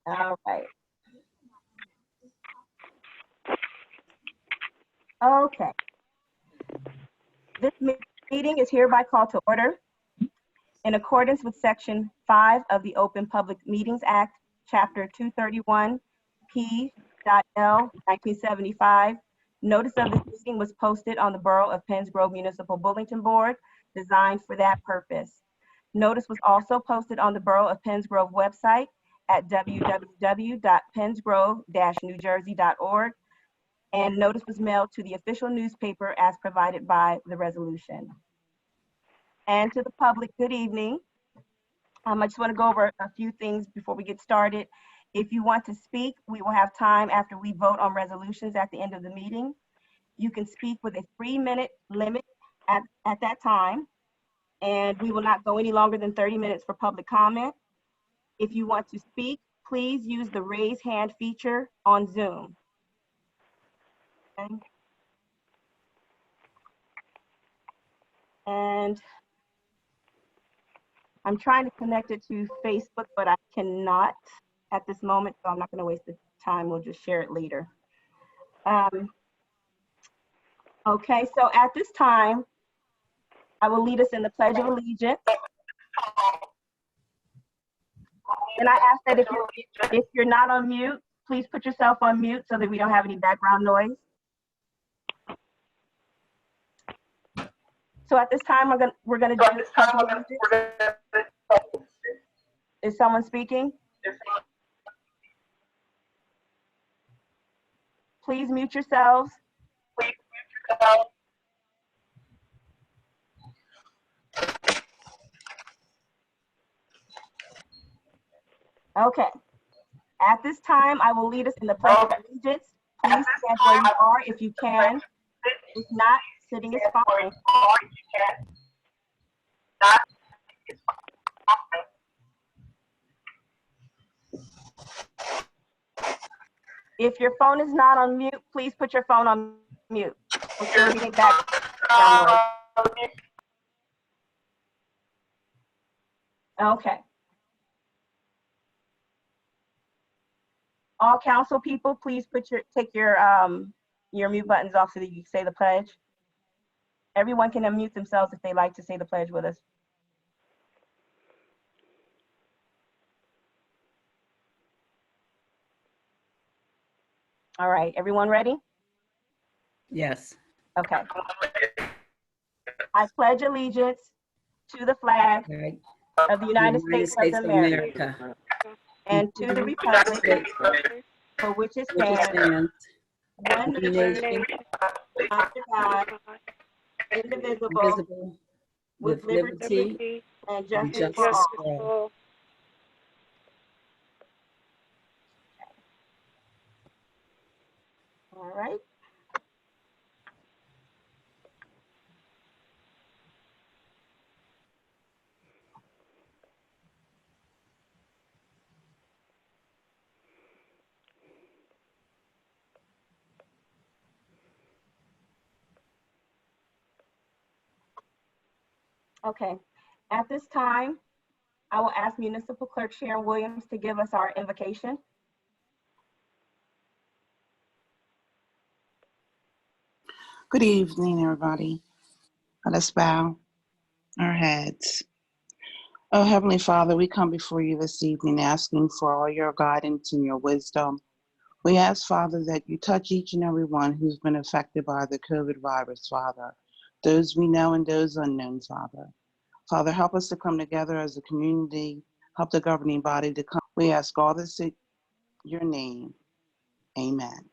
All right. Okay. This meeting is hereby called to order. In accordance with Section 5 of the Open Public Meetings Act, Chapter 231, P.L. 1975, notice of this meeting was posted on the Borough of Penns Grove Municipal Bulletin Board, designed for that purpose. Notice was also posted on the Borough of Penns Grove website at www.pennsgrove-newjersey.org, and notice was mailed to the official newspaper as provided by the resolution. And to the public, good evening. I just want to go over a few things before we get started. If you want to speak, we will have time after we vote on resolutions at the end of the meeting. You can speak with a 3-minute limit at that time, and we will not go any longer than 30 minutes for public comment. If you want to speak, please use the raise hand feature on Zoom. Okay. And I'm trying to connect it to Facebook, but I cannot at this moment, so I'm not going to waste the time. We'll just share it later. Okay, so at this time, I will lead us in the Pledge of Allegiance. And I ask that if you're not on mute, please put yourself on mute so that we don't have any background noise. So at this time, we're gonna do the Pledge of Allegiance. Is someone speaking? Please mute yourselves. Okay. At this time, I will lead us in the Pledge of Allegiance. Please stand where you are if you can. If not, sitting is fine. If your phone is not on mute, please put your phone on mute. Okay. All council people, please take your mute buttons off so that you can say the pledge. Everyone can unmute themselves if they like to say the pledge with us. All right, everyone ready? Yes. Okay. I pledge allegiance to the flag of the United States of America and to the republic for which it stands, one nation, under God, indivisible, with liberty and justice for all. All right. Okay. At this time, I will ask Municipal Clerk Sharon Williams to give us our invocation. Good evening, everybody. Let us bow our heads. Oh, Heavenly Father, we come before you this evening asking for all your guidance and your wisdom. We ask, Father, that you touch each and every one who's been affected by the COVID virus, Father. Those we know and those unknown, Father. Father, help us to come together as a community, help the governing body to come. We ask all this in your name. Amen.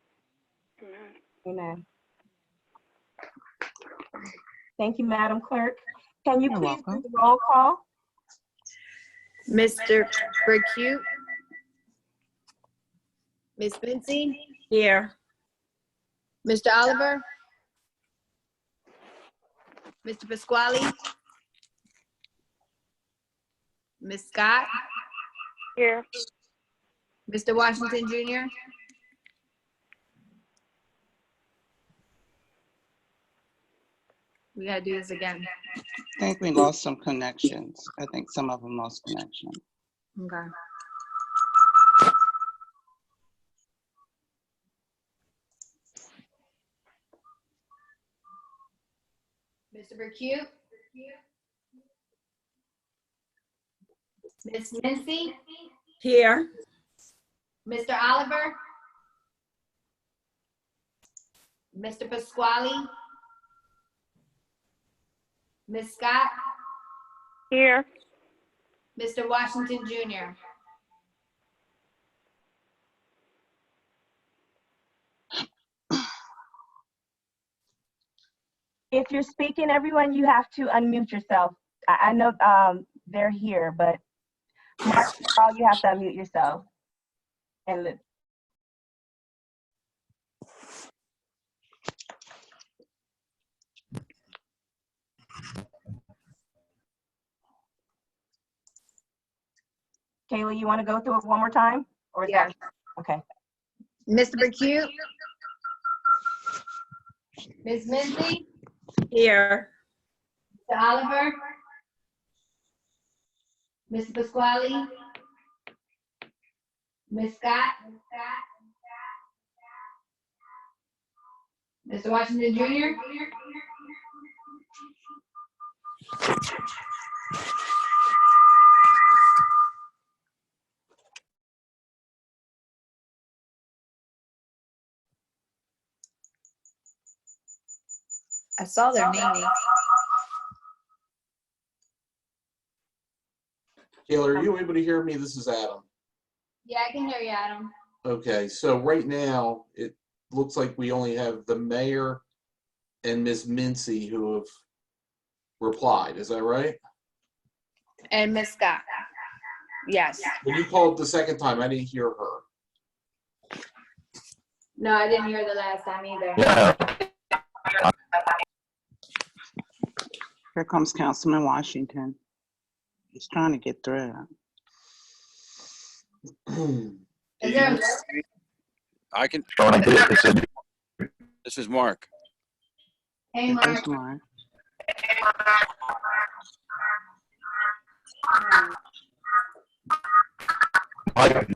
Amen. Thank you, Madam Clerk. Can you please do the roll call? Mr. Bercute? Ms. Vinci? Here. Mr. Oliver? Mr. Pasquale? Ms. Scott? Here. Mr. Washington Jr.? We gotta do this again. I think we lost some connections. I think some of them lost connection. Okay. Mr. Bercute? Ms. Mincy? Here. Mr. Oliver? Mr. Pasquale? Ms. Scott? Here. Mr. Washington Jr.? If you're speaking, everyone, you have to unmute yourself. I know they're here, but Mark, you have to unmute yourself. And Kayla, you want to go through it one more time? Or is Yeah. that okay? Mr. Bercute? Ms. Mincy? Here. Mr. Oliver? Mr. Pasquale? Ms. Scott? Mr. Washington Jr.? I saw their name. Taylor, are you able to hear me? This is Adam. Yeah, I can hear you, Adam. Okay, so right now, it looks like we only have the mayor and Ms. Mincy who have replied. Is that right? And Ms. Scott. Yes. When you called the second time, I didn't hear her. No, I didn't hear the last time either. Yeah, Here comes Councilman Washington. He's trying to get through. Is there a I can, when I did, it said, this is Mark. Hey, Here Mark. comes Mark. Mike,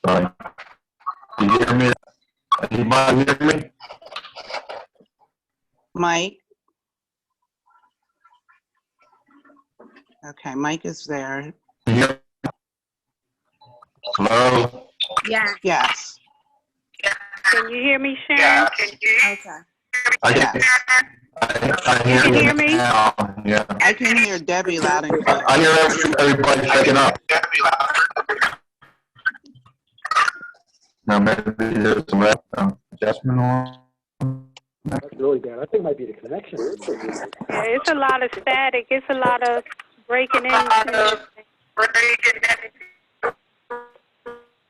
sorry. Can you hear me? Anybody hear me? Mike? Okay, Mike is there. Can you hear me? Hello? Yeah. Yes. Can you hear me, Sharon? Okay. I Yes. can, I You can hear me? now. Yeah. I can hear Debbie loud and clear. I hear everybody checking up. Now maybe there's some adjustment on. That's really bad. I think it might be the connection. Yeah, it's a lot of static. It's a lot of breaking in.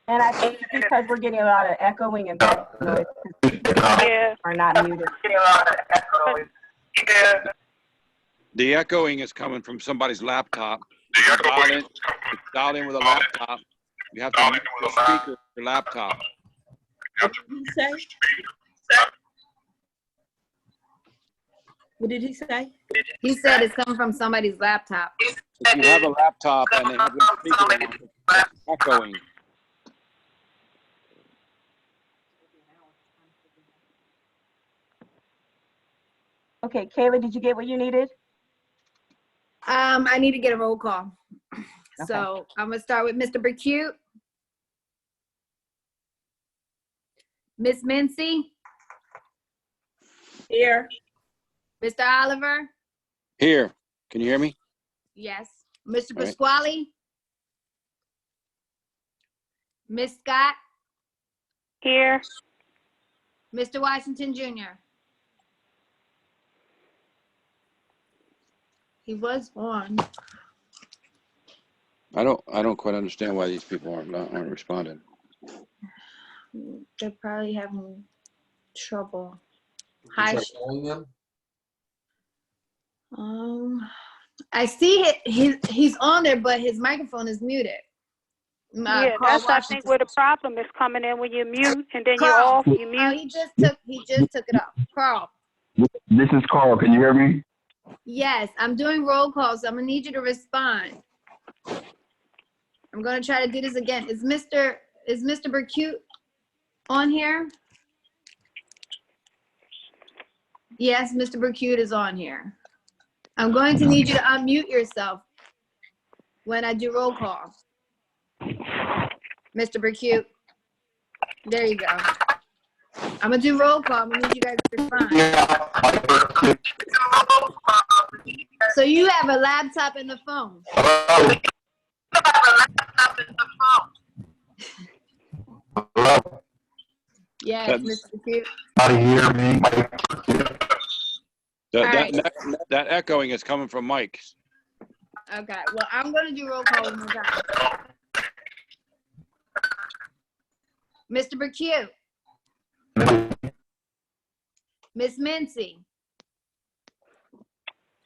And I think it's because we're getting a lot of echoing and background noise Yeah. are not muted. The echoing is coming from somebody's laptop. It's dialed in with a laptop. You have to mute the speaker of your laptop. What did he say? What did he say? He said it's coming from somebody's laptop. If you have a laptop and they have a speaker on, it's echoing. Okay, Kayla, did you get what you needed? I need to get a roll call. So I'm gonna start with Mr. Bercute. Ms. Mincy, Here. Mr. Oliver, Here, can you hear me? yes. Mr. All right. Pasquale, Ms. Scott, Here. Mr. Washington Jr. He was on. I don't quite understand why these people aren't responding. They're probably having trouble. You Hi. tried calling them? I see he's on there, but his microphone is muted. Yeah, Carl that's I think Washington. where the problem is coming in when you mute and then you're Carl. off, you Oh, mute. he just took it off. Carl. This is Carl. Can you hear me? Yes, I'm doing roll call, so I'm gonna need you to respond. I'm gonna try to do this again. Is Mr. Bercute on here? Yes, Mr. Bercute is on here. I'm going to need you to unmute yourself when I do roll call. Mr. Bercute. There you go. I'm gonna do roll call. I'm gonna need you guys to respond. So you have a laptop and a phone. Hello? Yes, Mr. Bercute. Can you hear me? That echoing is coming from Mike. Okay, well, I'm gonna do roll call one more time. Mr. Bercute. Miss Mincy.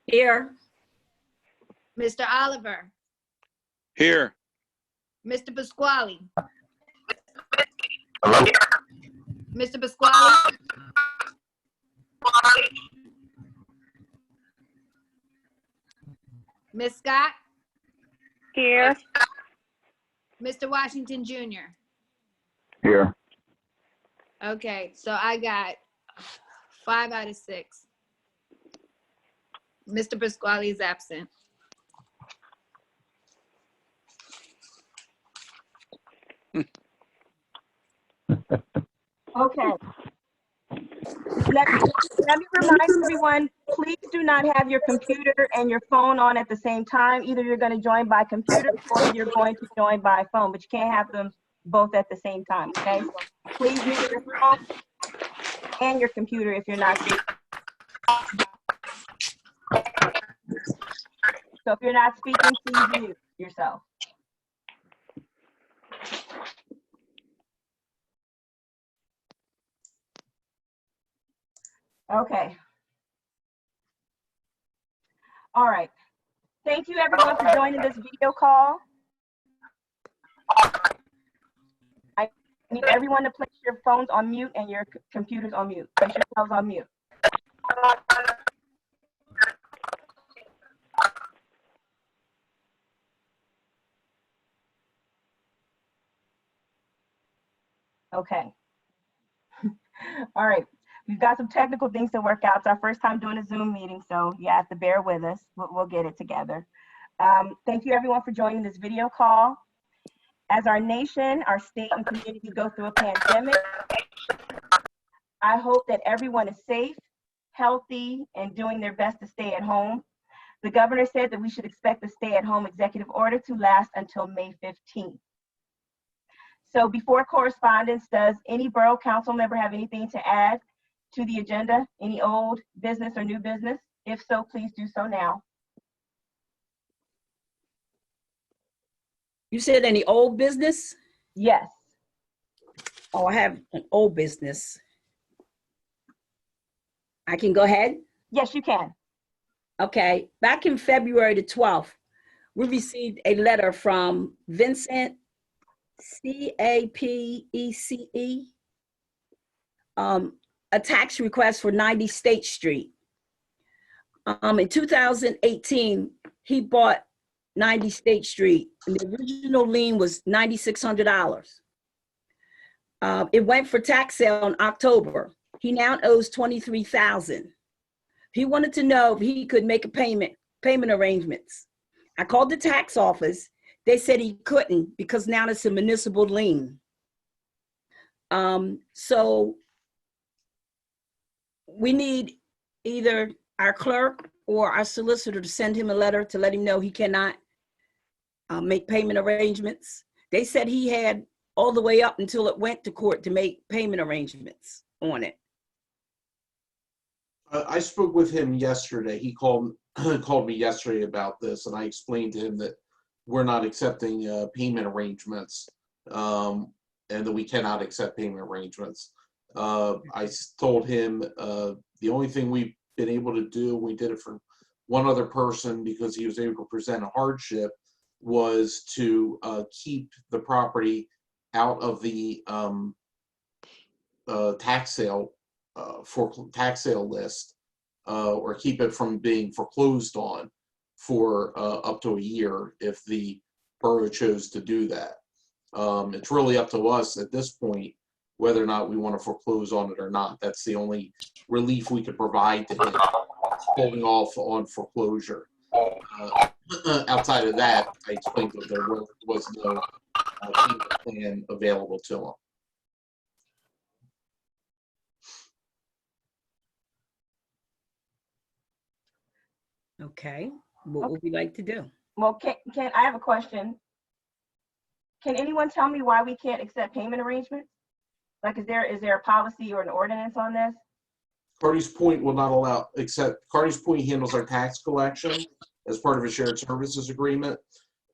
Here. Mr. Oliver. Here. Mr. Pasquale. Hello? Mr. Pasquale. Miss Scott. Here. Mr. Washington Jr. Here. Okay, so I got 5 out of 6. Mr. Pasquale is absent. Okay. Let me remind everyone, please do not have your computer and your phone on at the same time. Either you're going to join by computer or you're going to join by phone, but you can't have them both at the same time, okay? So please mute your phone and your computer if you're not speaking. So if you're not speaking, please mute yourself. Okay. All right. Thank you everyone for joining this video call. I need everyone to place your phones on mute and your computers on mute. Place yourselves on mute. Okay. All right. We've got some technical things to work out. It's our first time doing a Zoom meeting, so you have to bear with us. We'll get it together. Thank you everyone for joining this video call. As our nation, our state, and community go through a pandemic, I hope that everyone is safe, healthy, and doing their best to stay at home. The governor said that we should expect the stay-at-home executive order to last until May 15th. So before correspondence, does any borough council member have anything to add to the agenda? Any old business or new business? If so, please do so now. You said any old business? Yes. Oh, I have an old business. I can go ahead? Yes, you can. Okay. Back in February the 12th, we received a letter from Vincent CAPECE, a tax request for 90 State Street. In 2018, he bought 90 State Street, and the original lien was $9,600. It went for tax sale in October. He now owes $23,000. He wanted to know if he could make a payment arrangements. I called the tax office. They said he couldn't because now it's a municipal lien. So we need either our clerk or our solicitor to send him a letter to let him know he cannot make payment arrangements. They said he had all the way up until it went to court to make payment arrangements on it. I spoke with him yesterday. He called me yesterday about this, and I explained to him that we're not accepting payment arrangements, and that we cannot accept payment arrangements. I told him the only thing we've been able to do, we did it for one other person because he was able to present a hardship, was to keep the property out of the tax sale list, or keep it from being foreclosed on for up to a year if the borough chose to do that. It's really up to us at this point whether or not we want to foreclose on it or not. That's the only relief we could provide to him, holding off on foreclosure. Outside of that, I explained that there was no payment plan available to him. Okay, what would we like to do? Well, can I have a question? Can anyone tell me why we can't accept payment arrangements? Like, is there a policy or an ordinance on this? Carty's Point will not allow, except Carty's Point handles our tax collection as part of a shared services agreement.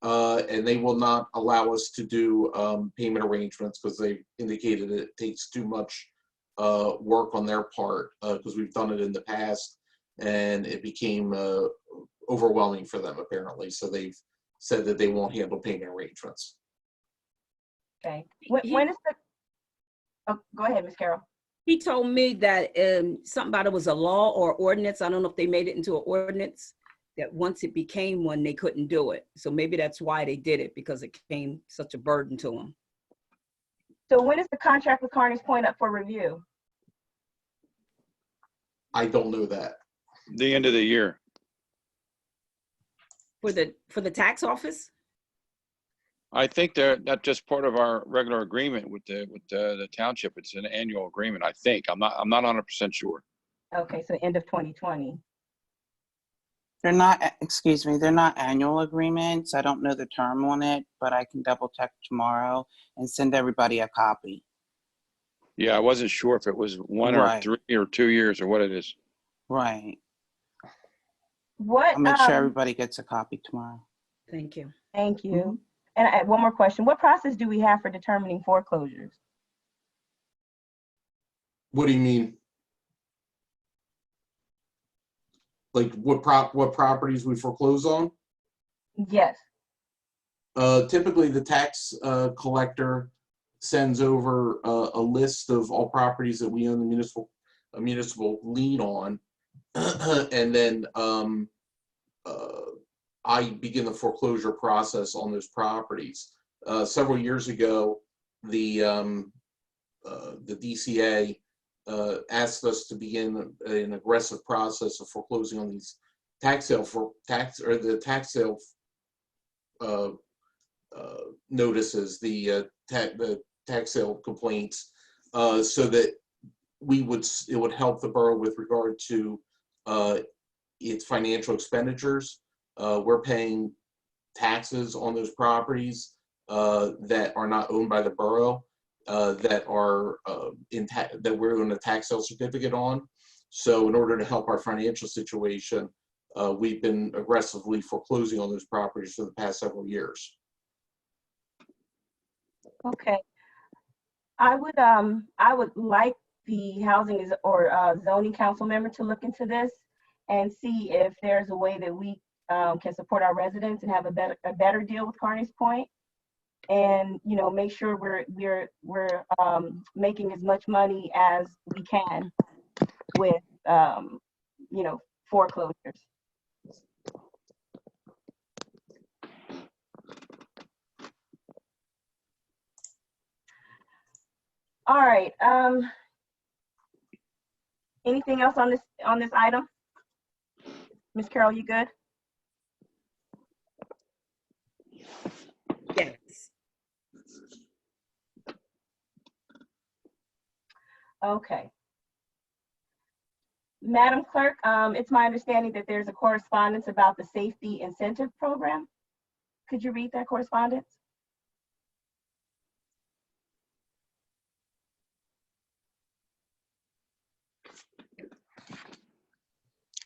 And they will not allow us to do payment arrangements because they've indicated it takes too much work on their part, because we've done it in the past and it became overwhelming for them apparently. So they've said that they won't handle payment arrangements. Okay. When is the, oh, go ahead, Ms. Carroll. He told me that something about it was a law or ordinance. I don't know if they made it into an ordinance, that once it became one, they couldn't do it. So maybe that's why they did it, because it became such a burden to them. So when is the contract with Carney's Point up for review? I don't know that. The end of the year. For the tax office? I think that's just part of our regular agreement with the township. It's an annual agreement, I think. I'm not 100% sure. Okay, so end of 2020. They're not, excuse me, they're not annual agreements. I don't know the term on it, but I can double check tomorrow and send everybody a copy. Yeah, I wasn't sure if it was 1 or Right. 3 or 2 years or what it is. Right. What? I'll make sure everybody gets a copy tomorrow. Thank you. Thank you. And one more question. What process do we have for determining foreclosures? What do you mean? Like what properties we foreclose on? Yes. Typically the tax collector sends over a list of all properties that we own a municipal lien on. And then I begin the foreclosure process on those properties. Several years ago, the DCA asked us to begin an aggressive process of foreclosing on these tax sale notices, the tax sale complaints, so that it would help the borough with regard to its financial expenditures. We're paying taxes on those properties that are not owned by the borough, that are that we're doing a tax sale certificate on. So in order to help our financial situation, we've been aggressively foreclosing on those properties for the past several years. Okay. I would like the housing or zoning council member to look into this and see if there's a way that we can support our residents and have a better deal with Carney's Point, and make sure we're making as much money as we can with foreclosures. All right. Anything else on this item? Ms. Carroll, you good? Yes. Okay. Madam Clerk, it's my understanding that there's a correspondence about the safety incentive program. Could you read that correspondence?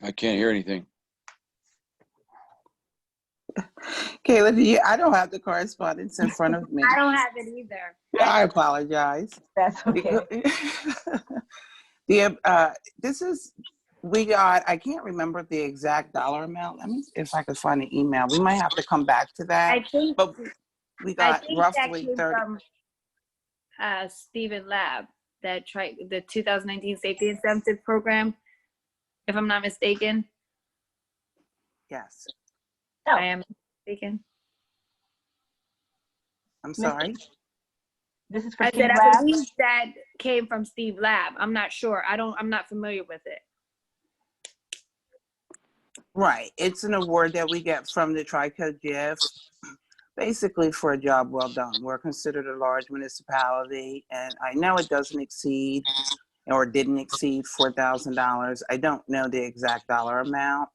I can't hear anything. Kayla, I don't have the correspondence in front of me. I don't have it either. I apologize. That's okay. I can't remember the exact dollar amount. Let me see if I could find an email. We might have to come back to that. I think But we got roughly 30. From Stephen Lab, that the 2019 safety incentive program, if I'm not mistaken. Yes. Oh. I am mistaken. I'm sorry. This is for I Steve said, I Lab. believe that came from Steve Lab. I'm not sure. I'm not familiar with it. Right. It's an award that we get from the Trico GIF, basically for a job well done. We're considered a large municipality, and I know it doesn't exceed or didn't exceed $4,000. I don't know the exact dollar amount,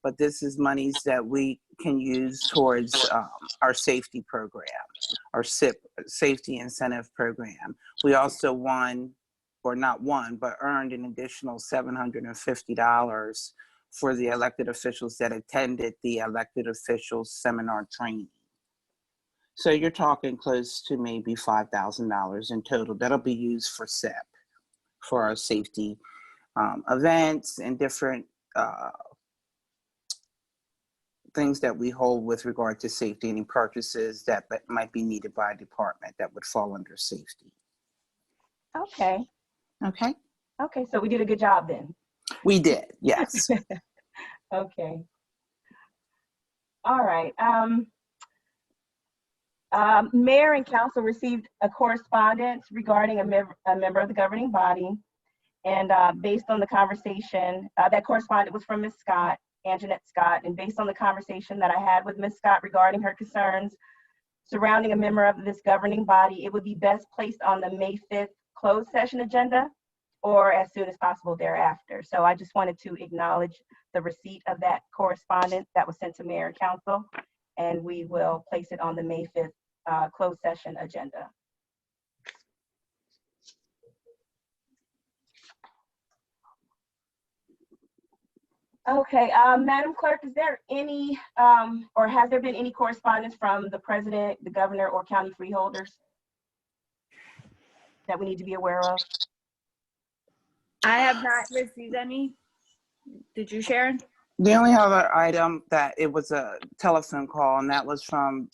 but this is monies that we can use towards our safety program, our SIP, Safety Incentive Program. We also won, or not won, but earned an additional $750 for the elected officials that attended the elected officials seminar training. So you're talking close to maybe $5,000 in total. That'll be used for SIP, for our safety events and different things that we hold with regard to safety, any purchases that might be needed by a department that would fall under safety. Okay. Okay. Okay, so we did a good job then. We did, yes. Okay. All right. Mayor and council received a correspondence regarding a member of the governing body. And based on the conversation, that correspondence was from Ms. Scott, Anjanette Scott. And based on the conversation that I had with Ms. Scott regarding her concerns surrounding a member of this governing body, it would be best placed on the May 5th closed session agenda or as soon as possible thereafter. So I just wanted to acknowledge the receipt of that correspondence that was sent to Mayor and Council, and we will place it on the May 5th closed session agenda. Okay, Madam Clerk, is there any, or has there been any correspondence from the president, the governor, or county freeholders that we need to be aware of? I have not received any. Did you, Sharon? The only other item that it was a telephone call, and that was from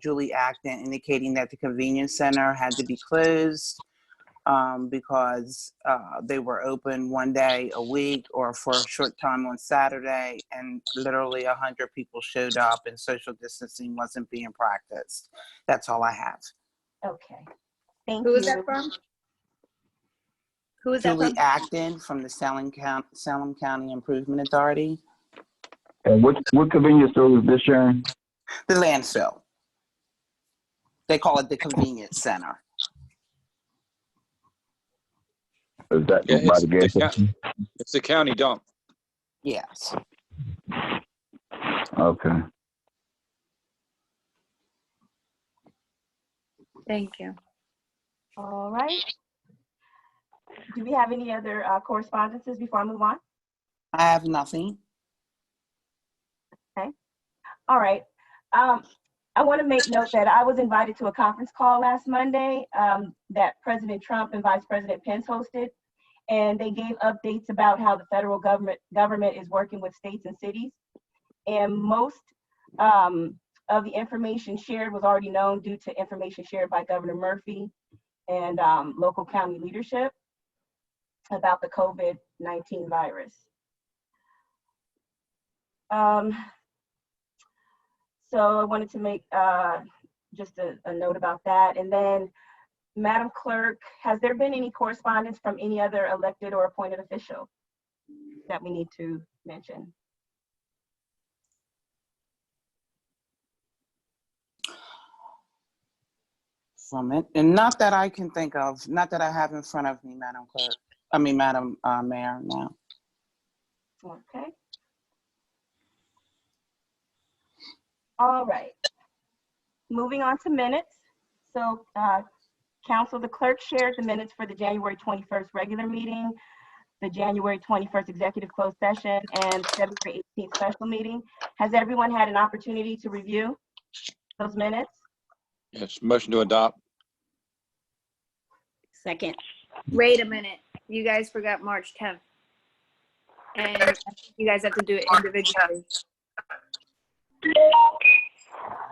Julie Acton indicating that the convenience center had to be closed because they were open one day a week or for a short time on Saturday, and literally 100 people showed up and social distancing wasn't being practiced. That's all I have. Okay, thank Who you. is that from? Who is that Julie from? Acton from the Salem County Improvement Authority. And what convenience store is this, Sharon? The landfill. They call it the convenience center. Is that Yeah, by the gas station? It's the county dump. Yes. Okay. Thank you. All right. Do we have any other correspondences before I move on? I have nothing. Okay. All right. I want to make note that I was invited to a conference call last Monday that President Trump and Vice President Pence hosted, and they gave updates about how the federal government is working with states and cities. And most of the information shared was already known due to information shared by Governor Murphy and local county leadership about the COVID-19 virus. So I wanted to make just a note about that. And then, Madam Clerk, has there been any correspondence from any other elected or appointed official that we need to mention? From it, and not that I can think of, not that I have in front of me, Madam Clerk. I mean, Madam Mayor, now. Okay. All right. Moving on to minutes. So, Council, the clerk shared the minutes for the January 21st regular meeting, the January 21st executive closed session, and February 18th special meeting. Has everyone had an opportunity to review those minutes? Yes, motion to adopt. Second. Wait a minute. You guys forgot March 10th. And you guys have to do it individually.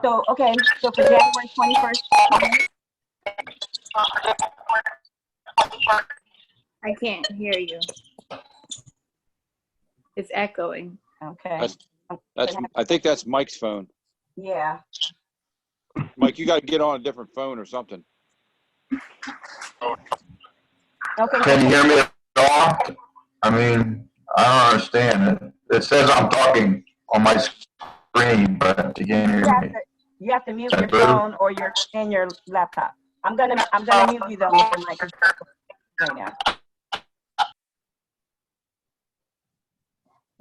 So, okay, so for January 21st, I can't hear you. It's echoing. okay. I think that's Mike's phone. Yeah. Mike, you got to get on a different phone or something. Okay, Can you hear me at all? I mean, I don't understand. It says I'm talking on my screen, but you can't hear me. you have to mute Is your that better? phone or your laptop. I'm gonna mute you though, Mr. Mike, right now.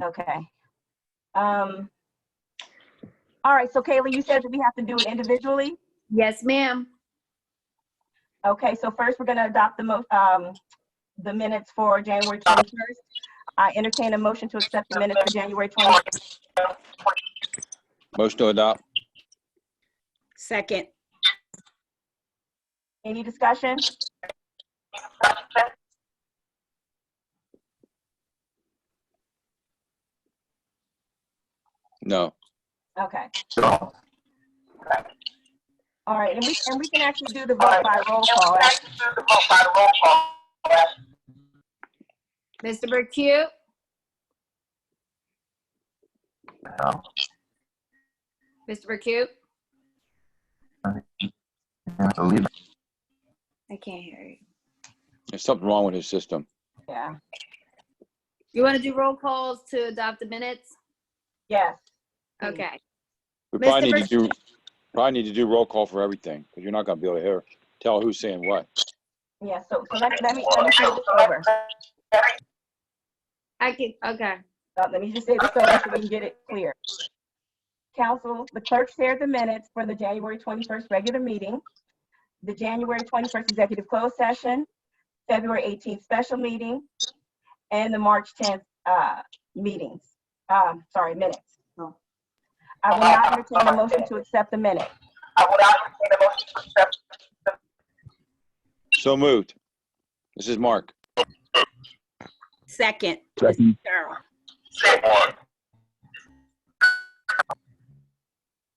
Okay. All right, so Kayla, you said that we have to do it individually? Yes, ma'am. Okay, so first we're gonna adopt the minutes for January 21st. I entertain a motion to accept the minutes for January 21st. Motion to adopt. Second. Any discussion? No. Okay. So, All right, and we can actually do the vote by roll call. Mr. Burkett, no, Mr. Burkett, you have to leave. I can't hear you. There's something wrong with his system. Yeah. You want to do roll calls to adopt the minutes? Yes. Okay. We Mr. probably need to do roll call for everything, because you're not gonna be able to tell who's saying what. Yeah. So let me say this over. Okay. Let me just say this over so we can get it clear. Council, the clerk shared the minutes for the January 21st regular meeting, the January 21st executive closed session, February 18th special meeting, and the March 10th minutes. I will not entertain a motion to accept the minute. So moved. This is Mark. Second. Second. Carol.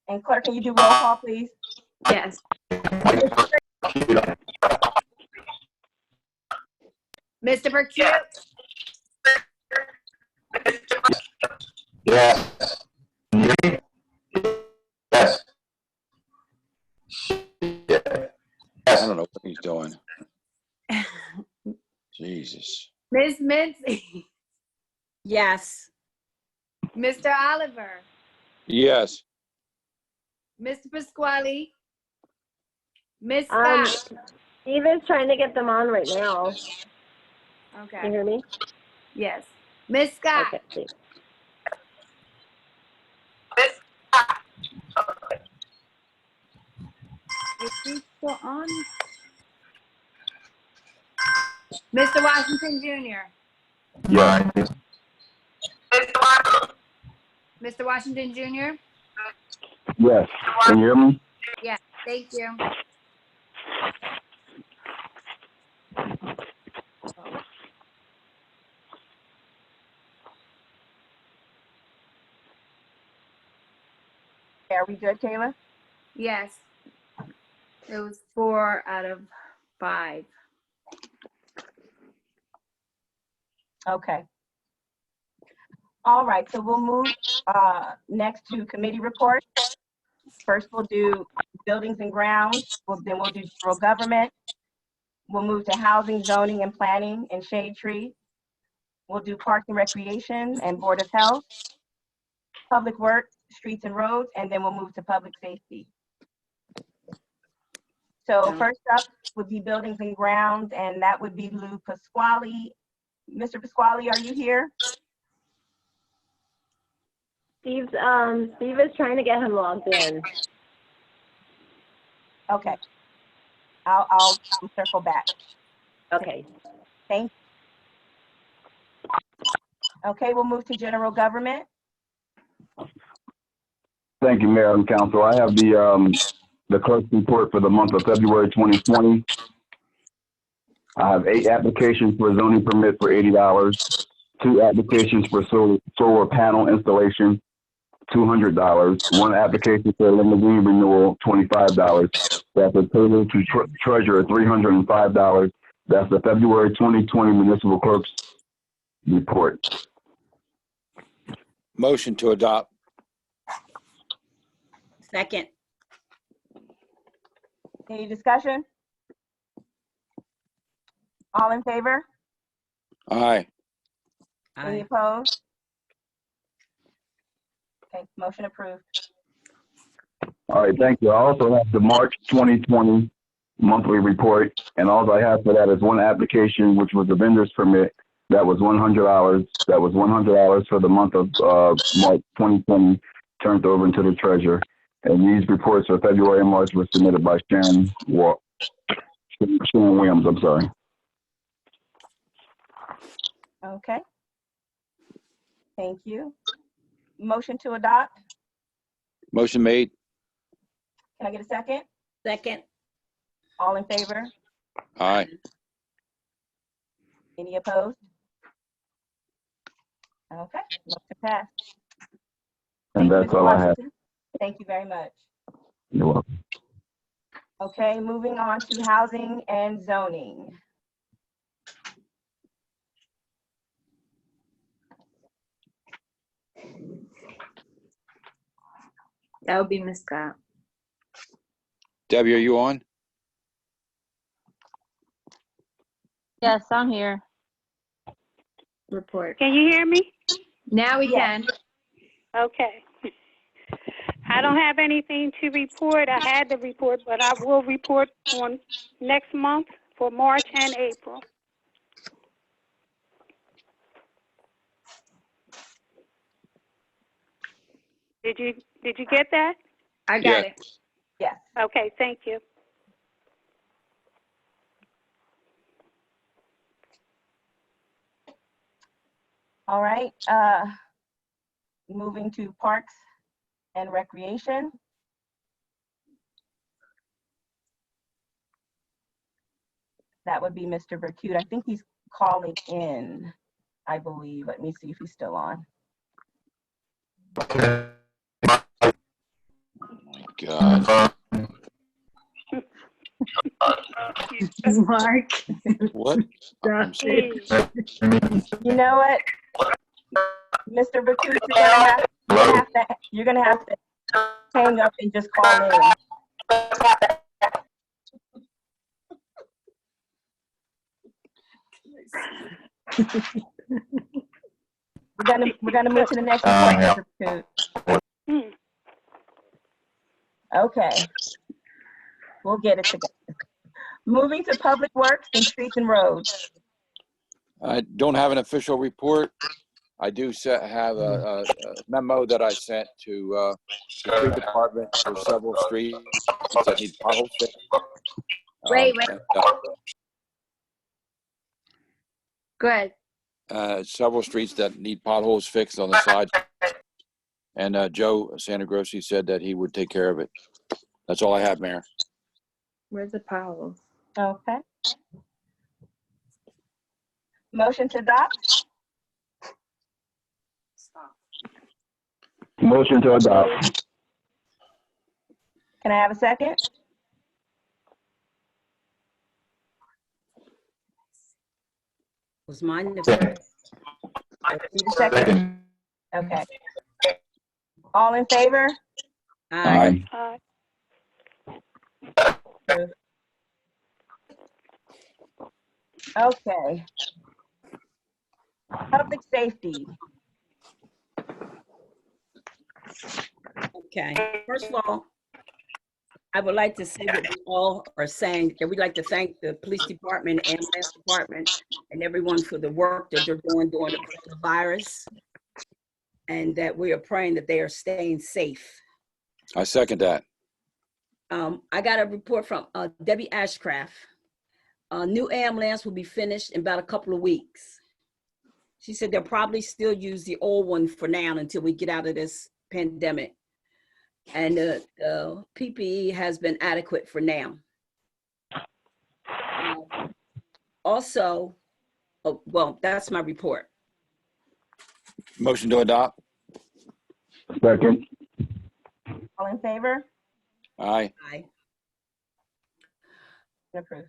And clerk, can you do roll call, please? Yes. Mr. Burkett, Yes. Can you hear me? Yes. Yeah. I don't know what he's doing. Jesus. Ms. Mincy, Yes. Mr. Oliver, Yes. Mr. Pasquale, Ms. Scott. Steve is trying to get them on right now. Can you Okay. hear me? Yes. Ms. Scott. Okay, Steve. Is he still on? Mr. Washington Jr. Yeah. Mr. Washington Jr. Yes. Can you hear me? Yes. Thank you. Are we good, Kayla? Yes. It was 4 out of 5. Okay. All right, so we'll move next to committee reports. First, we'll do buildings and grounds. Then we'll do general government. We'll move to housing, zoning, and planning and shade tree. We'll do parks and recreation and board of health, public works, streets and roads, and then we'll move to public safety. So first up would be buildings and grounds, and that would be Lou Pasquale. Mr. Pasquale, are you here? Steve is trying to get him logged in. Okay. I'll circle back. Okay. Thank you. Okay, we'll move to general government. Thank you, Mayor and Council. I have the clerk's report for the month of February 2020. I have 8 applications for a zoning permit for $80, 2 applications for solar panel installation, $200, 1 application for a limousine renewal, $25. That's a total to treasurer $305. That's the February 2020 municipal clerk's report. Motion to adopt. Second. Any discussion? All in favor? Aye. Any Aye. opposed? Okay, motion approved. All right, thank you. I also have the March 2020 monthly report, and all I have for that is one application, which was a vendor's permit. That was $100. That was $100 for the month of March 2020, turned over into the treasurer. And these reports for February and March were submitted by Sharon Williams, I'm sorry. Okay. Thank you. Motion to adopt. Motion made. Can I get a second? Second. All in favor? Aye. Any opposed? Okay, motion passed. And Thank you, that's Mr. all I have. Washington. Thank you very much. You're welcome. Okay, moving on to housing and zoning. That would be Ms. Scott. Debbie, are you on? Yes, I'm here. Report. Can you hear me? Now we Yes. can. Okay. I don't have anything to report. I had to report, but I will report on next month for March and April. Did you get that? I got Yeah. it. Yes. Okay, thank you. All right. Moving to parks and recreation. That would be Mr. Vercute. I think he's calling in, I believe. Let me see if he's still on. Oh my God. Mark. What? I'm sorry. You know what? Mr. Vercute, you're gonna have to hang up and just call in. We're gonna move to the next report, Mr. Vercute. Okay. We'll get it together. Moving to public works and streets and roads. I don't have an official report. I do have a memo that I sent to the street department for several streets that need potholes fixed. Wait. Go ahead. Several streets that need potholes fixed on the side. And Joe Santagrossi said that he would take care of it. That's all I have, Mayor. Where's the Powell? Okay. Motion to adopt? Motion to adopt. Can I have a second? Was mine the first? Need a second? Okay. All in favor? Aye. Okay. Public safety. Okay. First of all, I would like to say that we all are saying that we'd like to thank the police department and ambulance department and everyone for the work that they're doing during the coronavirus, and that we are praying that they are staying safe. I second that. I got a report from Debbie Ashcraft. New ambulance will be finished in about a couple of weeks. She said they'll probably still use the old one for now until we get out of this pandemic. And the PPE has been adequate for now. Also, well, that's my report. Motion to adopt. Second. All in favor? Aye. Aye. Approved.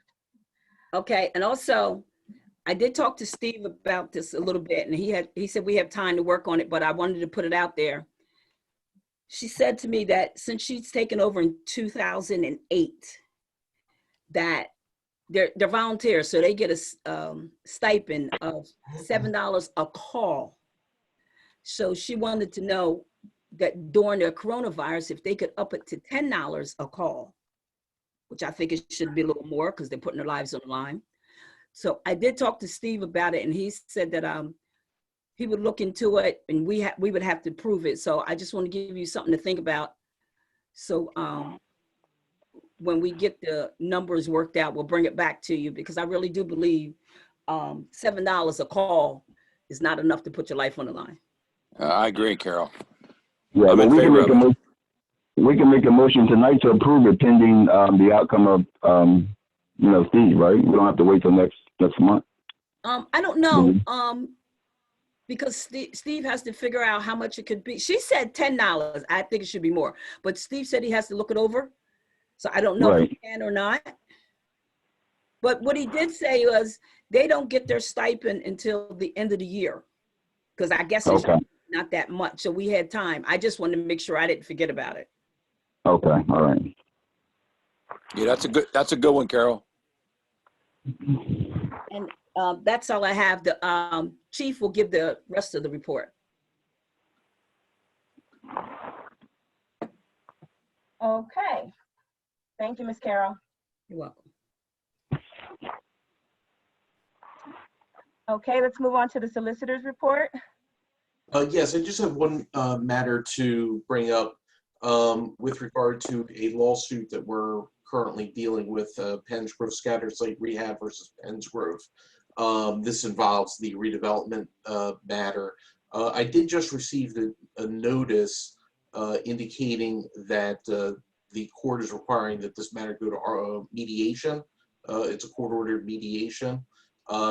Okay, and also, I did talk to Steve about this a little bit, and he said we have time to work on it, but I wanted to put it out there. She said to me that since she's taken over in 2008, that they're volunteers, so they get a stipend of $7 a call. So she wanted to know that during the coronavirus, if they could up it to $10 a call, which I think it should be a little more because they're putting their lives on the line. So I did talk to Steve about it, and he said that he would look into it, and we would have to prove it. So I just want to give you something to think about. So when we get the numbers worked out, we'll bring it back to you, because I really do believe $7 a call is not enough to put your life on the line. I agree, Carol. Yeah, I'm in favor of it. We can make a motion tonight to approve it pending the outcome of, Steve, right? We don't have to wait till next month. I don't know, because Steve has to figure out how much it could be. She said $10. I think it should be more, but Steve said he has to look it over. So I don't know if he can or not. But what he did say was they don't get their stipend until the end of the year, because I guess it's not that much. So we had time. I just wanted to make sure I didn't forget about it. Okay, all right. Yeah, that's a good one, Carol. And that's all I have. The chief will give the rest of the report. Okay. Thank you, Ms. Carroll. You're welcome. Okay, let's move on to the solicitor's report. Yes, I just have one matter to bring up with regard to a lawsuit that we're currently dealing with, PENNS Grove Scattered Site Rehab versus PENNS Grove. This involves the redevelopment matter. I did just receive a notice indicating that the court is requiring that this matter go to our mediation. It's a court-ordered mediation.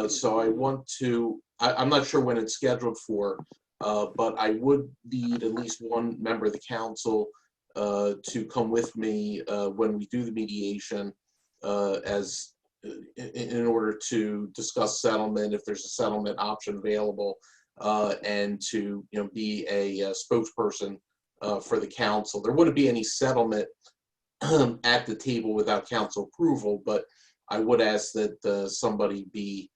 So I want to, I'm not sure when it's scheduled for, but I would need at least one member of the council to come with me when we do the mediation in order to discuss settlement, if there's a settlement option available, and to be a spokesperson for the council. There wouldn't be any settlement at the table without council approval, but I would ask that somebody be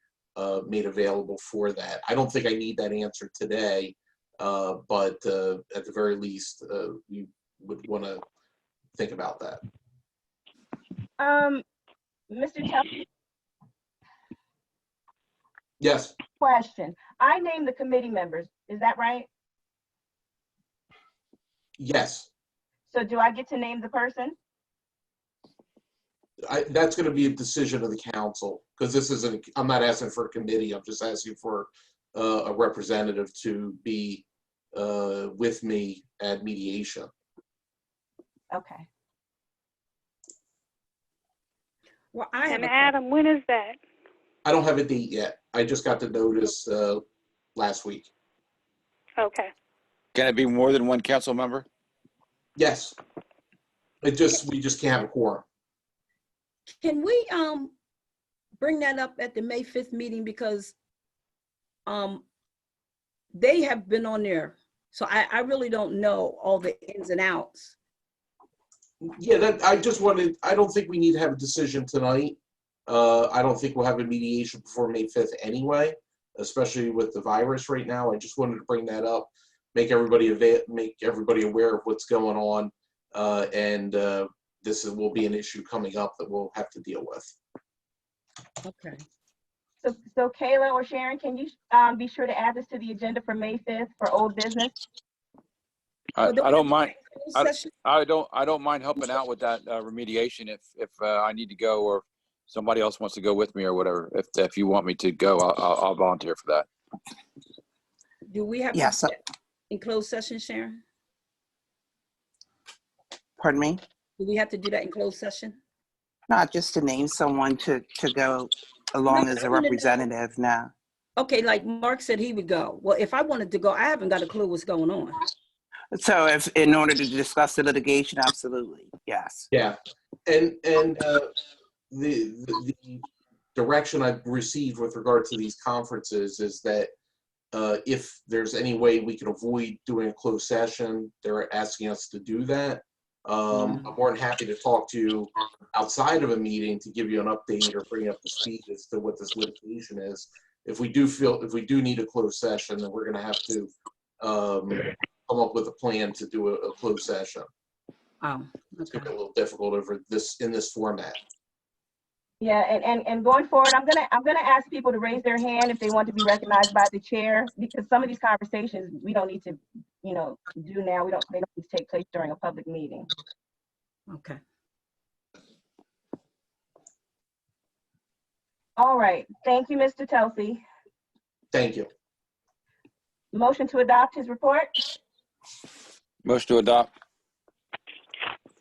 made available for that. I don't think I need that answer today, but at the very least, we would want to think about that. Mr. Chelsea? Yes. Question. I named the committee members. Is that right? Yes. So do I get to name the person? That's going to be a decision of the council, because this isn't, I'm not asking for a committee. I'm just asking for a representative to be with me at mediation. Okay. Well, and Adam, when is that? I don't have a date yet. I just got the notice last week. Okay. Can it be more than one council member? Yes. We just can't have a quorum. Can we bring that up at the May 5th meeting, because they have been on there, so I really don't know all the ins and outs. Yeah, I don't think we need to have a decision tonight. I don't think we'll have a mediation before May 5th anyway, especially with the virus right now. I just wanted to bring that up, make everybody aware of what's going on, and this will be an issue coming up that we'll have to deal with. Okay. So Kayla or Sharon, can you be sure to add this to the agenda for May 5th for old business? I don't mind. I don't mind helping out with that remediation if I need to go, or somebody else wants to go with me or whatever. If you want me to go, I'll volunteer for that. Do we have Yes. in closed session, Sharon? Pardon me? Do we have to do that in closed session? Not just to name someone to go along as a representative now. Okay, like Mark said he would go. Well, if I wanted to go, I haven't got a clue what's going on. So if in order to discuss the litigation, absolutely, yes. Yeah, and the direction I've received with regard to these conferences is that if there's any way we can avoid doing a closed session, they're asking us to do that. I'm more than happy to talk to you outside of a meeting to give you an update or bring up the speed as to what this litigation is. If we do need a closed session, then we're going to have to come up with a plan to do a closed session. Oh, It's okay. going to be a little difficult in this format. Yeah, and going forward, I'm gonna ask people to raise their hand if they want to be recognized by the chair, because some of these conversations we don't need to, do now. They don't need to take place during a public meeting. Okay. All right. Thank you, Mr. Telsey. Thank you. Motion to adopt his report. Motion to adopt.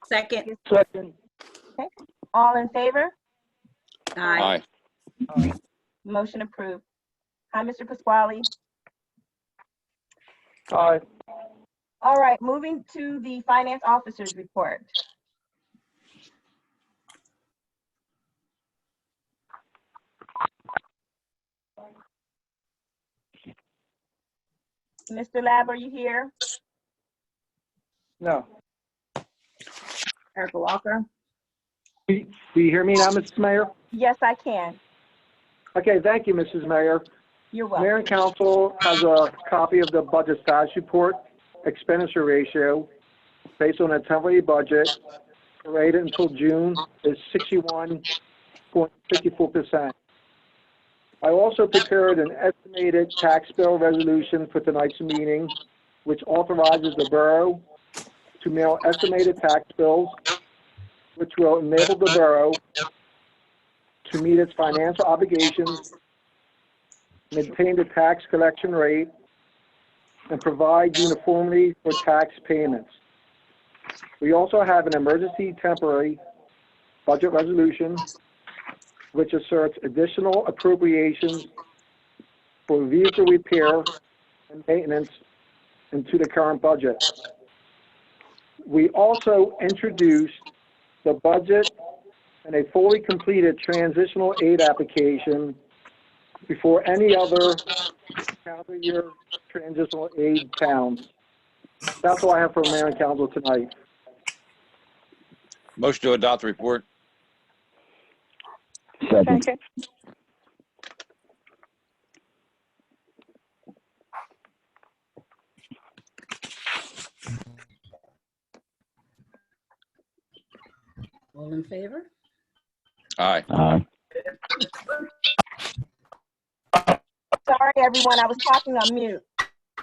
Second. Second. Okay. All in favor? Aye. Aye. Motion approved. Hi, Mr. Pasquale. Aye. All right, moving to the finance officer's report. Mr. Lab, are you here? No. Erica Walker. Do you hear me now, Mrs. Mayor? Yes, I can. Okay, thank you, Mrs. Mayor. You're welcome. Mayor and council has a copy of the budget status report. Expenditure ratio based on a temporary budget rated until June is 61.54%. I also prepared an estimated tax bill resolution for tonight's meeting, which authorizes the borough to mail estimated tax bills, which will enable the borough to meet its financial obligations, maintain the tax collection rate, and provide uniformity for tax payments. We also have an emergency temporary budget resolution, which asserts additional appropriations for vehicle repair and maintenance into the current budget. We also introduced the budget and a fully completed transitional aid application before any other calendar year transitional aid towns. That's all I have for Mayor and Council tonight. Motion to adopt the report. Second. Second. All in favor? Aye. Aye. Sorry, everyone, I was talking on mute.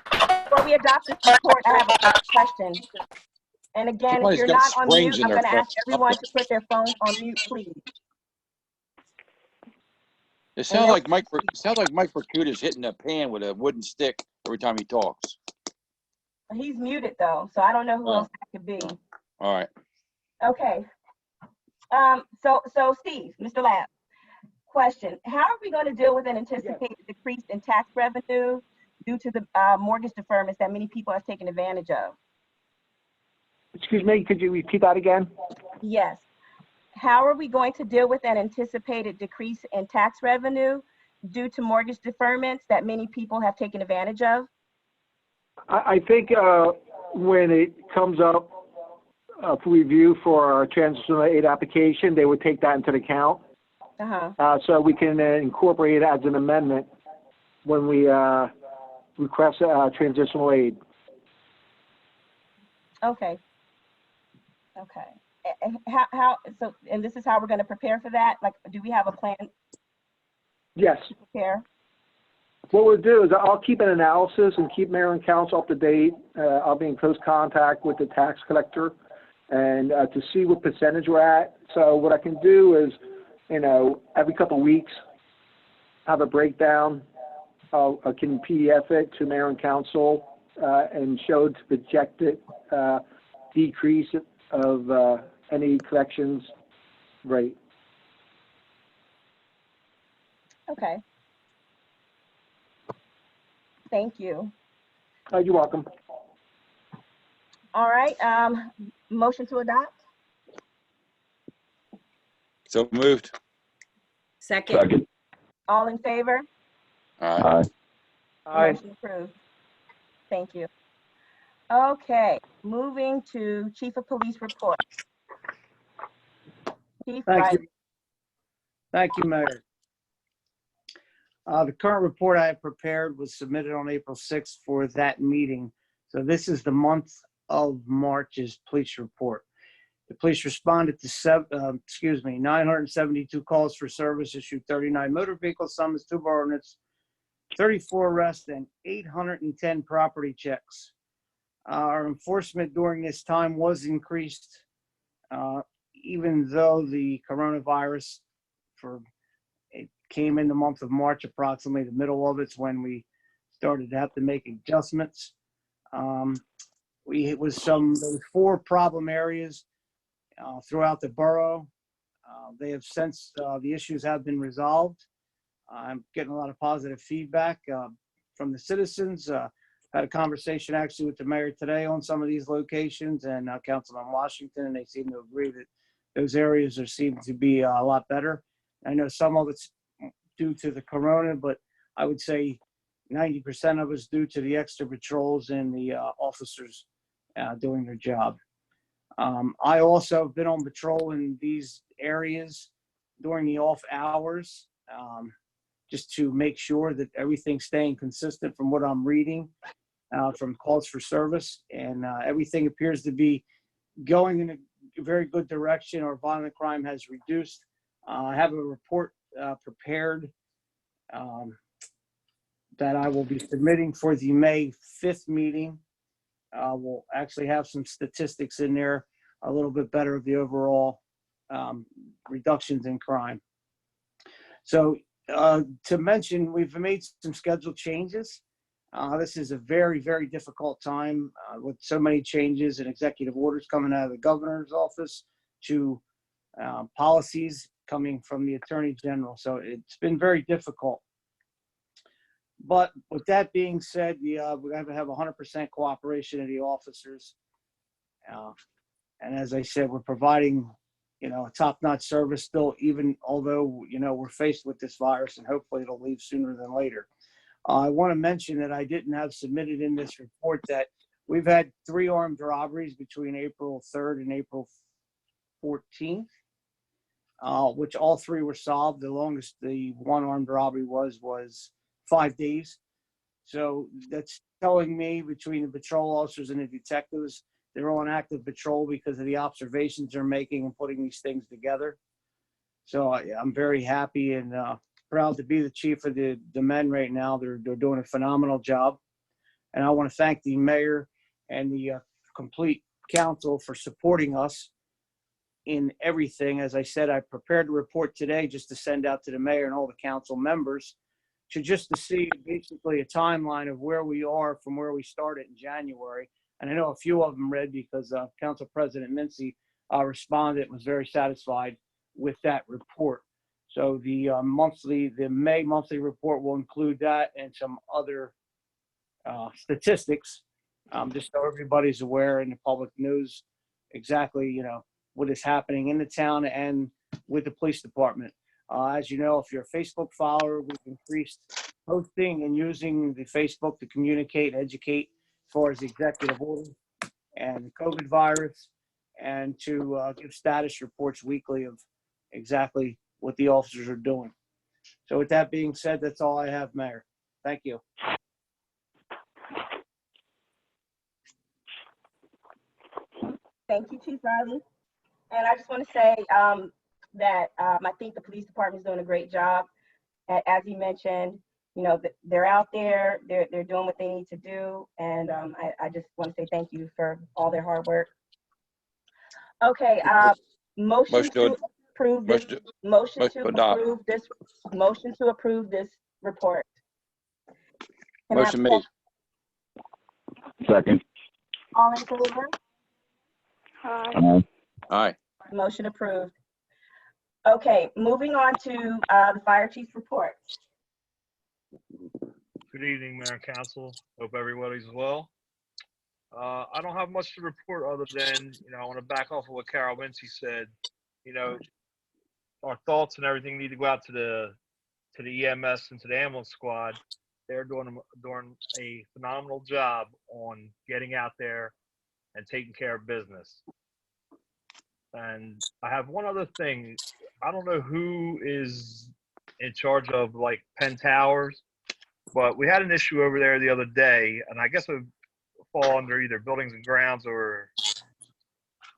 Before we adopt this report, I have a question. And again, if Somebody's you're got not on springs mute, in I'm their going to ask phone. everyone to put their phones on mute, please. It sounds like Mike Percuta's hitting a pan with a wooden stick every time he talks. He's muted though, so I don't know who else that could be. All right. Okay. So Steve, Mr. Lab, question: how are we going to deal with an anticipated decrease in tax revenue due to the mortgage deferments that many people have taken advantage of? Excuse me, could you repeat that again? Yes. How are we going to deal with an anticipated decrease in tax revenue due to mortgage deferments that many people have taken advantage of? I think when it comes up for review for our transitional aid application, they would take that into account. So we can incorporate it as an amendment when we request transitional aid. Okay. Okay. And this is how we're going to prepare for that? Like, do we have a plan? Yes. To prepare? What we'll do is I'll keep an analysis and keep Mayor and Council up to date. I'll be in close contact with the tax collector and to see what percentage we're at. So what I can do is, every couple of weeks, have a breakdown. I can PDF it to Mayor and Council and show the projected decrease of any collections rate. Okay. Thank you. You're welcome. All right. Motion to adopt? So moved. Second. Second. All in favor? Aye. Aye. Aye. Motion approved. Thank you. Okay, moving to Chief of Police report. Chief Thank Riley. you. Thank you, Mayor. The current report I have prepared was submitted on April 6th for that meeting. So this is the month of March's police report. The police responded to 972 calls for service, issued 39 motor vehicle summons, 2 borough ordinance, 34 arrests, and 810 property checks. Our enforcement during this time was increased, even though the coronavirus it came in the month of March, approximately the middle of it's when we started to have to make adjustments. There was 4 problem areas throughout the borough. They have since the issues have been resolved. I'm getting a lot of positive feedback from the citizens. Had a conversation actually with the mayor today on some of these locations and Councilman Washington, and they seem to agree that those areas seem to be a lot better. I know some of it's due to the corona, but I would say 90% of it's due to the extra patrols and the officers doing their job. I also have been on patrol in these areas during the off hours, just to make sure that everything's staying consistent from what I'm reading from calls for service, and everything appears to be going in a very good direction. Our violent crime has reduced. I have a report prepared that I will be submitting for the May 5th meeting. We'll actually have some statistics in there, a little bit better of the overall reductions in crime. So to mention, we've made some schedule changes. This is a very, very difficult time with so many changes and executive orders coming out of the governor's office to policies coming from the attorney general. So it's been very difficult. But with that being said, we're going to have 100% cooperation of the officers. And as I said, we're providing, a top-notch service still, even although, we're faced with this virus, and hopefully it'll leave sooner than later. I want to mention that I didn't have submitted in this report that we've had 3 armed robberies between April 3rd and April 14th, which all 3 were solved. The longest the one armed robbery was 5 days. So that's telling me between the patrol officers and the detectives, they're on active patrol because of the observations they're making and putting these things together. So I'm very happy and proud to be the chief of the men right now. They're doing a phenomenal job. And I want to thank the mayor and the complete council for supporting us in everything. As I said, I prepared a report today just to send out to the mayor and all the council members to see basically a timeline of where we are from where we started in January. And I know a few of them read because Council President Mincy responded and was very satisfied with that report. So the May monthly report will include that and some other statistics, just so everybody's aware and the public knows exactly, what is happening in the town and with the police department. As you know, if you're a Facebook follower, we've increased posting and using the Facebook to communicate and educate as far as the executive order and the COVID virus, and to give status reports weekly of exactly what the officers are doing. So with that being said, that's all I have, Mayor. Thank you. Thank you, Chief Riley. And I just want to say that I think the police department is doing a great job. As you mentioned, they're out there, they're doing what they need to do. And I just want to say thank you for all their hard work. Okay, motion to approve this report. Motion made. Second. All in favor? Aye. Motion approved. Okay, moving on to the fire chief's report. Good evening, Mayor and Council. Hope everybody's well. I don't have much to report other than, I want to back off of what Carol Mincy said. Our thoughts and everything need to go out to the EMS and to the ambulance squad. They're doing a phenomenal job on getting out there and taking care of business. And I have one other thing. I don't know who is in charge of like Penn Towers, but we had an issue over there the other day, and I guess it would fall under either buildings and grounds, or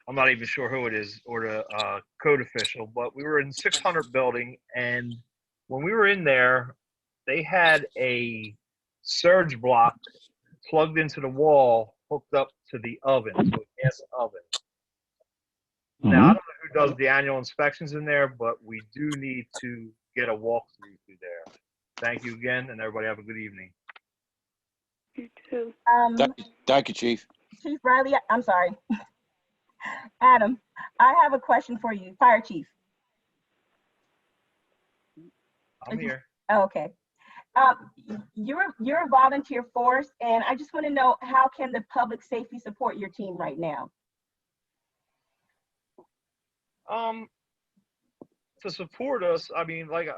I'm not even sure who it is, or the code official. But we were in 600 building, and when we were in there, they had a surge block plugged into the wall, hooked up to the oven, to a gas oven. Now, I don't know who does the annual inspections in there, but we do need to get a walkthrough through there. Thank you again, and everybody have a good evening. You too. Thank you, Chief. Chief Riley, I'm sorry. Adam, I have a question for you, Fire Chief. I'm here. Oh, okay. You're a volunteer force, and I just want to know, how can the public safety support your team right now? To support us, I mean, like,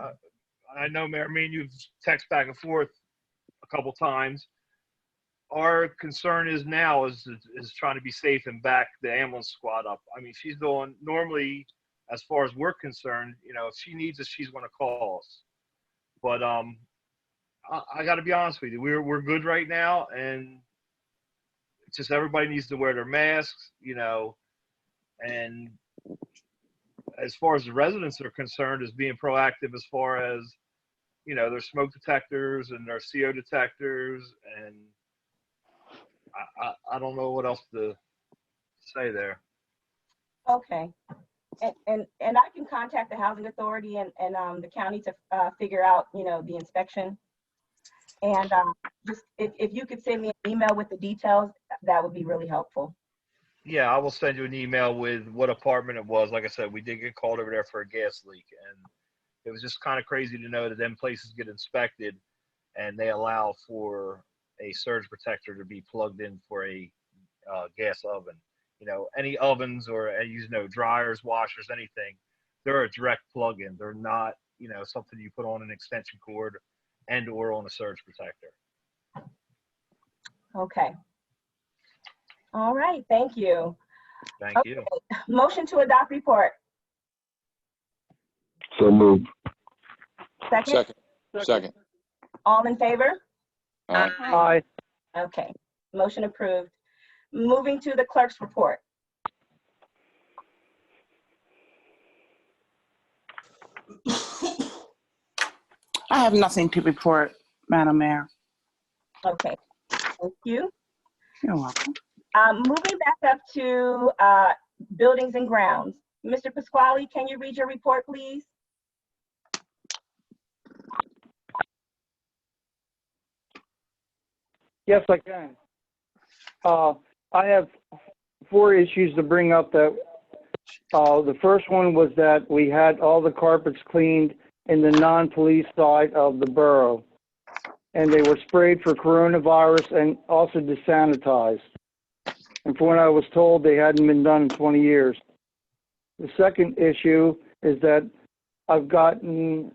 I know, Mayor, me and you've texted back and forth a couple times. Our concern is now is trying to be safe and back the ambulance squad up. I mean, she's doing, normally, as far as we're concerned, you know, if she needs us, she's going to call us. But I got to be honest with you, we're good right now, and it's just everybody needs to wear their masks, you know, and as far as the residents are concerned, is being proactive as far as, you know, their smoke detectors and their CO detectors, and I don't know what else to say there. Okay. And I can contact the housing authority and the county to figure out, you know, the inspection. And just if you could send me an email with the details, that would be really helpful. Yeah, I will send you an email with what apartment it was. Like I said, we did get called over there for a gas leak, and it was just kind of crazy to know that them places get inspected and they allow for a surge protector to be plugged in for a gas oven. You know, any ovens or you know, dryers, washers, anything, they're a direct plug-in. They're not, you know, something you put on an extension cord and or on a surge protector. Okay. All right, thank you. Thank you. Motion to adopt report. So moved. Second? Second. All in favor? Aye. Okay, motion approved. Moving to the clerk's report. I have nothing to report, Madam Mayor. Okay, thank you. You're welcome. Moving back up to buildings and grounds. Mr. Pasquale, can you read your report, please? Yes, I can. I have 4 issues to bring up. That the first one was that we had all the carpets cleaned in the non-police side of the borough, and they were sprayed for coronavirus and also desanitized. And from what I was told, they hadn't been done in 20 years. The second issue is that I've gotten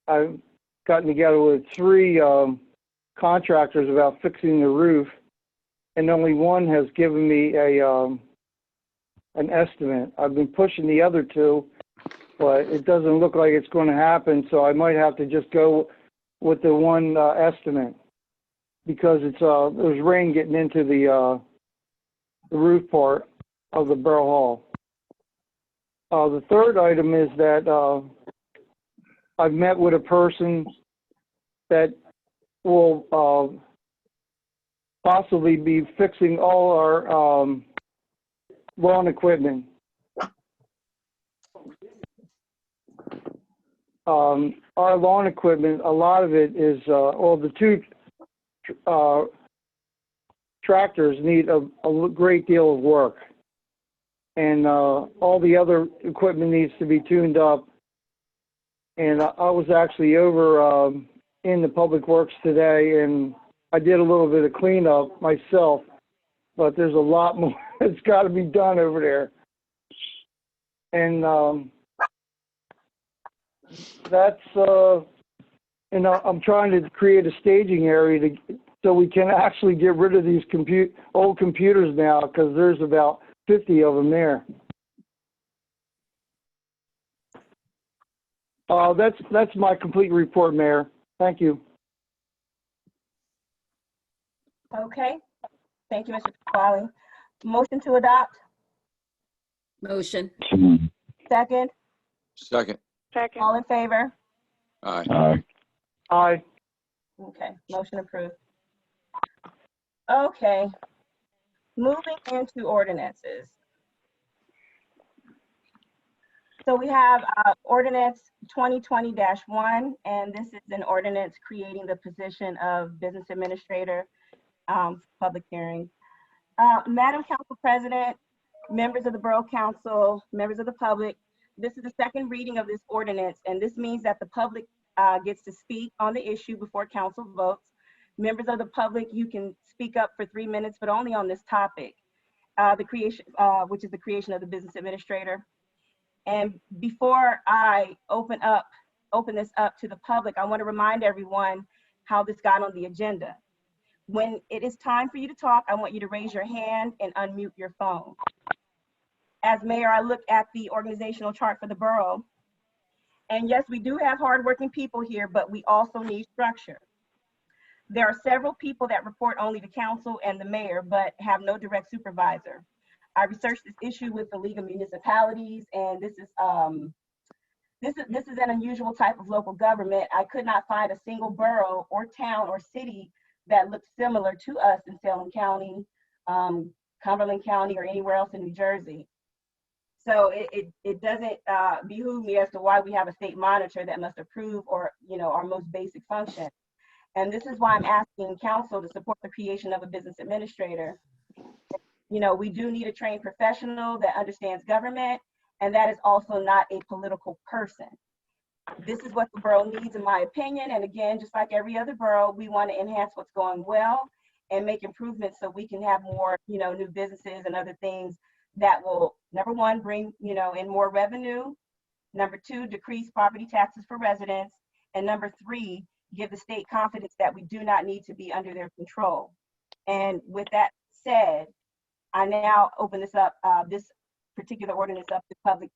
together with 3 contractors about fixing the roof, and only one has given me an estimate. I've been pushing the other 2, but it doesn't look like it's going to happen, so I might have to just go with the one estimate, because it's there's rain getting into the roof part of the Borough Hall. The third item is that I've met with a person that will possibly be fixing all our lawn equipment. Our lawn equipment, a lot of it is, well, the 2 tractors need a great deal of work, and all the other equipment needs to be tuned up. And I was actually over in the Public Works today, and I did a little bit of cleanup myself, but there's a lot more that's got to be done over there. And that's And I'm trying to create a staging area so we can actually get rid of these old computers now, because there's about 50 of them there. That's my complete report, Mayor. Thank you. Okay. Thank you, Mr. Pasquale. Motion to adopt. Motion. Second. Second. Second. All in favor? Aye. Aye. Aye. Okay, motion approved. Okay. Moving into ordinances. So we have ordinance 2020-1, and this is an ordinance creating the position of business administrator, public hearing. Madam Council President, members of the Borough Council, members of the public, this is the second reading of this ordinance, and this means that the public gets to speak on the issue before council votes. Members of the public, you can speak up for 3 minutes, but only on this topic, which is the creation of the business administrator. And before I open this up to the public, I want to remind everyone how this got on the agenda. When it is time for you to talk, I want you to raise your hand and unmute your phone. As mayor, I look at the organizational chart for the borough. And yes, we do have hardworking people here, but we also need structure. There are several people that report only to council and the mayor, but have no direct supervisor. I researched this issue with the League of Municipalities, and this is an unusual type of local government. I could not find a single borough or town or city that looks similar to us in Salem County, Cumberland County, or anywhere else in New Jersey. So it doesn't behoove me as to why we have a state monitor that must approve or, our most basic function. And this is why I'm asking council to support the creation of a business administrator. We do need a trained professional that understands government, and that is also not a political person. This is what the borough needs, in my opinion. And again, just like every other borough, we want to enhance what's going well and make improvements so we can have more, new businesses and other things that will, number one, bring, in more revenue. Number two, decrease property taxes for residents. And number three, give the state confidence that we do not need to be under their control. And with that said, I now open this up, this particular ordinance up to public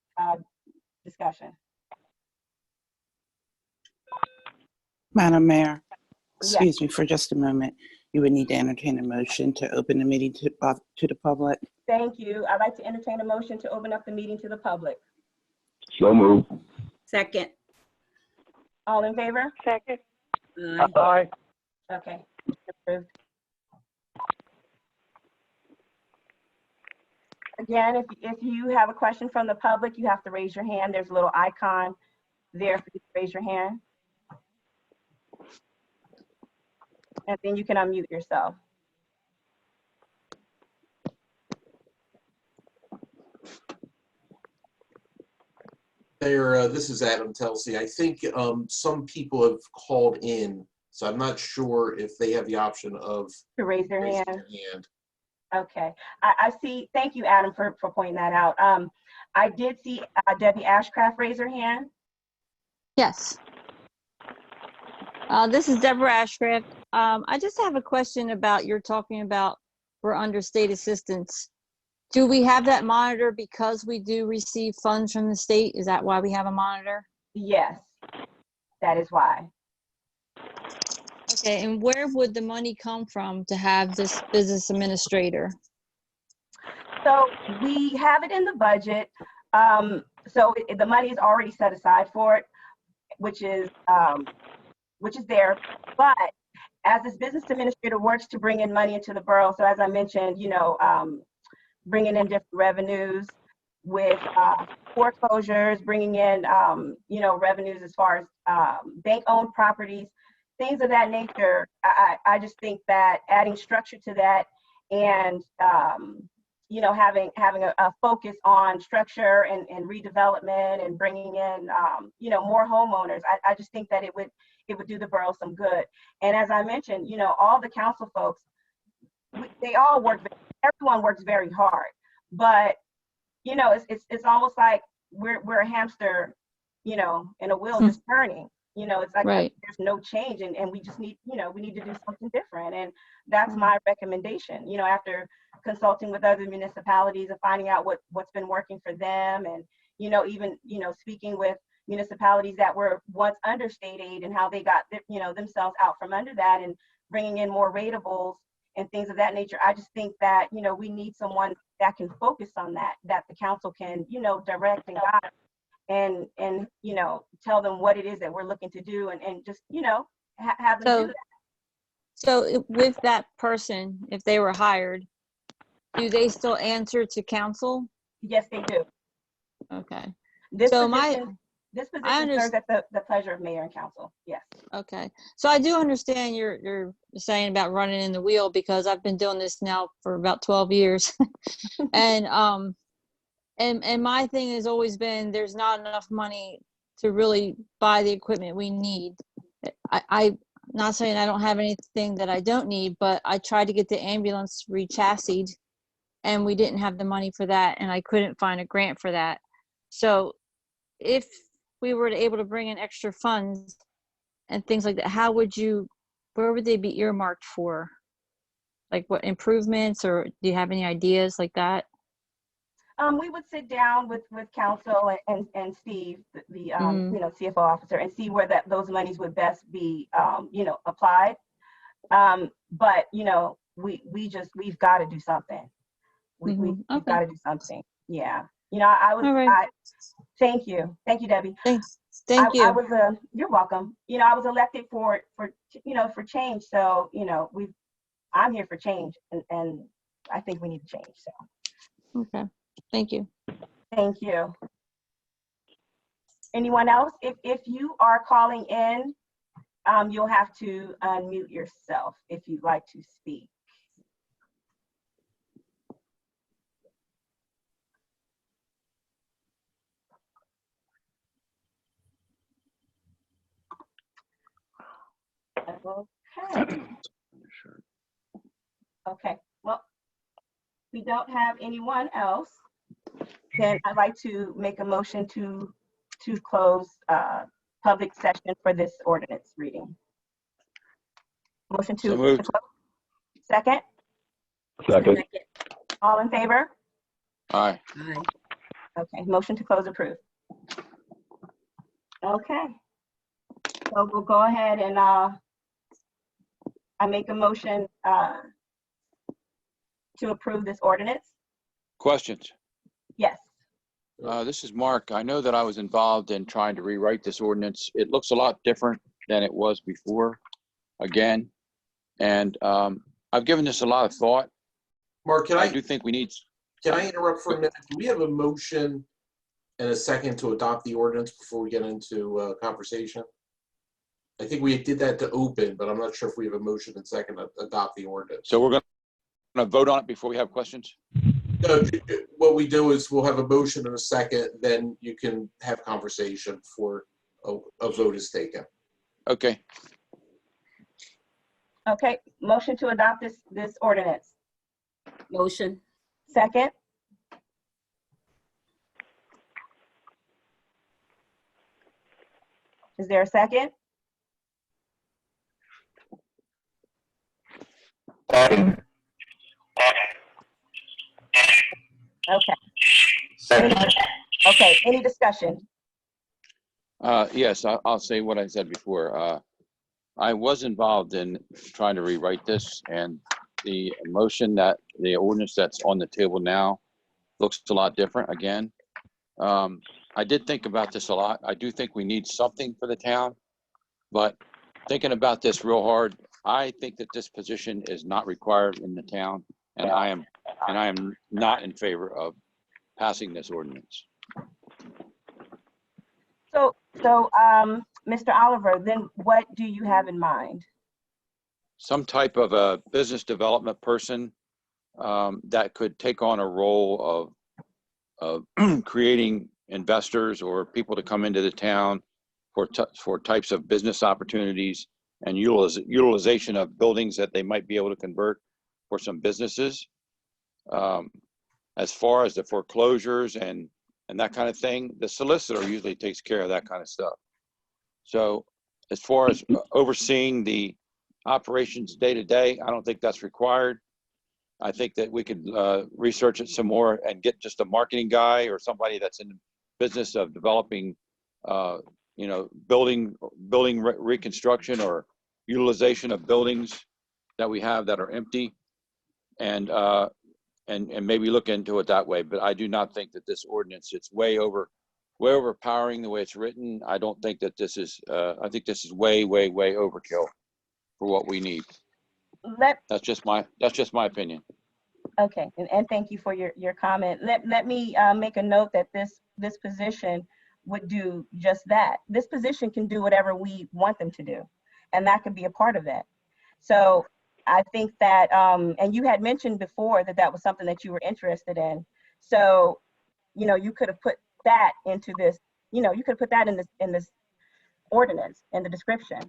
discussion. Madam Mayor, Yes. excuse me for just a moment. You would need to entertain a motion to open the meeting to the public. Thank you. I'd like to entertain a motion to open up the meeting to the public. So moved. Second. All in favor? Second. Aye. Aye. Okay, approved. Again, if you have a question from the public, you have to raise your hand. There's a little icon there for you to raise your hand. And then you can unmute yourself. Mayor, this is Adam Telsey. I think some people have called in, so I'm not sure if they have the option of To raise their raising hand. their hand. Okay, I see. Thank you, Adam, for pointing that out. I did see Debbie Ashcraft raise her hand. Yes. This is Deborah Ashcraft. I just have a question about, you're talking about we're under state assistance. Do we have that monitor because we do receive funds from the state? Is that why we have a monitor? Yes, that is why. Okay, and where would the money come from to have this business administrator? So we have it in the budget. The money is already set aside for it, which is there. But as this business administrator works to bring in money into the borough, so as I mentioned, bringing in different revenues with foreclosures, bringing in, revenues as far as bank-owned properties, things of that nature. I just think that adding structure to that and, having a focus on structure and redevelopment and bringing in, more homeowners, I just think that it would do the borough some good. And as I mentioned, all the council folks, they all everyone works very hard, but it's almost like we're a hamster, in a wheel just turning. It's like Right. there's no change, and we just need, we need to do something different. And that's my recommendation, after consulting with other municipalities and finding out what's been working for them, and, even, speaking with municipalities that were once under state aid and how they got, themselves out from under that, and bringing in more ratables and things of that nature. I just think that, we need someone that can focus on that the council can, direct and guide, and tell them what it is that we're looking to do, and just, have them do that. So with that person, if they were hired, do they still answer to council? Yes, they do. Okay. This So position serves at the pleasure of mayor and council. Yes. Okay. So I do understand you're saying about running in the wheel, because I've been doing this now for about 12 years. And my thing has always been, there's not enough money to really buy the equipment we need. I'm not saying I don't have anything that I don't need, but I tried to get the ambulance rechassied, and we didn't have the money for that, and I couldn't find a grant for that. So if we were able to bring in extra funds and things like that, where would they be earmarked for? Like what improvements, or do you have any ideas like that? We would sit down with council and Steve, the CFO officer, and see where those monies would best be, applied. But we've got to do something. We've got to do something. Yeah. Thank you, Debbie. Thanks. Thank you. You're welcome. I was elected for change. So, I'm here for change, and I think we need to change. So. Okay. Thank you. Thank you. Anyone else? If you are calling in, you'll have to unmute yourself if you'd like to speak. Okay. Okay. Well, we don't have anyone else. Then I'd like to make a motion to close public session for this ordinance reading. Motion to close. Second? Second. All in favor? Aye. Okay, motion to close approved. Okay. So we'll go ahead and I make a motion to approve this ordinance. Questions? Yes. This is Mark. I know that I was involved in trying to rewrite this ordinance. It looks a lot different than it was before, again. And I've given this a lot of thought. Mark, I do think we need. Can I interrupt for a minute? Do we have a motion and a second to adopt the ordinance before we get into conversation? I think we did that to open, but I'm not sure if we have a motion and second to adopt the ordinance. So we're going to vote on it before we have questions? No, what we do is we'll have a motion and a second, then you can have conversation before a vote is taken. Okay. Okay, motion to adopt this ordinance. Motion. Second? Is there a second? Second. Okay, any discussion? Yes, I'll say what I said before. I was involved in trying to rewrite this, and the the ordinance that's on the table now looks a lot different again. I did think about this a lot. I do think we need something for the town, but thinking about this real hard, I think that this position is not required in the town, and I am not in favor of passing this ordinance. So, Mr. Oliver, then what do you have in mind? Some type of a business development person that could take on a role of creating investors or people to come into the town for types of business opportunities and utilization of buildings that they might be able to convert for some businesses. As far as the foreclosures and that kind of thing, the solicitor usually takes care of that kind of stuff. So as far as overseeing the operations day to day, I don't think that's required. I think that we could research it some more and get just a marketing guy or somebody that's in the business of developing, you know, building reconstruction or utilization of buildings that we have that are empty, and maybe look into it that way. But I do not think that this ordinance, it's way overpowering the way it's written. I don't think that this is, I think this is way overkill for what we need. That's just my opinion. Okay, and thank you for your comment. Let me make a note that this position would do just that. This position can do whatever we want them to do, and that could be a part of that. So I think that, and you had mentioned before that that was something that you were interested in. So, you know, you could have put that into this, you know, you could put that in this ordinance, in the description.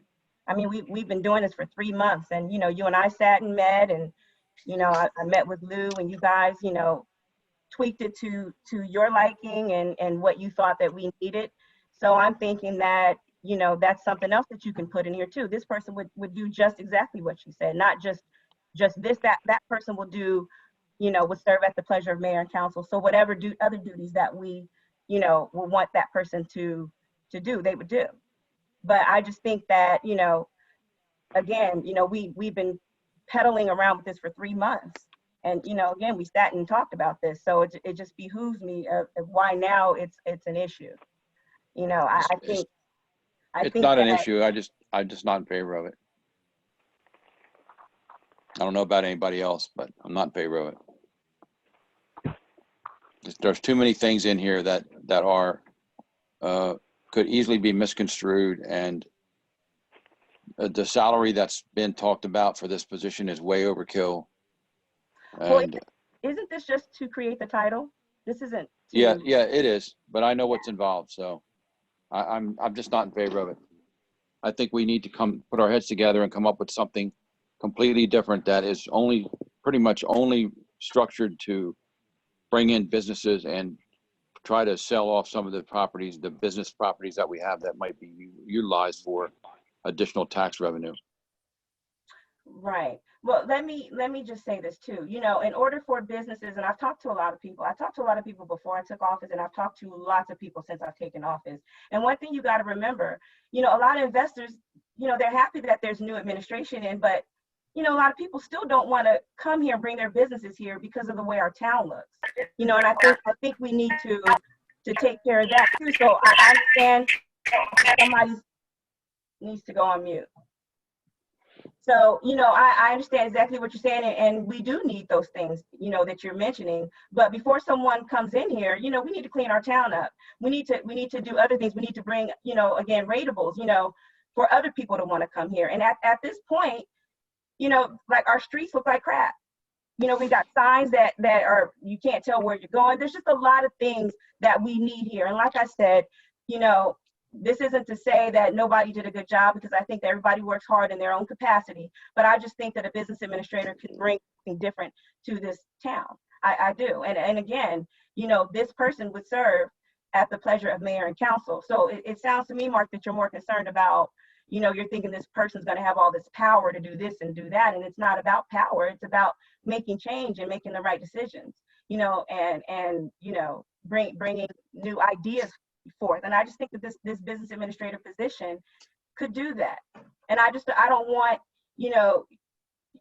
I mean, we've been doing this for 3 months, and, you know, you and I sat and met, and, you know, I met with Lou, and you guys, you know, tweaked it to your liking and what you thought that we needed. So I'm thinking that, you know, that's something else that you can put in here too. This person would do just exactly what you said, not just this, that person will do, you know, would serve at the pleasure of mayor and council. So whatever other duties that we, you know, will want that person to do, they would do. But I just think that, you know, again, you know, we've been peddling around with this for 3 months. And, you know, again, we sat and talked about this. So it just behooves me of why now it's an issue. You know, I think it's not an issue. I'm just not in favor of it. I don't know about anybody else, but I'm not in favor of it. There's too many things in here that are could easily be misconstrued, and the salary that's been talked about for this position is way overkill. Well, And isn't this just to create the title? This isn't. yeah, it is. But I know what's involved, so I'm just not in favor of it. I think we need to put our heads together and come up with something completely different that is pretty much only structured to bring in businesses and try to sell off some of the properties, the business properties that we have that might be utilized for additional tax revenue. Right. Well, let me just say this too. You know, in order for businesses, and I've talked to a lot of people. I talked to a lot of people before I took office, and I've talked to lots of people since I've taken office. And one thing you got to remember, you know, a lot of investors, you know, they're happy that there's new administration in, but, you know, a lot of people still don't want to come here and bring their businesses here because of the way our town looks. You know, and I think we need to take care of that too. So I understand somebody needs to go on mute. So, you know, I understand exactly what you're saying, and we do need those things, you know, that you're mentioning. But before someone comes in here, you know, we need to clean our town up. We need to do other things. We need to bring, you know, again, ratables, you know, for other people to want to come here. And at this point, you know, like our streets look like crap. You know, we got signs that are, you can't tell where you're going. There's just a lot of things that we need here. And like I said, you know, this isn't to say that nobody did a good job, because I think that everybody works hard in their own capacity. But I just think that a business administrator can bring something different to this town. I do. And again, you know, this person would serve at the pleasure of mayor and council. So it sounds to me, Mark, that you're more concerned about, you know, you're thinking this person's going to have all this power to do this and do that. And it's not about power. It's about making change and making the right decisions, you know, and you know, bringing new ideas forth. And I just think that this business administrator position could do that. And I don't want, you know,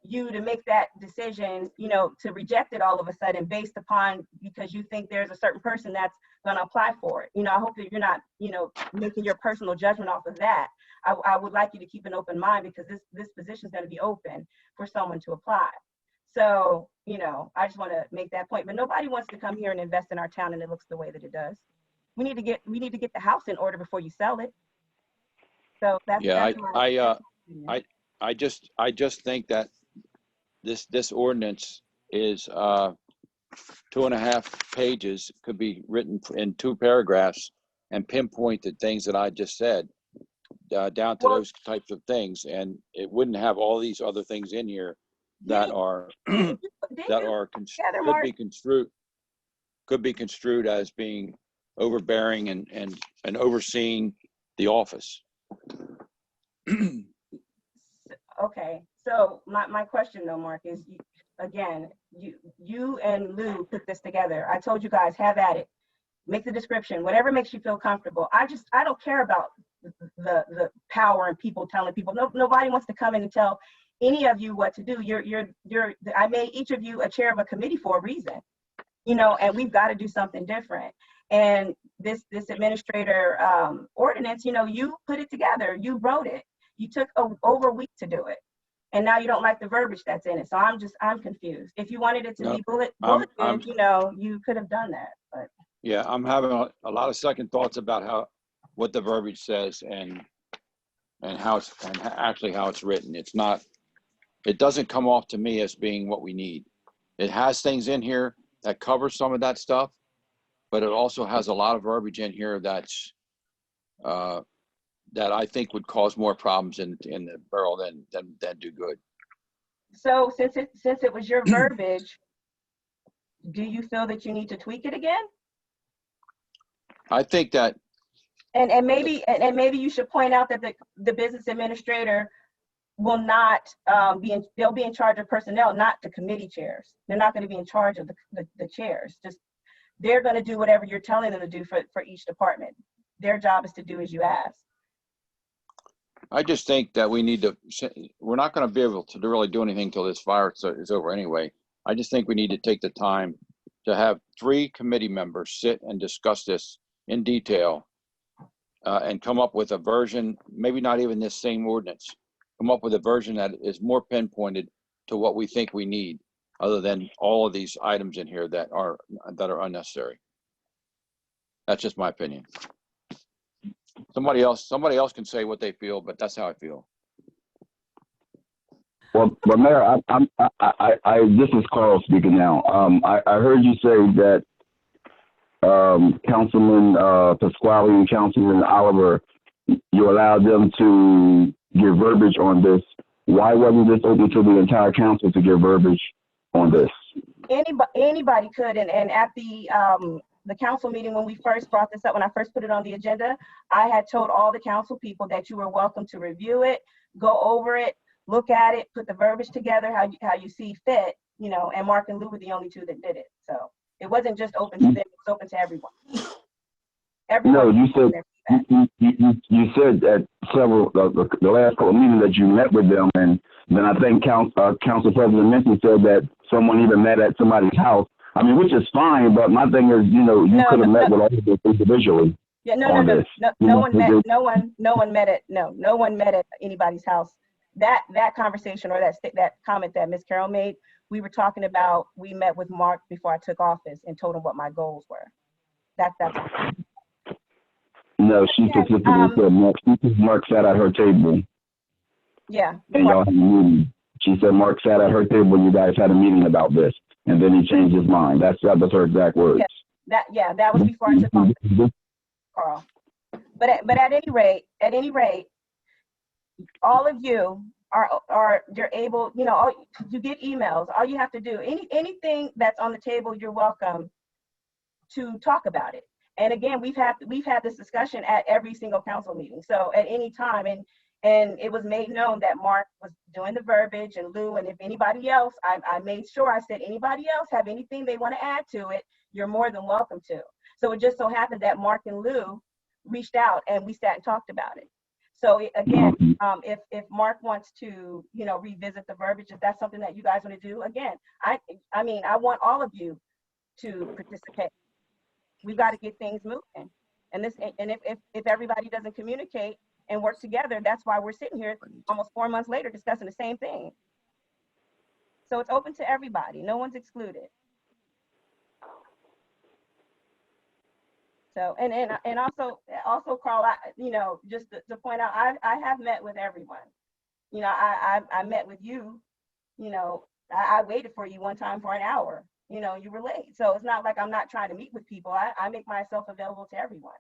you to make that decision, you know, to reject it all of a sudden based upon, because you think there's a certain person that's going to apply for it. You know, I hope that you're not, you know, making your personal judgment off of that. I would like you to keep an open mind, because this position is going to be open for someone to apply. So, you know, I just want to make that point. But nobody wants to come here and invest in our town and it looks the way that it does. We need to get the house in order before you sell it. So that's I just think that this ordinance is 2.5 pages, could be written in 2 paragraphs and pinpoint the things that I just said, down to those types of things, and it wouldn't have all these other things in here that are could be construed as being overbearing and overseeing the office. Okay, so my question though, Mark, is again, you and Lou put this together. I told you guys, have at it. Make the description, whatever makes you feel comfortable. I don't care about the power and people telling people. Nobody wants to come in and tell any of you what to do. I made each of you a chair of a committee for a reason, and we've got to do something different. And this administrator ordinance, you put it together, you wrote it. You took over a week to do it, and now you don't like the verbiage that's in it. So I'm confused. If you wanted it to be bulleted, you could have done that. But yeah, I'm having a lot of second thoughts about what the verbiage says and how it's actually how it's written. It doesn't come off to me as being what we need. It has things in here that cover some of that stuff, but it also has a lot of verbiage in here that's that I think would cause more problems in the borough than do good. So since it was your verbiage, do you feel that you need to tweak it again? I think that, and maybe you should point out that the business administrator will not they'll be in charge of personnel, not the committee chairs. They're not going to be in charge of the chairs. Just they're going to do whatever you're telling them to do for each department. Their job is to do as you ask. I just think that we're not going to be able to really do anything until this fire is over anyway. I just think we need to take the time to have 3 committee members sit and discuss this in detail and come up with a version, maybe not even this same ordinance, come up with a version that is more pinpointed to what we think we need, other than all of these items in here that are unnecessary. That's just my opinion. Somebody else can say what they feel, but that's how I feel. Well, Mayor, this is Carl speaking now. I heard you say that Councilman Pasquale and Councilman Oliver, you allowed them to give verbiage on this. Why wasn't this open to the entire council to give verbiage on this? Anybody could, and at the council meeting when we first brought this up, when I first put it on the agenda, I had told all the council people that you were welcome to review it, go over it, look at it, put the verbiage together how you see fit, and Mark and Lou were the only 2 that did it. So it wasn't just open to them, it was open to everyone. No, you said at several the last couple of meetings that you met with them, and then I think Council President Mincy said that someone even met at somebody's house. I mean, which is fine, but my thing is, you could have met with all of them individually. Yeah, no one met at anybody's house. That conversation or that comment that Ms. Carroll made, we were talking about. We met with Mark before I took office and told him what my goals were. That's all. No, she specifically said Mark sat at her table. Yeah. And y'all had a meeting. She said Mark sat at her table. You guys had a meeting about this. And then he changed his mind. That was her exact words. Yeah, that was before I took office, Carl. But at any rate, all of you you're able, you get emails. All you have to do, anything that's on the table, you're welcome to talk about it. And again, we've had this discussion at every single council meeting. So at any time, and it was made known that Mark was doing the verbiage and Lou, and if anybody else, I made sure I said, anybody else have anything they want to add to it, you're more than welcome to. So it just so happened that Mark and Lou reached out and we sat and talked about it. So again, if Mark wants to, revisit the verbiage, if that's something that you guys want to do, again, I mean, I want all of you to participate. We've got to get things moving. And if everybody doesn't communicate and work together, that's why we're sitting here almost 4 months later discussing the same thing. So it's open to everybody. No one's excluded. So, and also Carl, just to point out, I have met with everyone. I met with you, I waited for you one time for an hour. You were late. So it's not like I'm not trying to meet with people. I make myself available to everyone.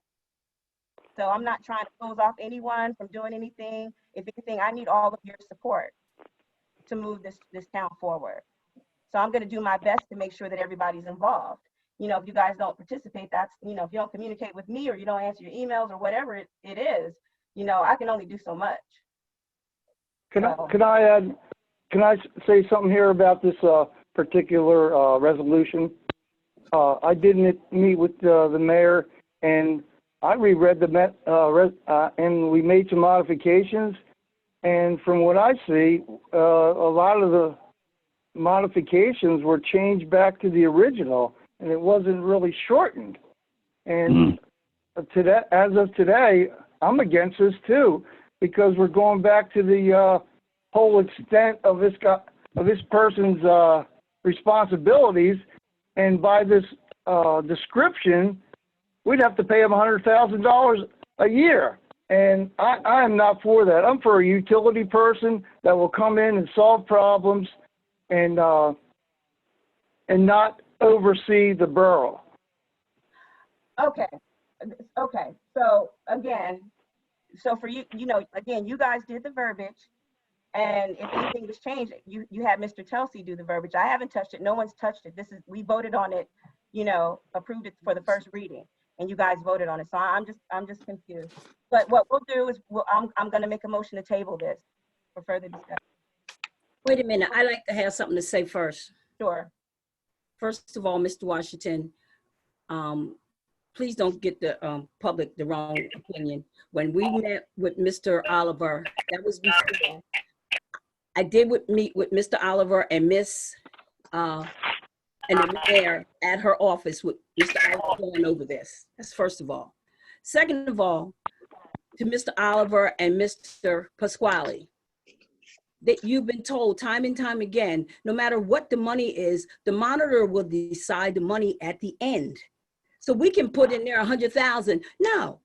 So I'm not trying to close off anyone from doing anything. If anything, I need all of your support to move this town forward. So I'm going to do my best to make sure that everybody's involved. If you guys don't participate, that's, if you don't communicate with me or you don't answer your emails or whatever it is, I can only do so much. Can I say something here about this particular resolution? I did meet with the mayor, and I reread and we made some modifications. And from what I see, a lot of the modifications were changed back to the original, and it wasn't really shortened. And today, as of today, I'm against this too, because we're going back to the whole extent of this person's responsibilities, and by this description, we'd have to pay him $100,000 a year. And I am not for that. I'm for a utility person that will come in and solve problems and not oversee the borough. Okay. So again, for you, again, you guys did the verbiage, and if anything was changed, you had Mr. Telsey do the verbiage. I haven't touched it. No one's touched it. We voted on it, approved it for the first reading, and you guys voted on it. So I'm just confused. But what we'll do is I'm going to make a motion to table this for further discussion. Wait a minute, I like to have something to say first. Sure. First of all, Mr. Washington, please don't get the public the wrong opinion. When we met with Mr. Oliver, that was before. I did meet with Mr. Oliver and Miss and the mayor at her office with Mr. Oliver going over this. That's first of all. Second of all, to Mr. Oliver and Mr. Pasquale, that you've been told time and time again, no matter what the money is, the monitor will decide the money at the end. So we can put in there 100,000. No,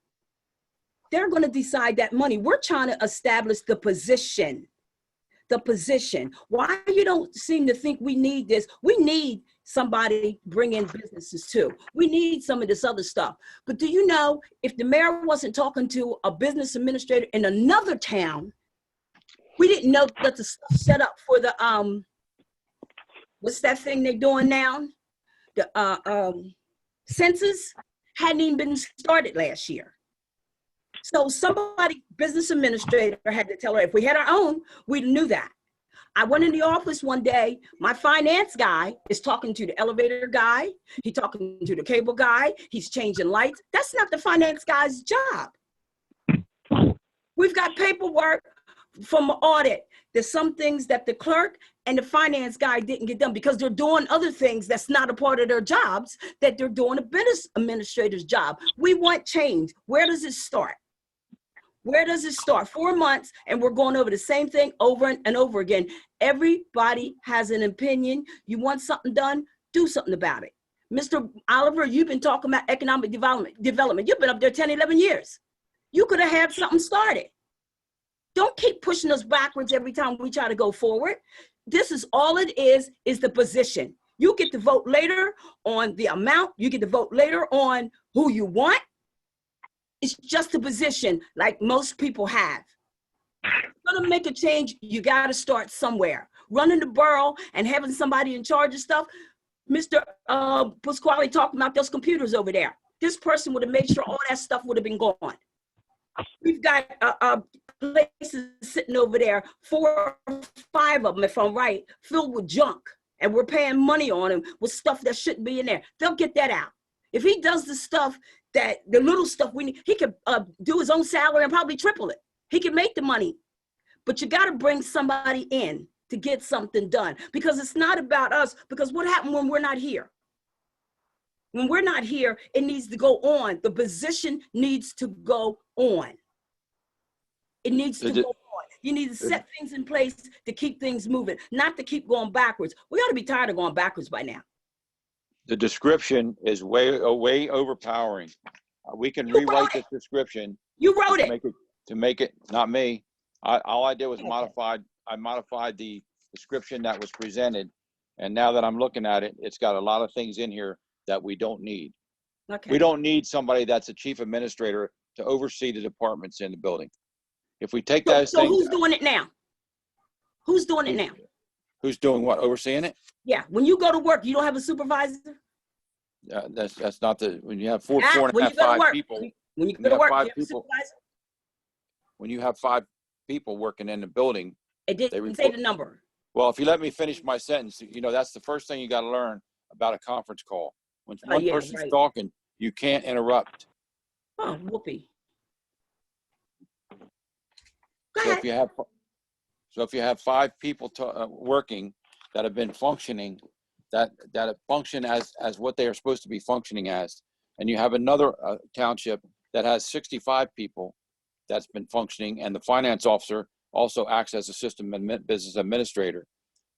they're going to decide that money. We're trying to establish the position. Why you don't seem to think we need this? We need somebody bring in businesses too. We need some of this other stuff. But do you know, if the mayor wasn't talking to a business administrator in another town, we didn't know that the stuff set up for the, what's that thing they're doing now? The census hadn't even been started last year. So somebody, business administrator, had to tell her, if we had our own, we knew that. I went in the office one day, my finance guy is talking to the elevator guy, he's talking to the cable guy, he's changing lights. That's not the finance guy's job. We've got paperwork from audit. There's some things that the clerk and the finance guy didn't get done because they're doing other things that's not a part of their jobs, that they're doing a business administrator's job. We want change. Where does it start? Where does it start? 4 months, and we're going over the same thing over and over again. Everybody has an opinion. You want something done, do something about it. Mr. Oliver, you've been talking about economic development. You've been up there 10, 11 years. You could have had something started. Don't keep pushing us backwards every time we try to go forward. This is all it is the position. You get to vote later on the amount. You get to vote later on who you want. It's just a position like most people have. If you're gonna make a change, you gotta start somewhere. Running the borough and having somebody in charge of stuff. Mr. Pasquale talking about those computers over there. This person would have made sure all that stuff would have been gone. We've got places sitting over there, 4 or 5 of them, if I'm right, filled with junk. And we're paying money on them with stuff that shouldn't be in there. They'll get that out. If he does the stuff the little stuff we need, he could do his own salary and probably triple it. He can make the money. But you got to bring somebody in to get something done, because it's not about us. Because what happened when we're not here? When we're not here, it needs to go on. The position needs to go on. It needs to go on. You need to set things in place to keep things moving, not to keep going backwards. We ought to be tired of going backwards by now. The description is way overpowering. We can rewrite this description. You wrote it. To make it, not me. All I did was I modified the description that was presented. And now that I'm looking at it, it's got a lot of things in here that we don't need. Okay. We don't need somebody that's a chief administrator to oversee the departments in the building. If we take those things. So who's doing it now? Who's doing it now? Who's doing what? Overseeing it? Yeah. When you go to work, you don't have a supervisor? That's not the, when you have 4 and a half, 5 people. When you go to work, you have a supervisor? When you have 5 people working in the building, It They didn't say report, the number. well, if you let me finish my sentence, you know, that's the first thing you got to learn about a conference call. When Oh, one yeah, person's right. talking, you can't interrupt. Oh, whoopee. Go So ahead. if you have 5 people working that have been functioning, that function as what they are supposed to be functioning as, and you have another township that has 65 people that's been functioning, and the finance officer also acts as a system business administrator,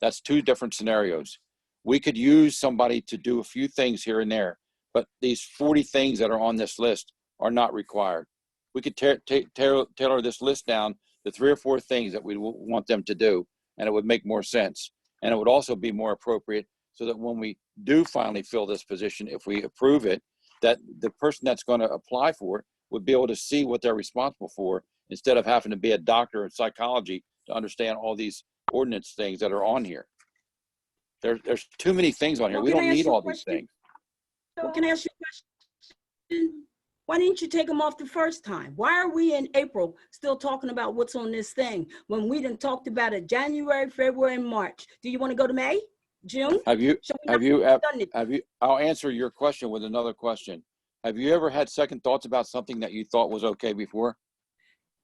that's 2 different scenarios. We could use somebody to do a few things here and there, but these 40 things that are on this list are not required. We could tailor this list down to 3 or 4 things that we want them to do, and it would make more sense. And it would also be more appropriate so that when we do finally fill this position, if we approve it, that the person that's going to apply for it would be able to see what they're responsible for, instead of having to be a doctor of psychology to understand all these ordinance things that are on here. There's too many things on here. Well, We can I don't ask need you a all these question? things. Well, can I ask you a question? Why didn't you take them off the first time? Why are we in April still talking about what's on this thing when we done talked about it January, February, and March? Do you want to go to May, June? I'll answer your question with another question. Have you ever had second thoughts about something that you thought was okay before?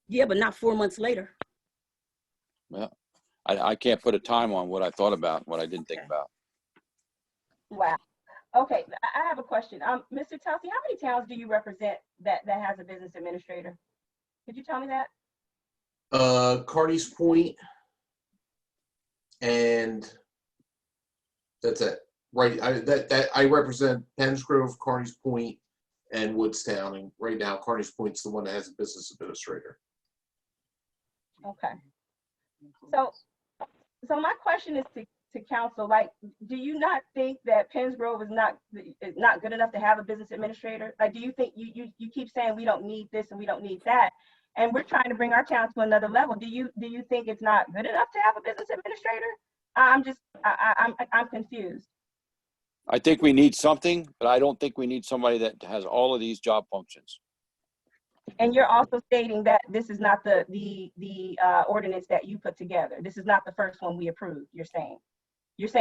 Yeah, but not 4 months later. Well, I can't put a time on what I thought about, what I didn't think about. Wow. Okay, I have a question. Mr. Telsey, how many towns do you represent that has a business administrator? Could you tell me that? Carty's Point, and that's it. Right. I represent Penns Grove, Carty's Point, and Woodstown. And right now, Carty's Point's the one that has a business administrator. Okay. So my question is to council, like, do you not think that Penns Grove is not good enough to have a business administrator? Like, do you think you keep saying we don't need this and we don't need that, and we're trying to bring our town to another level? Do you think it's not good enough to have a business administrator? I'm confused. I think we need something, but I don't think we need somebody that has all of these job functions. And you're also stating that this is not the ordinance that you put together. This is not the first one we approved. You're saying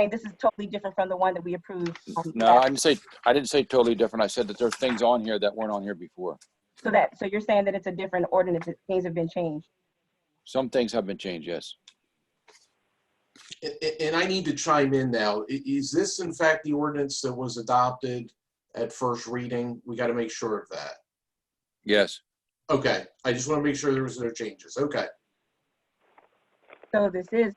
this is totally different from the one that we approved. No, I didn't say totally different. I said that there's things on here that weren't on here before. So you're saying that it's a different ordinance, that things have been changed. Some things have been changed, yes. And I need to chime in now. Is this in fact the ordinance that was adopted at first reading? We got to make sure of that. Yes. Okay. I just want to make sure there was no changes. Okay. So this is.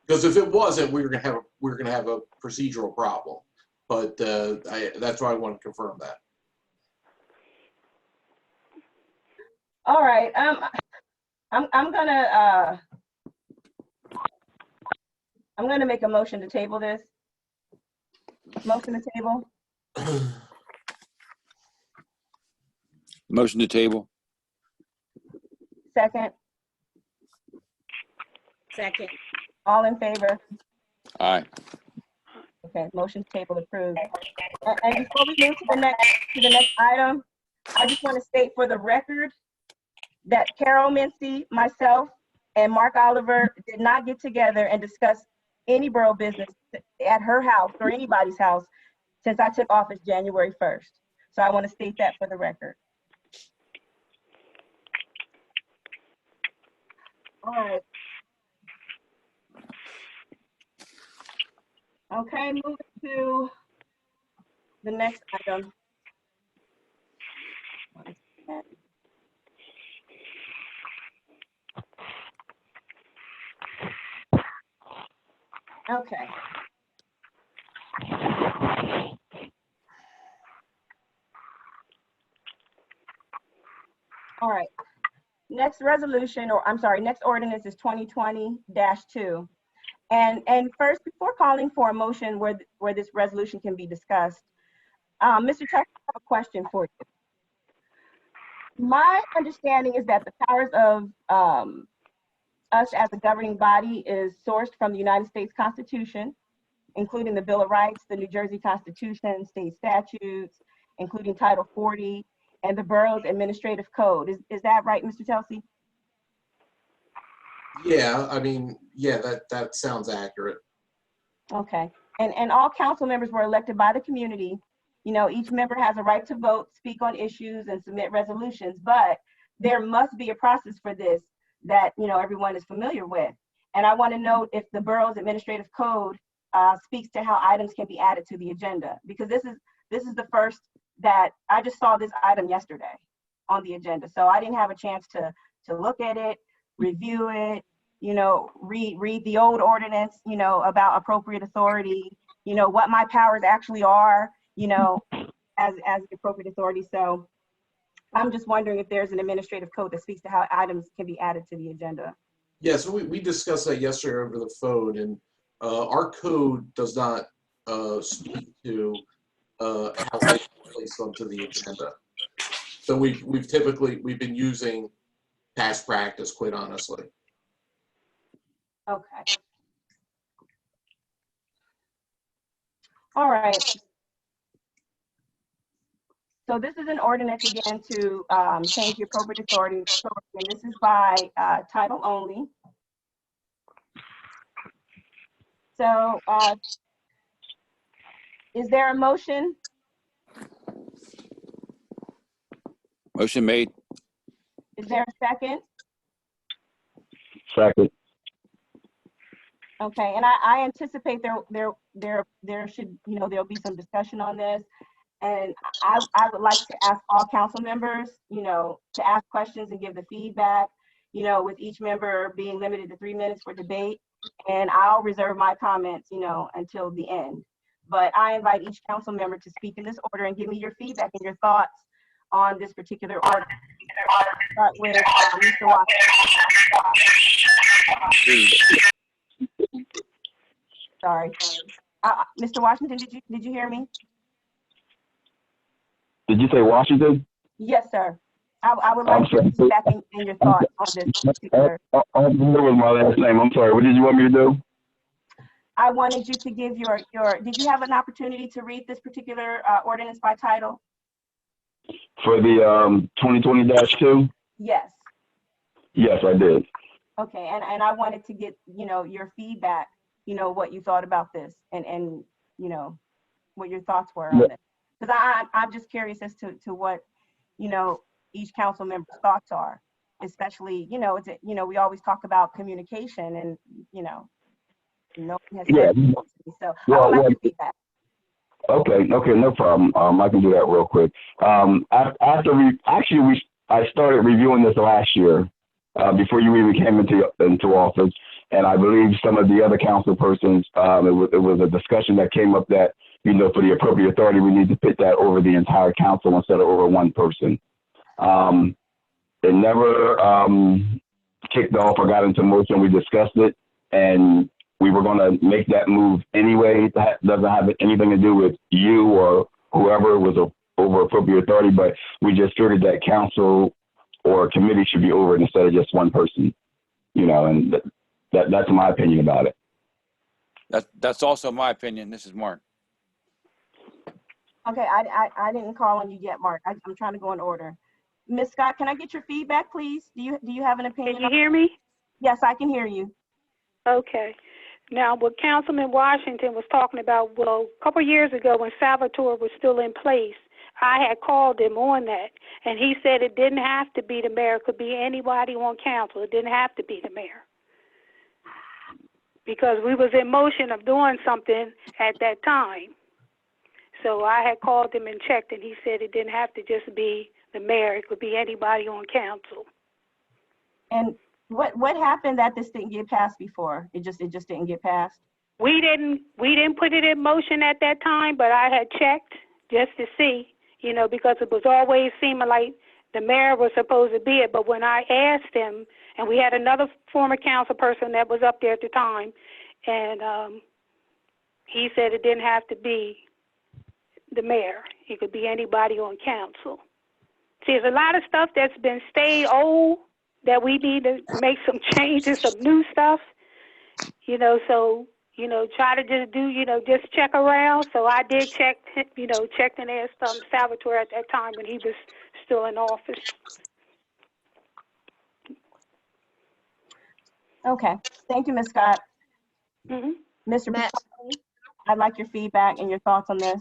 Because if it wasn't, we were gonna have a procedural problem. But that's why I want to confirm that. All right. I'm gonna make a motion to table this. Motion to table. Motion to table. Second. Second. All in favor? Aye. Okay, motion to table approved. And before we move to the next item, I just want to state for the record that Carol Mincy, myself, and Mark Oliver did not get together and discuss any borough business at her house or anybody's house since I took office January 1st. So I want to state that for the record. All right. Okay, moving to the next item. Okay. All right. Next resolution, or I'm sorry, next ordinance is 2020-2. And first, before calling for a motion where this resolution can be discussed, Mr. Tucker, I have a question for you. My understanding is that the powers of us as a governing body is sourced from the United States Constitution, including the Bill of Rights, the New Jersey Constitution, state statutes, including Title 40, and the Borough's Administrative Code. Is that right, Mr. Telsey? Yeah, I mean, yeah, that sounds accurate. Okay. And all council members were elected by the community. You know, each member has a right to vote, speak on issues, and submit resolutions, but there must be a process for this that, you know, everyone is familiar with. And I want to note if the borough's administrative code speaks to how items can be added to the agenda, because this is the first that I just saw this item yesterday on the agenda. So I didn't have a chance to look at it, review it, you know, read the old ordinance, you know, about appropriate authority, you know, what my powers actually are, you know, as the appropriate authority. So I'm just wondering if there's an administrative code that speaks to how items can be added to the agenda. Yeah, so we discussed that yesterday over the phone, and our code does not speak to how items are placed onto the agenda. So we've been using past practice, quite honestly. Okay. All right. So this is an ordinance again to change the appropriate authority, and this is by title only. So is there a motion? Motion made. Is there a second? Second. Okay, and I anticipate there should, you know, there'll be some discussion on this. And I would like to ask all council members, you know, to ask questions and give the feedback, you know, with each member being limited to 3 minutes for debate. And I'll reserve my comments, you know, until the end. But I invite each council member to speak in this order and give me your feedback and your thoughts on this particular order. Start with Mr. Washington. Sorry. Mr. Washington, did you hear me? Did you say Washington? Yes, sir. I would like your feedback and your thoughts on this particular. What was my last name? I'm sorry. What did you want me to do? I wanted you to give your, did you have an opportunity to read this particular ordinance by title? For the 2020-2? Yes. Yes, I did. Okay, and I wanted to get, you know, your feedback, you know, what you thought about this and you know, what your thoughts were on it. Because I'm just curious as to what, you know, each council member's thoughts are, especially, you know, we always talk about communication and, you know, no one has said anything to me, so I would like your feedback. Okay, no problem. I can do that real quick. I started reviewing this last year, before you even came into office, and I believe some of the other council persons, it was a discussion that came up that, you know, for the appropriate authority, we need to put that over the entire council instead of over one person. It never kicked off or got into motion. We discussed it, and we were going to make that move anyway. That doesn't have anything to do with you or whoever was over appropriate authority, but we just figured that council or committee should be over it instead of just one person, you know, and that's my opinion about it. That's also my opinion. This is Mark. Okay, I didn't call on you yet, Mark. I'm trying to go in order. Ms. Scott, can I get your feedback, please? Do you have an opinion? Can you hear me? Yes, I can hear you. Okay. Now, what Councilman Washington was talking about, well, a couple of years ago when Salvatore was still in place, I had called him on that, and he said it didn't have to be the mayor. It could be anybody on council. It didn't have to be the mayor. Because we was in motion of doing something at that time. So I had called him and checked, and he said it didn't have to just be the mayor. It could be anybody on council. And what happened that this didn't get passed before? It just didn't get passed? We didn't put it in motion at that time, but I had checked just to see, you know, because it was always seeming like the mayor was supposed to be it. But when I asked him, and we had another former council person that was up there at the time, and he said it didn't have to be the mayor. It could be anybody on council. See, there's a lot of stuff that's been stayed old that we need to make some changes, some new stuff, you know, so, you know, try to just do, you know, just check around. So I did check, you know, checked and asked Salvatore at that time when he was still in office. Okay, thank you, Ms. Scott. Mhm. Mr. Matt. Pasquale, I'd like your feedback and your thoughts on this.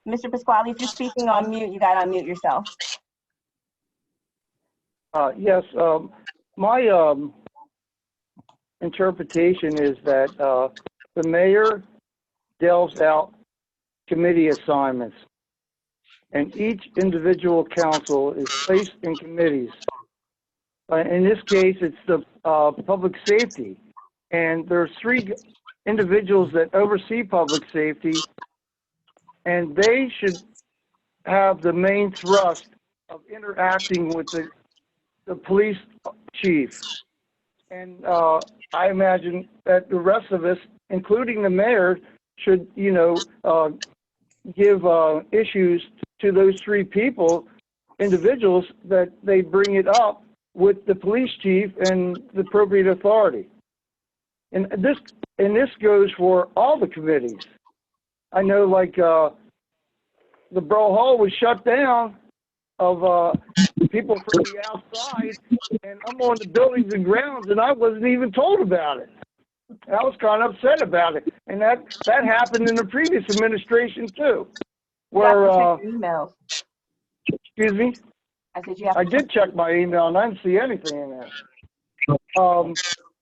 Mr. Pasquale, if you're speaking on mute, you gotta unmute yourself. Yes, my interpretation is that the mayor delves out committee assignments, and each individual council is placed in committees. In this case, it's the public safety, and there's 3 individuals that oversee public safety, and they should have the main thrust of interacting with the police chief. And I imagine that the rest of us, including the mayor, should, give issues to those 3 individuals, that they bring it up with the police chief and the appropriate authority. And this goes for all the committees. I know, like, the Borough Hall was shut down of people from the outside, and I'm on the buildings and grounds, and I wasn't even told about it. I was kind of upset about it, and that happened in the previous administration too, where emails. Excuse me. I said you have. I did check my email, and I didn't see anything in there.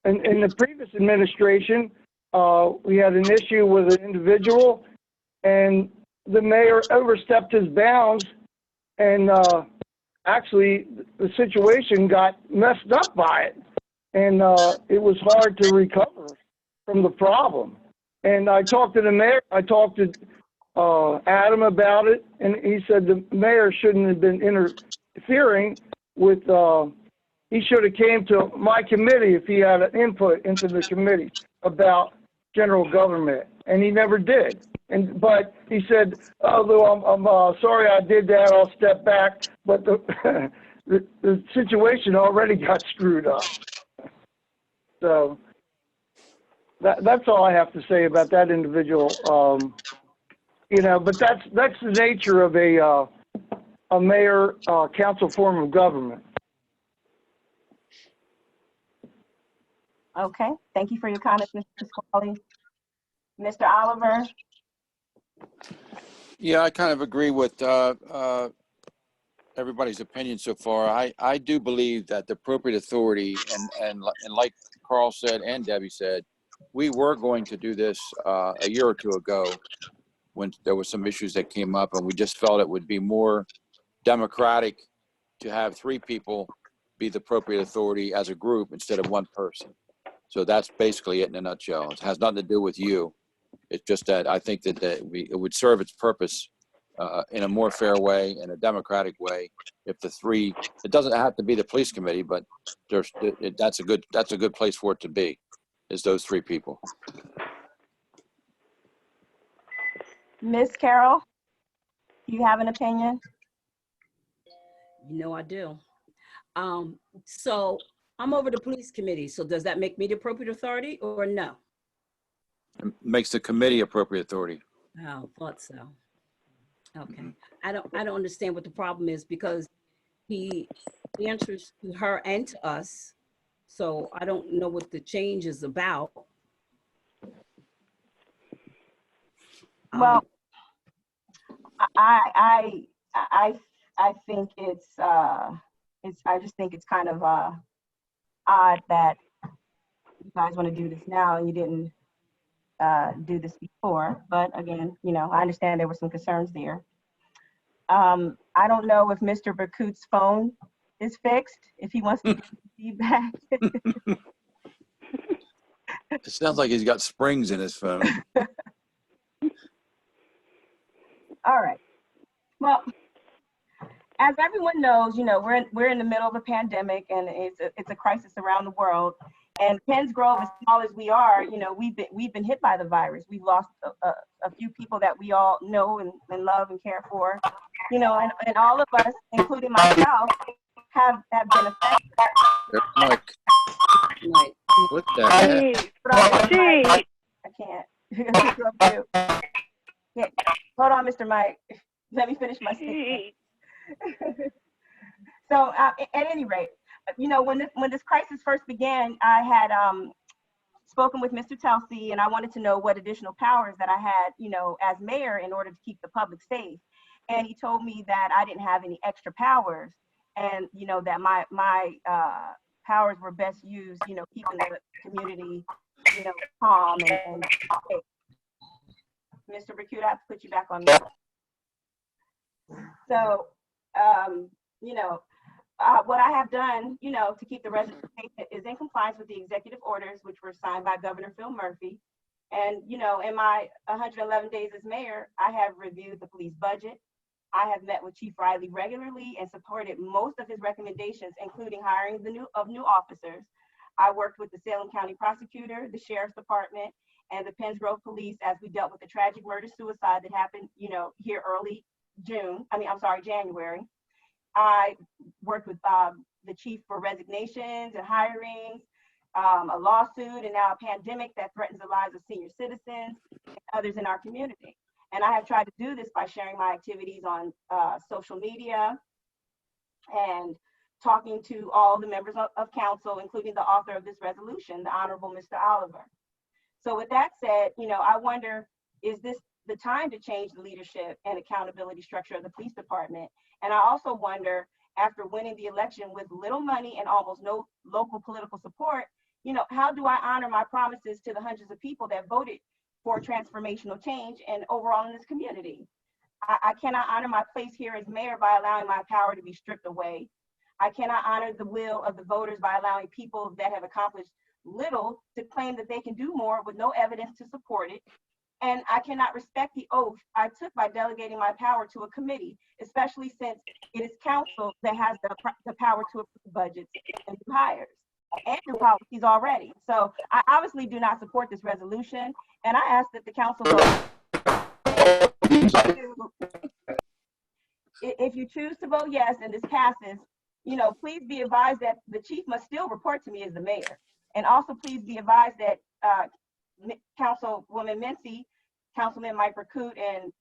In the previous administration, we had an issue with an individual, and the mayor overstepped his bounds, and actually the situation got messed up by it, and it was hard to recover from the problem. And I talked to the mayor, I talked to Adam about it, and he said the mayor shouldn't have been interfering with, he should have came to my committee if he had an input into the committee about general government, and he never did. But he said, although I'm sorry I did that, I'll step back. But the situation already got screwed up. So that's all I have to say about that individual. But that's the nature of a mayor council form of government. Okay, thank you for your comments, Mr. Pasquale. Mr. Oliver? Yeah, I kind of agree with everybody's opinion so far. I do believe that the appropriate authority, and like Carl said and Debbie said, we were going to do this a year or 2 ago when there were some issues that came up, and we just felt it would be more democratic to have 3 people be the appropriate authority as a group instead of 1 person. So that's basically it in a nutshell. It has nothing to do with you. It's just that I think that it would serve its purpose in a more fair way, in a democratic way, if the 3. It doesn't have to be the police committee, but that's a good place for it to be, is those 3 people. Ms. Carroll, do you have an opinion? You know I do. So I'm over the police committee. So does that make me the appropriate authority or no? It makes the committee appropriate authority. Oh, thought so. Okay. I don't understand what the problem is, because he answers to her and to us. So I don't know what the change is about. Well, I think I just think it's kind of odd that you guys want to do this now and you didn't do this before. But again, I understand there were some concerns there. I don't know if Mr. Berkut's phone is fixed, if he wants to give feedback. It sounds like he's got springs in his phone. All right. Well, as everyone knows, we're in the middle of a pandemic, and it's a crisis around the world. And PENNS Grove, as small as we are, we've been hit by the virus. We've lost a few people that we all know and love and care for, and all of us, including myself, have been affected. Mike, what the heck? I can't. Yeah. on, Mr. Mike. Let me finish my statement. So at any rate, you know, when this crisis first began, I had spoken with Mr. Telsey, and I wanted to know what additional powers that I had, you know, as mayor in order to keep the public safe. And he told me that I didn't have any extra powers, and you know that my powers were best used, you know, keeping the community, you know, calm and safe. Mr. Recute, I have to put you back on mute. So, you know, what I have done, you know, to keep the residents safe is in compliance with the executive orders, which were signed by Governor Phil Murphy. And, you know, in my 111 days as mayor, I have reviewed the police budget. I have met with Chief Riley regularly and supported most of his recommendations, including hiring new officers. I worked with the Salem County prosecutor, the sheriff's department, and the PENNS Police as we dealt with the tragic murder-suicide that happened, you know, here early January. I worked with the chief for resignations and hirings, a lawsuit, and now a pandemic that threatens the lives of senior citizens and others in our community. And I have tried to do this by sharing my activities on social media and talking to all the members of council, including the author of this resolution, the Honorable Mr. Oliver. So with that said, you know, I wonder, is this the time to change the leadership and accountability structure of the police department? And I also wonder, after winning the election with little money and almost no local political support, you know, how do I honor my promises to the hundreds of people that voted for transformational change and overall in this community? I cannot honor my place here as mayor by allowing my power to be stripped away. I cannot honor the will of the voters by allowing people that have accomplished little to claim that they can do more with no evidence to support it. And I cannot respect the oath I took by delegating my power to a committee, especially since it is council that has the power to approve budgets and new hires and new policies already. So I obviously do not support this resolution, and I ask that the council vote. If you choose to vote yes and this passes, you know, please be advised that the chief must still report to me as the mayor. And also please be advised that Councilwoman Mincy, Councilman Mike Recute, and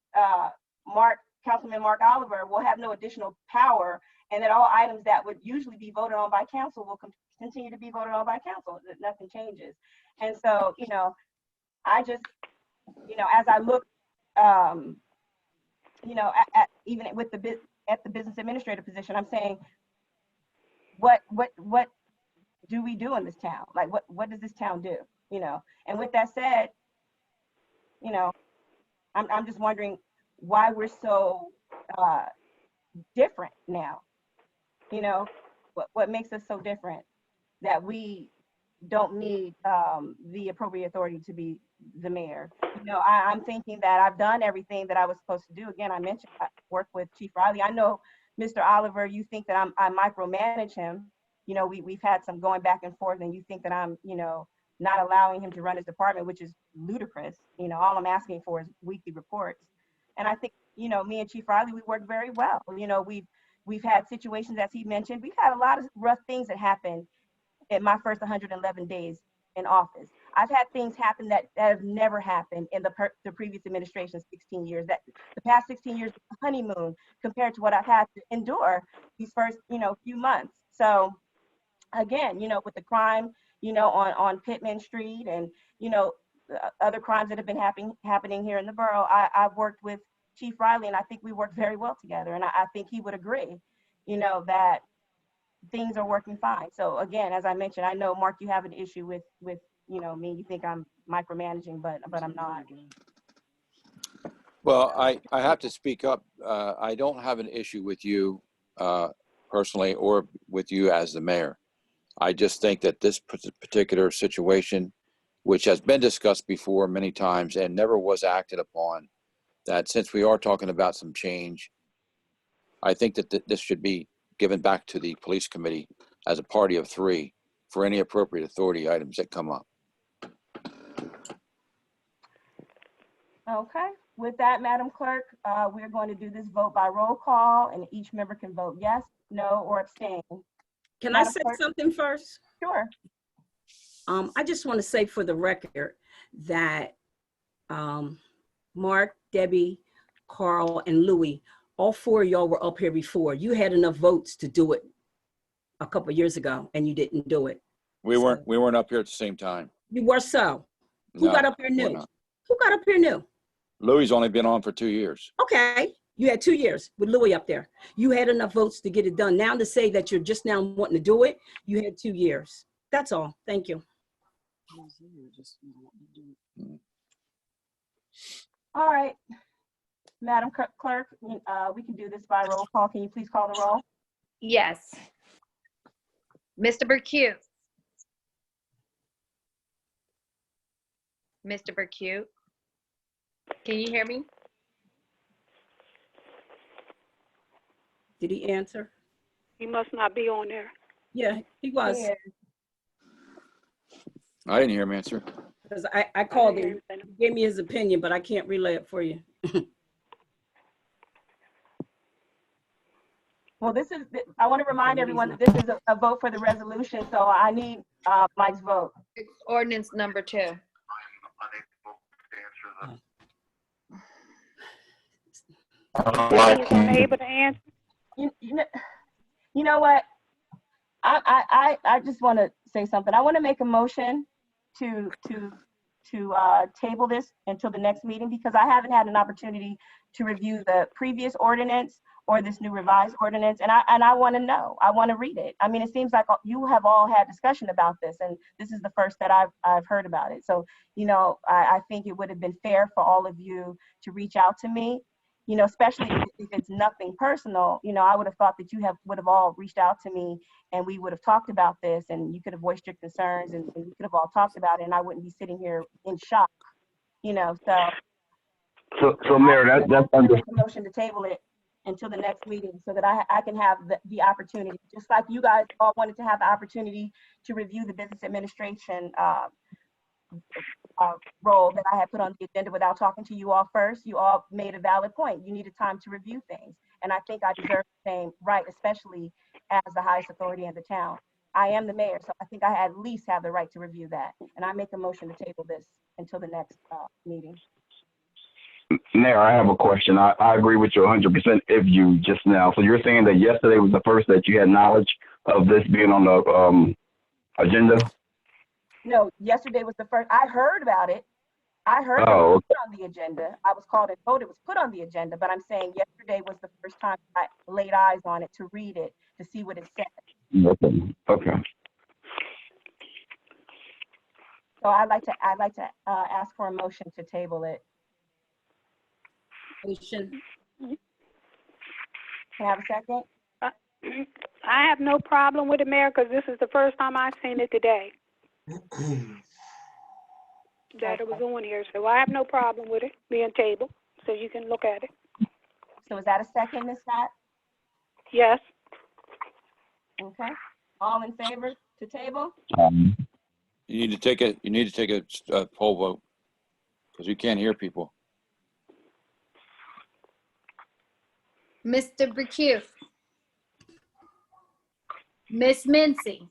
Councilman Mark Oliver will have no additional power, and that all items that would usually be voted on by council will continue to be voted on by council, that nothing changes. And so, you know, I just, you know, as I look, you know, even with the business administrator position, I'm saying, what do we do in this town? Like, what does this town do? You know, and with that said, you know, I'm just wondering why we're so different now. You know, what makes us so different that we don't need the appropriate authority to be the mayor? You know, I'm thinking that I've done everything that I was supposed to do. Again, I mentioned I work with Chief Riley. I know, Mr. Oliver, you think that I micromanage him. You know, we've had some going back and forth, and you think that I'm, you know, not allowing him to run his department, which is ludicrous. You know, all I'm asking for is weekly reports. And I think, you know, me and Chief Riley, we work very well. You know, we've had situations, as he mentioned, we've had a lot of rough things that happened in my first 111 days in office. I've had things happen that have never happened in the previous administration's 16 years. That the past 16 years was a honeymoon compared to what I've had to endure these first, you know, few months. So again, you know, with the crime, you know, on Pittman Street and, you know, other crimes that have been happening here in the borough, I've worked with Chief Riley, and I think we work very well together. And I think he would agree, you know, that things are working fine. So again, as I mentioned, I know, Mark, you have an issue with you know, me. You think I'm micromanaging, but I'm not. Well, I have to speak up. I don't have an issue with you personally or with you as the mayor. I just think that this particular situation, which has been discussed before many times and never was acted upon, that since we are talking about some change, I think that this should be given back to the police committee as a party of three for any appropriate authority items that come up. Okay. With that, Madam Clerk, we're going to do this vote by roll call, and each member can vote yes, no, or abstain. Can Madam I say Clerk? something first? Sure. I just want to say for the record that Mark, Debbie, Carl, and Louis, all four of y'all were up here before. You had enough votes to do it a couple of years ago, and you didn't do it. We weren't up here at the same time. You were so. Who No, got up here we're new? not. Who got up here new? Louis only been on for 2 years. Okay, you had 2 years with Louis up there. You had enough votes to get it done. Now to say that you're just now wanting to do it, you had 2 years. That's all. Thank you. All right. Madam Clerk, we can do this by roll call. Can you please call the roll? Yes. Mr. Burkett. Mr. Burkett. Can you hear me? Did he answer? He must not be on there. Yeah, he was. Yeah. I didn't hear him answer. Because I called him. He gave me his opinion, but I can't relay it for you. Well, I want to remind everyone that this is a vote for the resolution, so I need Mike's vote. It's ordinance number 2. Able to answer? You know what? I just want to say something. I want to make a motion to table this until the next meeting because I haven't had an opportunity to review the previous ordinance or this new revised ordinance, and I want to know. I want to read it. I mean, it seems like you have all had discussion about this, and this is the first that I've heard about it. So, you know, I think it would have been fair for all of you to reach out to me. You know, especially if it's nothing personal, you know, I would have thought that you would have all reached out to me and we would have talked about this and you could have voiced your concerns and we could have all talked about it and I wouldn't be sitting here in shock, you know, So Mayor, that's under. Make a motion to table it until the next meeting so that I can have the opportunity, just like you guys all wanted to have the opportunity to review the business administration role that I had put on the agenda without talking to you all first. You all made a valid point. You needed time to review things. And I think I deserve the same right, especially as the highest authority in the town. I am the mayor, so I think I at least have the right to review that. And I make a motion to table this until the next meeting. Mayor, I have a question. I agree with you 100% if you just now. So you're saying that yesterday was the first that you had knowledge of this being on the agenda? No, yesterday was the first. I heard about it. I heard it was put on the agenda. I was called and told it was put on the agenda, but I'm saying yesterday was the first time I laid eyes on it to read it, to see what it said. Okay. So I'd like to ask for a motion to table it. Motion. Can I have a second? I have no problem with it, Mayor, because this is the first time I've seen it today. That it was on here, so I have no problem with it being tabled, so you can look at it. So is that a second, Ms. Scott? Yes. Okay. All in favor to table? You need to take a poll vote because you can't hear people. Mr. Burkett. Miss Mincy.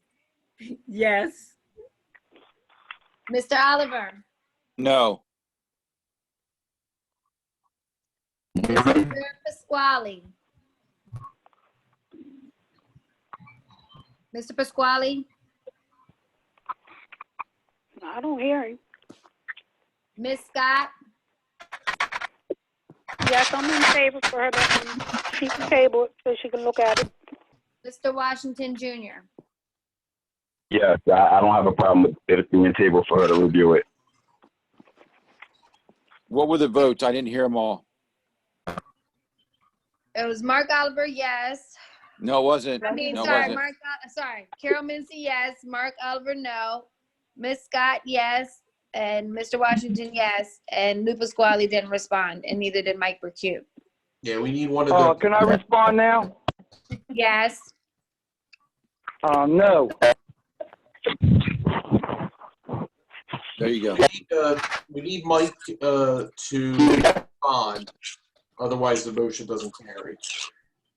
Yes. Mr. Oliver. No. Mr. Pasquale. Mr. Pasquale. I don't hear him. Miss Scott. Yes, I'm in favor for her to she can table it so she can look at it. Mr. Washington Jr. Yes, I don't have a problem with it being tabled for her to review it. What were the votes? I didn't hear them all. It was Mark Oliver, yes. No, it wasn't. I mean, No, it sorry, wasn't. Carol Mincy, yes. Mark Oliver, no. Miss Scott, yes. And Mr. Washington, yes. And Lou Pasquale didn't respond, and neither did Mike Burkett. Yeah, we need one of the. Can I respond now? Yes. No. There you go. We need Mike to respond. Otherwise, the motion doesn't carry.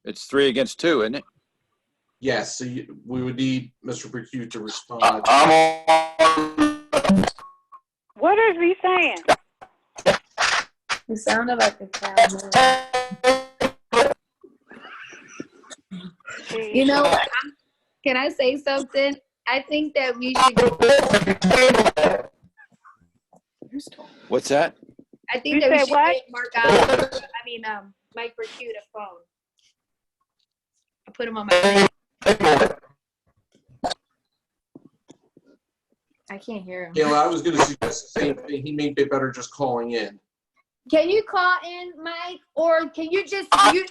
It's 3-2, isn't it? Yes, so we would need Mr. Burkett to respond. What is he saying? You sounded like a cow. You know, can I say something? I think that we should. What's that? I think that we should get Mike Bercute a phone. I put him on my plate. I can't hear him. Yeah, well, I was going to suggest the same thing. He may be better just calling in. Can you call in, Mike, or can you just Mr.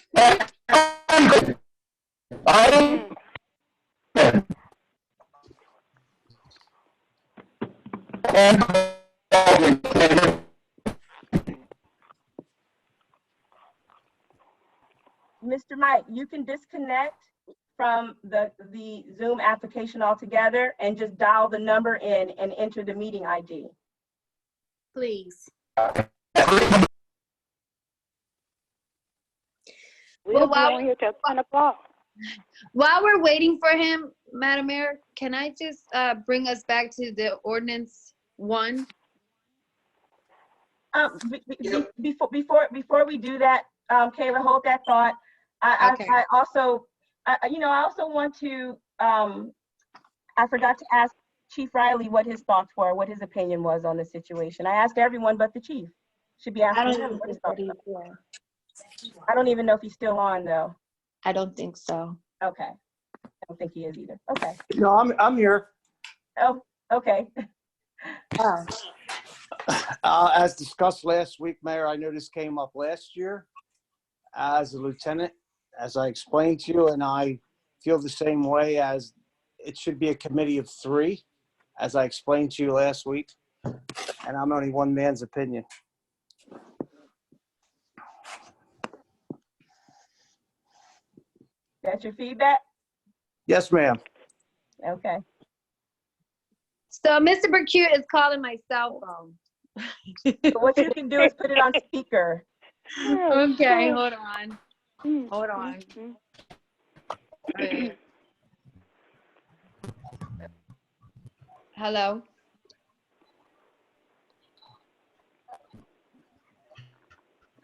Mike, you can disconnect from the Zoom application altogether and just dial the number in and enter the meeting ID. please? We'll be on here till 10 o'clock. While we're waiting for him, Madam Mayor, can I just bring us back to the ordinance 1? Before we do that, Kayla, hold that thought. I also want to, I forgot to ask Chief Riley what his thoughts were, what his opinion was on the situation. I asked everyone but the chief. Should be asking him what his thoughts were. I don't even know if he's still on though. I don't think so. Okay. I don't think he is either. Okay. No, I'm here. Oh, okay. As discussed last week, Mayor, I know this came up last year as a lieutenant, as I explained to you, and I feel the same way as it should be a committee of 3, as I explained to you last week, and I'm only one man's opinion. That's your feedback? Yes, ma'am. Okay. So Mr. Bercute is calling my cell phone. So what you can do is put it on speaker. Okay, hold on. Hold on. Hello.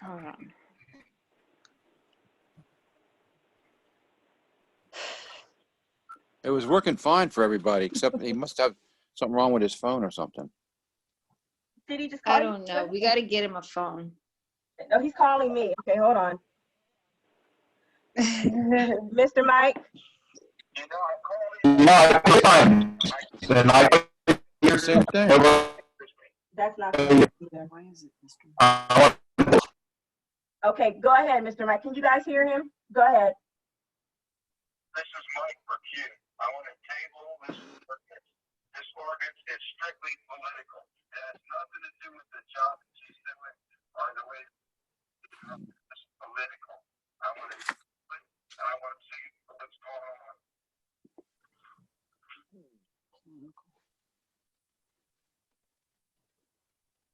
Hold on. It was working fine for everybody, except he must have something wrong with his phone or something. Did he just call I don't know. We got to get him a phone. Oh, he's calling me. Okay, hold on. Mr. Mike? Same thing. That's not either. Why is it Okay, go ahead, Mr. Mike. Can you guys hear him? Go ahead. This is Mike Bercute. I want to table this ordinance. This ordinance is strictly political. It has nothing to do with the job that she's doing or the way it's political. I want to see what's going on.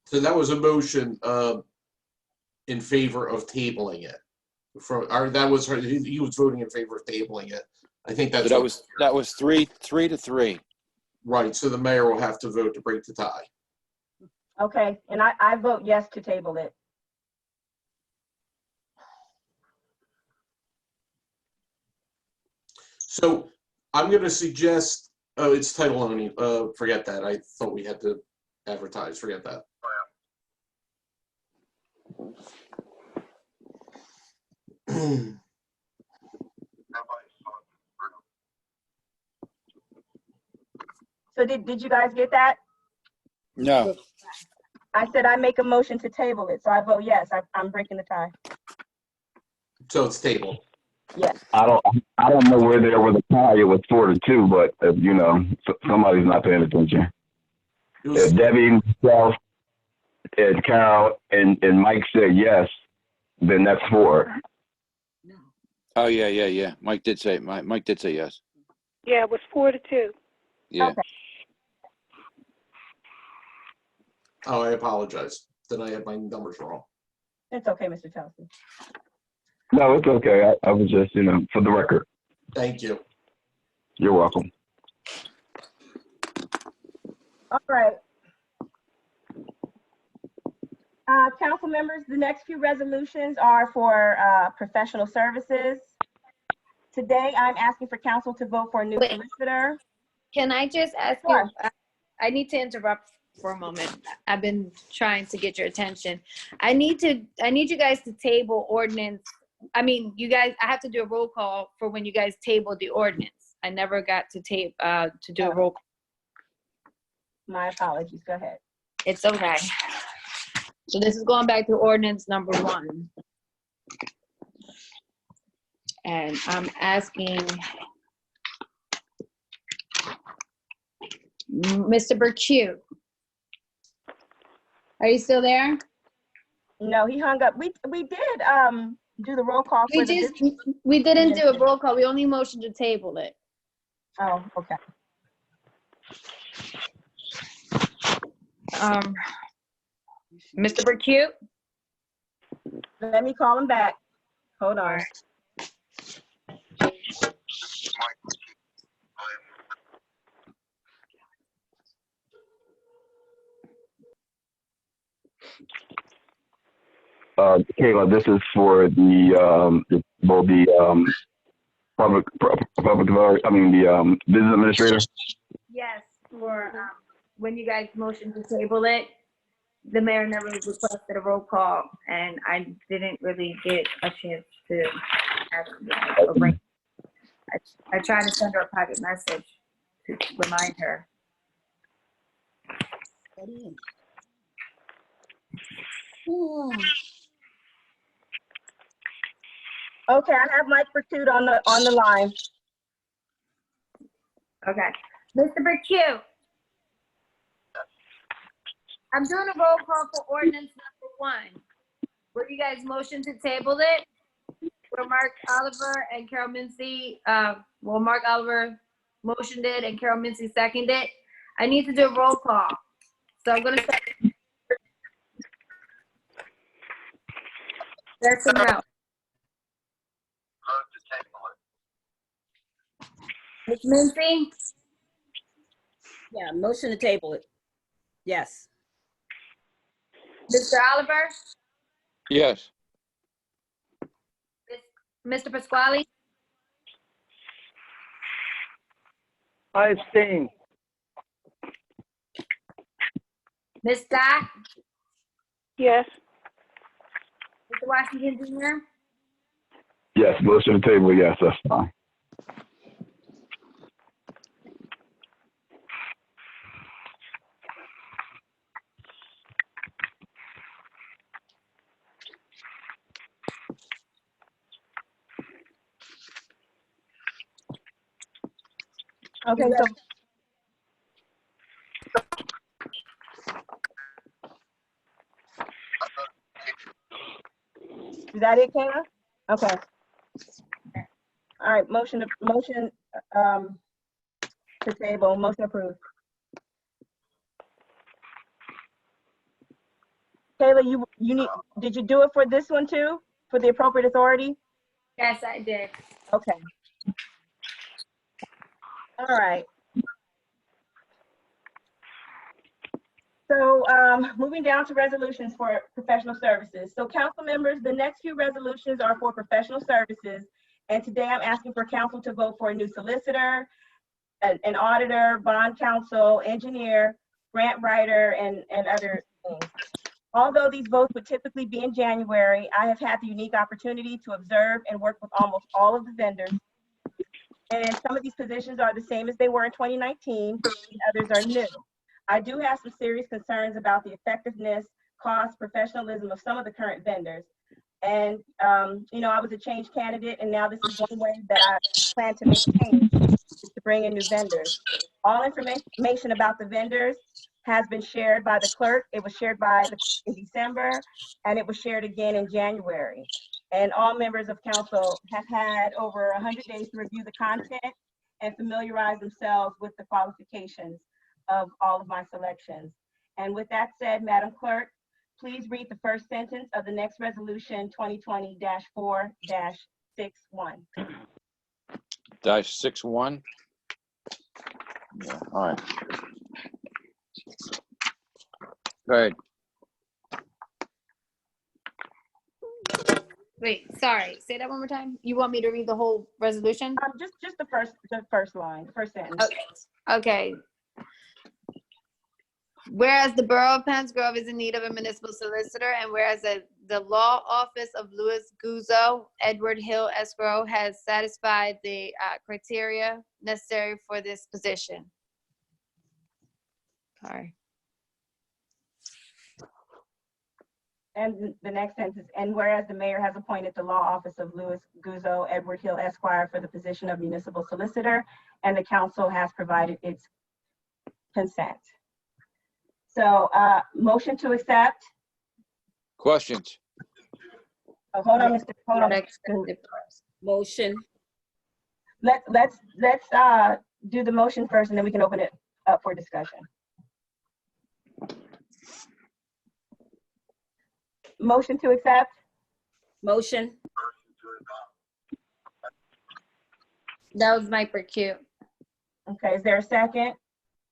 So that was a motion in favor of tabling it. That was he was voting in favor of tabling it. I think that's So that was 3 to 3. Right. So the mayor will have to vote to break the tie. Okay, and I vote yes to table it. So I'm going to suggest. Oh, it's title only. Forget that. I thought we had to advertise. Forget that. So did you guys get that? No. I said I make a motion to table it, so I vote yes. I'm breaking the tie. So it's tabled. Yes. I don't know where there was a tie. It was 4-2, but somebody's not paying attention. If Debbie, myself, and Carol, and Mike said yes, then that's 4. Oh yeah. Mike did say yes. Yeah, it was 4-2. Yeah. Okay. Oh, I apologize. Then I had my numbers wrong. It's okay, Mr. Townsend. No, it's okay. I was just, for the record. Thank you. You're welcome. All right. council members, the next few resolutions are for professional services. Today, I'm asking for council to vote for a new Wait. solicitor. Can I just ask Sure. you, I need to interrupt for a moment. I've been trying to get your attention. I need you guys to table ordinance. I mean, you guys, I have to do a roll call for when you guys table the ordinance. I never got to do a roll call. My apologies, go ahead. It's okay. So this is going back to ordinance number 1. And I'm asking Mr. Burchue. Are you still there? No, he hung up. We did do the roll call for the district. We didn't do a roll call. We only motioned to table it. Oh, okay. Mr. Burchue? Let me call him back. Hold on. Kayla, this is for the public, I mean, the business administrator. Yes, for when you guys motioned to table it, the mayor never requested a roll call, and I didn't really get a chance to ask a ring. I tried to send her a private message to remind her. Okay, I have Mike Burchute on the line. Okay. Mr. Burchue. I'm doing a roll call for ordinance number 1. Where you guys motion to table it? Where Mark Oliver and Carol Mincy, Mark Oliver motioned it and Carol Mincy seconded it. I need to do a roll call. So I'm gonna say, yes or no? Ms. Mincy? Yeah, motion to table it. Yes. Mr. Oliver? Yes. Mr. Pasquale? I abstain. Ms. Scott? Yes. Mr. Washington Jr.? Yes, motion to table. Yes, that's fine. Okay, so is that it, Kayla? Okay. All right, motion to table, motion approved. Kayla, did you do it for this one too? For the appropriate authority? Yes, I did. Okay. All right. So moving down to resolutions for professional services. So council members, the next few resolutions are for professional services. And today I'm asking for council to vote for a new solicitor, an auditor, bond counsel, engineer, grant writer, and other things. Although these votes would typically be in January, I have had the unique opportunity to observe and work with almost all of the vendors. And some of these positions are the same as they were in 2019, and others are new. I do have some serious concerns about the effectiveness, cost, professionalism of some of the current vendors. And, you know, I was a change candidate, and now this is one way that I plan to make change, is to bring in new vendors. All information about the vendors has been shared by the clerk. It was shared in December, and it was shared again in January. And all members of council have had over 100 days to review the content and familiarize themselves with the qualifications of all of my selections. And with that said, Madam Clerk, please read the first sentence of the next resolution 2020-4-61. -61. Yeah, all right. Go ahead. Wait, sorry. Say that one more time. You want me to read the whole resolution? Just the first line, the first sentence. Okay. Whereas the Borough of Penns Grove is in need of a municipal solicitor, and whereas the law office of Louis Guzzo, Edward Hill Escrow has satisfied the criteria necessary for this position. Sorry. And the next sentence, and whereas the mayor has appointed the law office of Louis Guzzo, Edward Hill Esquire for the position of municipal solicitor, and the council has provided its consent. So, motion to accept. Questions? Oh, hold on, hold on. Motion. Let's do the motion first, and then we can open it up for discussion. Motion to accept. Motion. That was Mike Burkett. Okay, is there a second?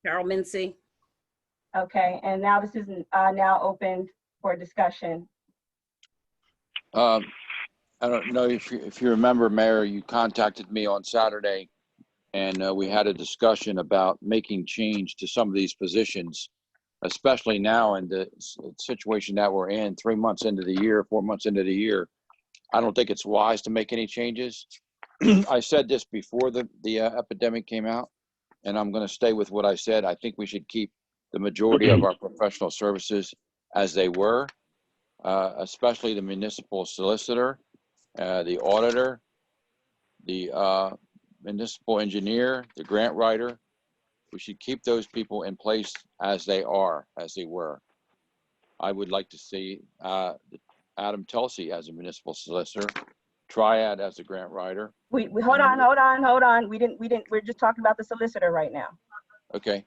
Carol Mincy. Okay, and now this is now open for discussion. I don't know if you remember, Mayor, you contacted me on Saturday, and we had a discussion about making change to some of these positions, especially now in the situation that we're in, 3 months into the year, 4 months into the year. I don't think it's wise to make any changes. I said this before the epidemic came out, and I'm going to stay with what I said. I think we should keep the majority of our professional services as they were, especially the municipal solicitor, the auditor, the municipal engineer, the grant writer. We should keep those people in place as they are, as they were. I would like to see Adam Telsey as a municipal solicitor, Triad as a grant writer. We hold on. We're just talking about the solicitor right now. Okay.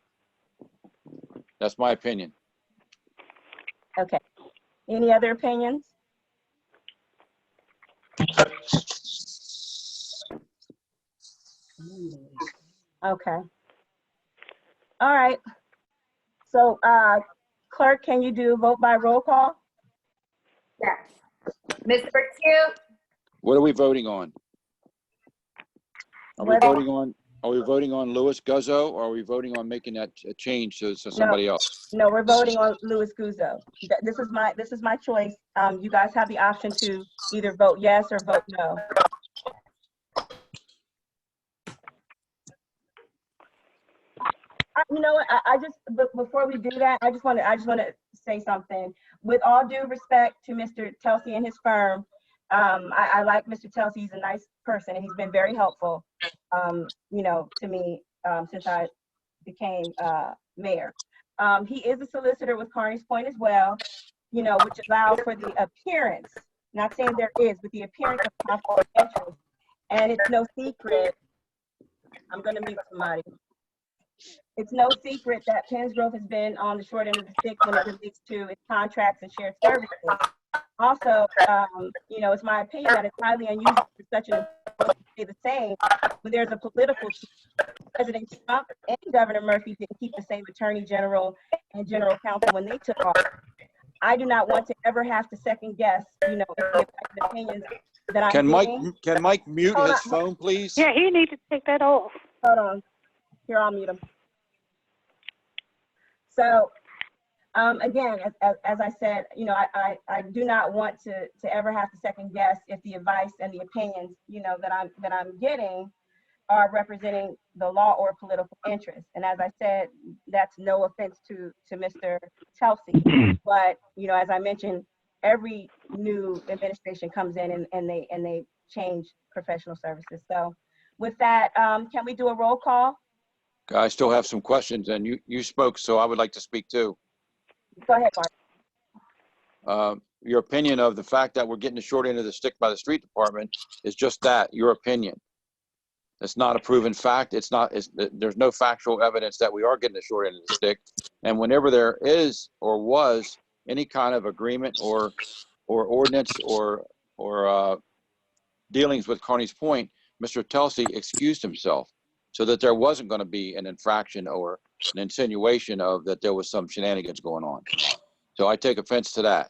That's my opinion. Okay. Any other opinions? Okay. All right. So, clerk, can you do vote by roll call? Yes. Mr. Burkett? What are we voting on? Are we voting on Louis Guzzo, or are we voting on making that a change to somebody else? No, we're voting on Louis Guzzo. This is my choice. You guys have the option to either vote yes or vote no. You know what? I just before we do that, I just want to say something. With all due respect to Mr. Telsey and his firm, I like Mr. Telsey. He's a nice person, and he's been very helpful, you know, to me since I became mayor. He is a solicitor with Carney's Point as well, you know, which allows for the appearance, not saying there is, but the appearance of conflict of interest. And it's no secret. I'm going to mute somebody. It's no secret that Penns Grove has been on the short end of the stick when it relates to its contracts and shared services. Also, you know, it's my opinion that it's highly unusual for such an employee to say the same when there's a political shift. President Trump and Governor Murphy didn't keep the same Attorney General and General Counsel when they took office. I do not want to ever have to second guess, you know, the opinions that I'm getting. Can Mike mute his phone, please? Yeah, he needs to take that off. Hold on. Here, I'll mute him. So, again, as I said, you know, I do not want to ever have to second guess if the advice and the opinions, you know, that I'm getting are representing the law or political interest. And as I said, that's no offense to Mr. Telsey, but you know, as I mentioned, every new administration comes in and they change professional services. So, with that, can we do a roll call? I still have some questions, and you spoke, so I would like to speak too. Go ahead, Mark. Your opinion of the fact that we're getting the short end of the stick by the street department is just that, your opinion. It's not a proven fact. There's no factual evidence that we are getting the short end of the stick. And whenever there is or was any kind of agreement or ordinance or dealings with Carney's Point, Mr. Telsey excused himself, so that there wasn't going to be an infraction or an insinuation of that there was some shenanigans going on. So I take offense to that.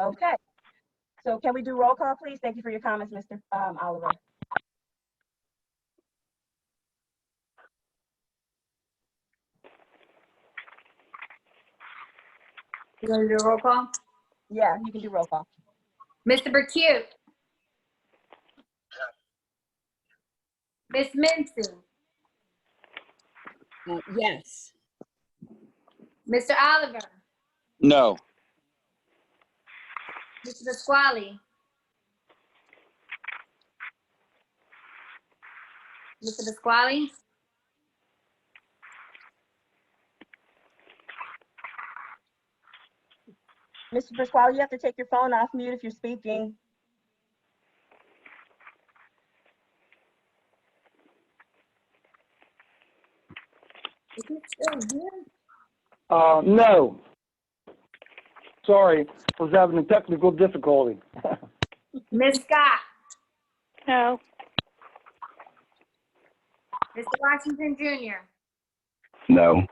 Okay. So can we do roll call, please? Thank you for your comments, Mr. Oliver. You gonna do a roll call? Yeah, you can do roll call. Mr. Bercute? Miss Mincy? Yes. Mr. Oliver? No. Mr. Pasquale? Mr. Pasquale? Mr. Pasquale, you have to take your phone off mute if you're speaking. Is he still here? No. Sorry, I was having a technical difficulty. Miss Scott? No. Mr. Washington Jr.? No.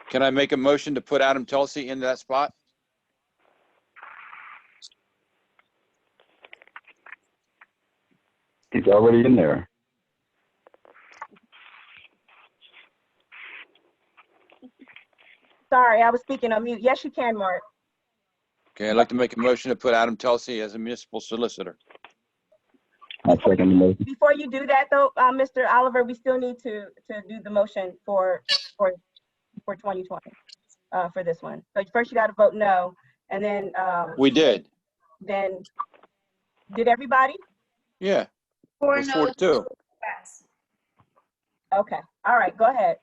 Can I make a motion to put Adam Tulsi into that spot? He's already in there. Sorry, I was speaking on mute. Yes, you can, Mark. Okay, I'd like to make a motion to put Adam Tulsi as a municipal solicitor. I second the motion. Before you do that, though, Mr. Oliver, we still need to do the motion for 2020 for this one. So first, you got to vote no, and then We did. Then did everybody? Yeah. It 4 was no's, 4-2. yes. Okay. All right. Go ahead.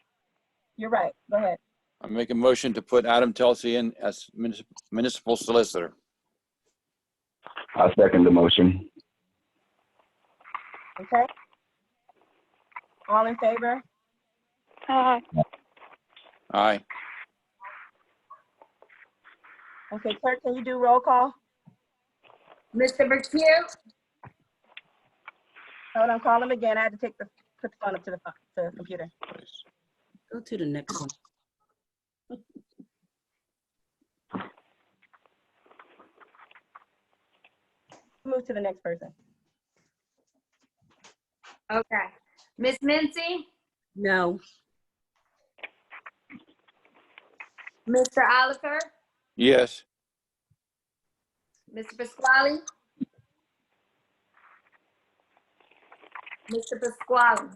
You're right. Go ahead. I make a motion to put Adam Tulsi in as municipal solicitor. I second the motion. Okay. All in favor? Aye. Aye. Okay, clerk, can you do roll call? Mr. Bercute? Hold on, call him again. I had to put the phone up to the computer. Go to the next one. Move to the next person. Okay. Miss Mincy? No. Mr. Oliver? Yes. Mr. Pasquale? Mr. Pasquale?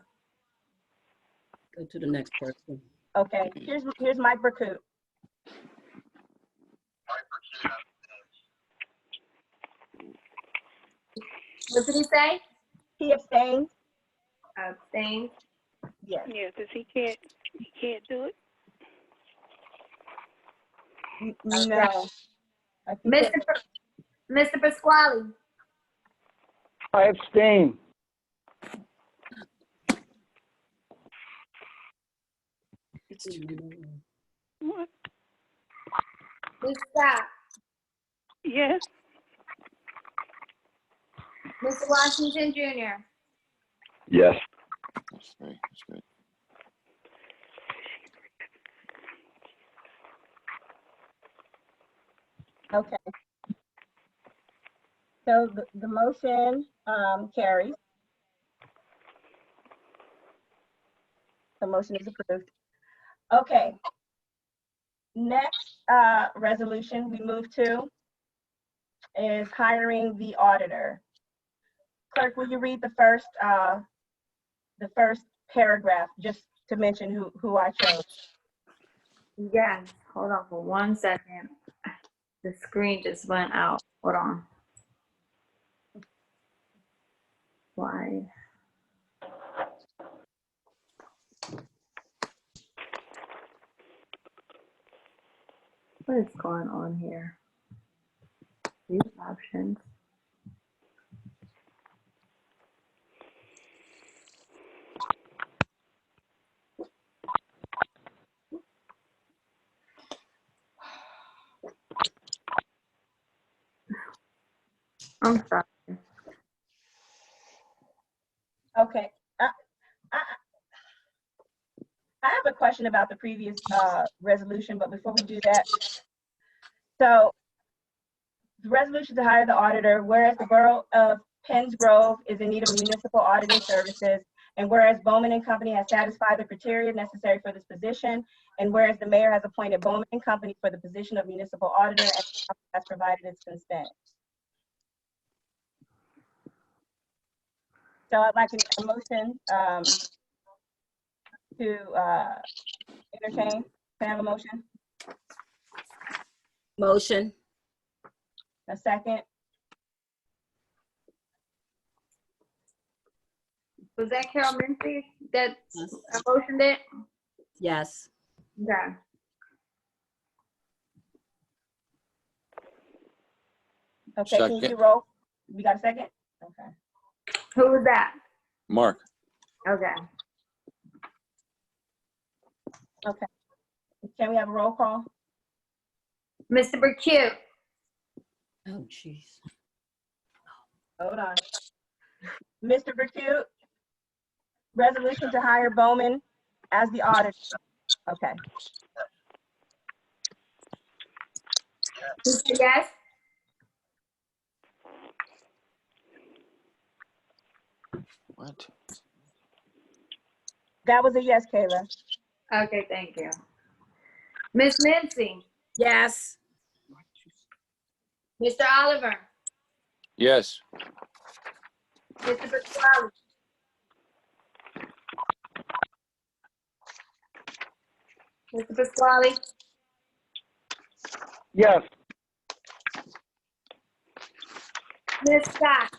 Go to the next person. Okay, here's Mike Berkut. What did he say? He abstained. Abstained. Yes. Yeah, because he can't do it. No. Mr. Pasquale? I abstain. What? Miss Scott? Yes. Mr. Washington Jr.? Yes. That's right. That's good. Okay. So the motion carries. The motion is approved. Okay. Next resolution we move to is hiring the auditor. Clerk, will you read the first paragraph just to mention who I chose? Yes. Hold on for 1 second. The screen just went out. Hold on. Why? What is going on here? These options. I'm sorry. Okay. I have a question about the previous resolution, but before we do that, so the resolution to hire the auditor, whereas the Borough of PENNS Grove is in need of municipal auditing services, and whereas Bowman and Company has satisfied the criteria necessary for this position, and whereas the mayor has appointed Bowman and Company for the position of municipal auditor and has provided its consent. So I'd like a motion to entertain. Can I have a motion? Motion. A second? Was that Carol Mincy that motioned it? Yes. Okay. Okay, can you do roll? We got a second? Okay. Who was that? Mark. Okay. Okay. Can we have a roll call? Mr. Burkett. Oh, jeez. Hold on. Mr. Burkett, resolution to hire Bowman as the auditor. Okay. Yes. What? That was a yes, Kayla. Okay, thank you. Miss Mincy. Yes. Mr. Oliver. Yes. Mr. Pasquale. Mr. Pasquale. Yes. Ms. Scott.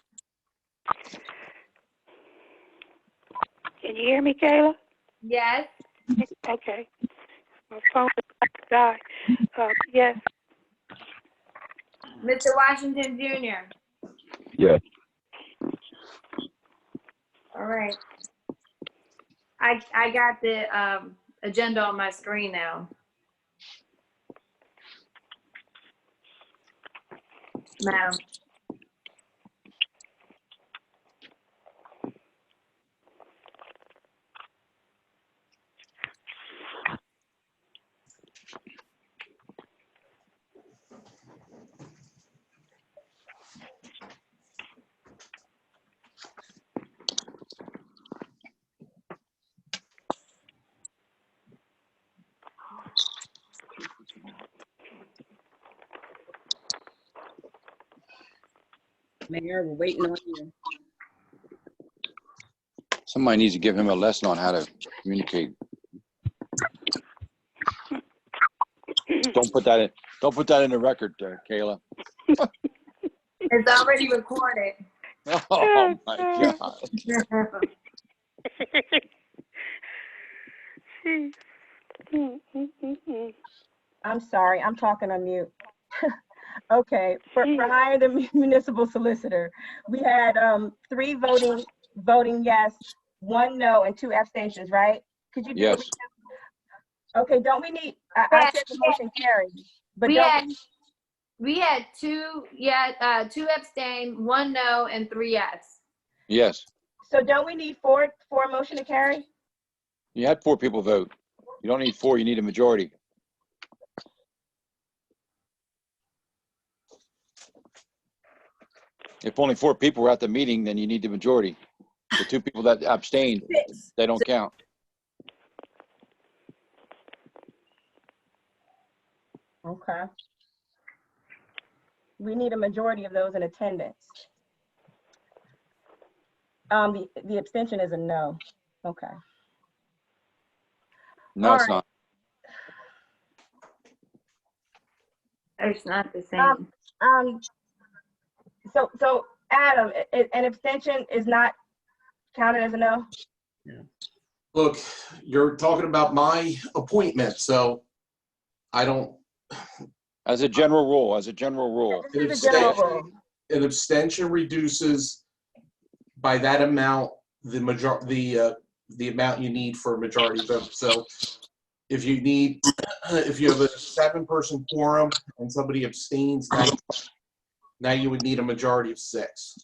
Can you hear me, Kayla? Yes. Okay. My phone died. Yes. Mr. Washington Jr. Yes. All right. I got the agenda on my screen now. Madam. Mayor, we're waiting on you. Somebody needs to give him a lesson on how to communicate. Don't put that in. Don't put that in the record, Kayla. It's already recorded. Oh my God. I'm sorry, I'm talking on mute. Okay, for hiring the municipal solicitor, we had 3 voting yes, 1 no, and 2 abstentions, right? Could you do Yes. it? Okay, don't we need, I said the motion carried, but we had 2 abstain, 1 no, and 3 yes. Yes. So don't we need 4 for a motion to carry? You had 4 people vote. You don't need 4. You need a majority. If only 4 people were at the meeting, then you need the majority. The 2 people that abstained, they don't count. Okay. We need a majority of those in attendance. The abstention is a no. Okay. No, it's not. It's not the same. So Adam, an abstention is not counted as a no? Look, you're talking about my appointment, so I don't. As a general rule, An abstention reduces by that amount the amount you need for a majority vote. So if you have a 7-person quorum and somebody abstains, now you would need a majority of 6.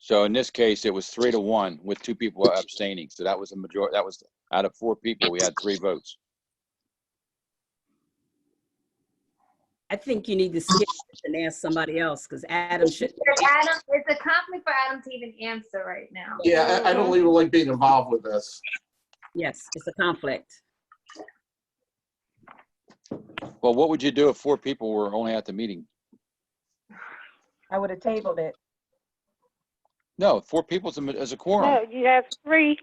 So in this case, it was 3-1 with 2 people abstaining. So that was a majority. That was out of 4 people, we had 3 votes. I think you need to skip and ask somebody else because Adam should. It's a conflict for Adam to even answer right now. Yeah, I don't even like being involved with this. Yes, it's a conflict. Well, what would you do if 4 people were only at the meeting? I would have tabled it. No, 4 people is a quorum. No, you have 3.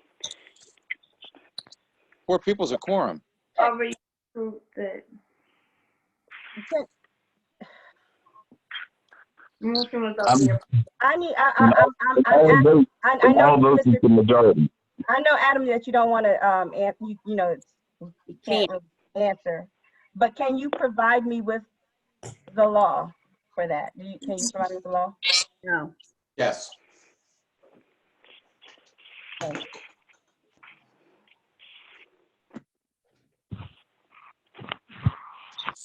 4 people is a quorum. Already approved it. Motion was up there. I need, All those is the majority. I know, Adam, that you don't want to, you know, you can't really answer, but can you provide me with the law for that? Can you provide me with the law? No. Yes. Okay.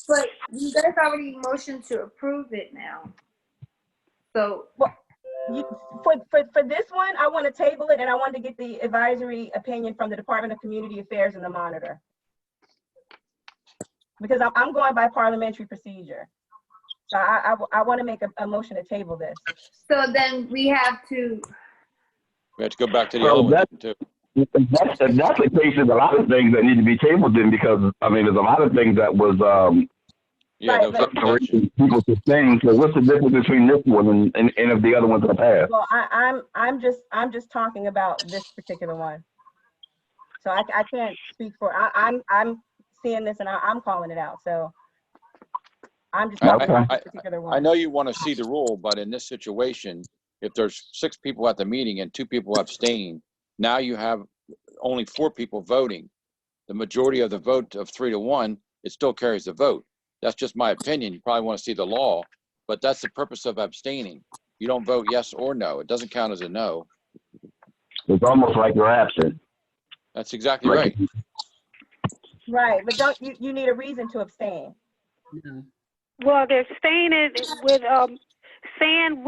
But you guys already motioned to approve it now. So, well, for this one, I want to table it, and I want to get the advisory opinion from the Department of Community Affairs and the monitor, because I'm going by parliamentary procedure. So I want to make a motion to table this. so then we have to. We have to go back to the other one too. If that's the case, there's a lot of things that need to be tabled then, because I mean, there's a lot of things that was yeah, right, people to saying. So what's the difference between this one and if the other ones are passed? Well, I'm just talking about this particular one. So I can't speak for. I'm seeing this and I'm calling it out. So I'm just talking about this particular one. I know you want to see the rule, but in this situation, if there's 6 people at the meeting and 2 people abstain, now you have only 4 people voting. The majority of the vote of 3-1, it still carries the vote. That's just my opinion. You probably want to see the law, but that's the purpose of abstaining. You don't vote yes or no. It doesn't count as a no. It's almost like you're absent. That's exactly right. Right, but don't you need a reason to abstain? No. Well, they're abstaining with saying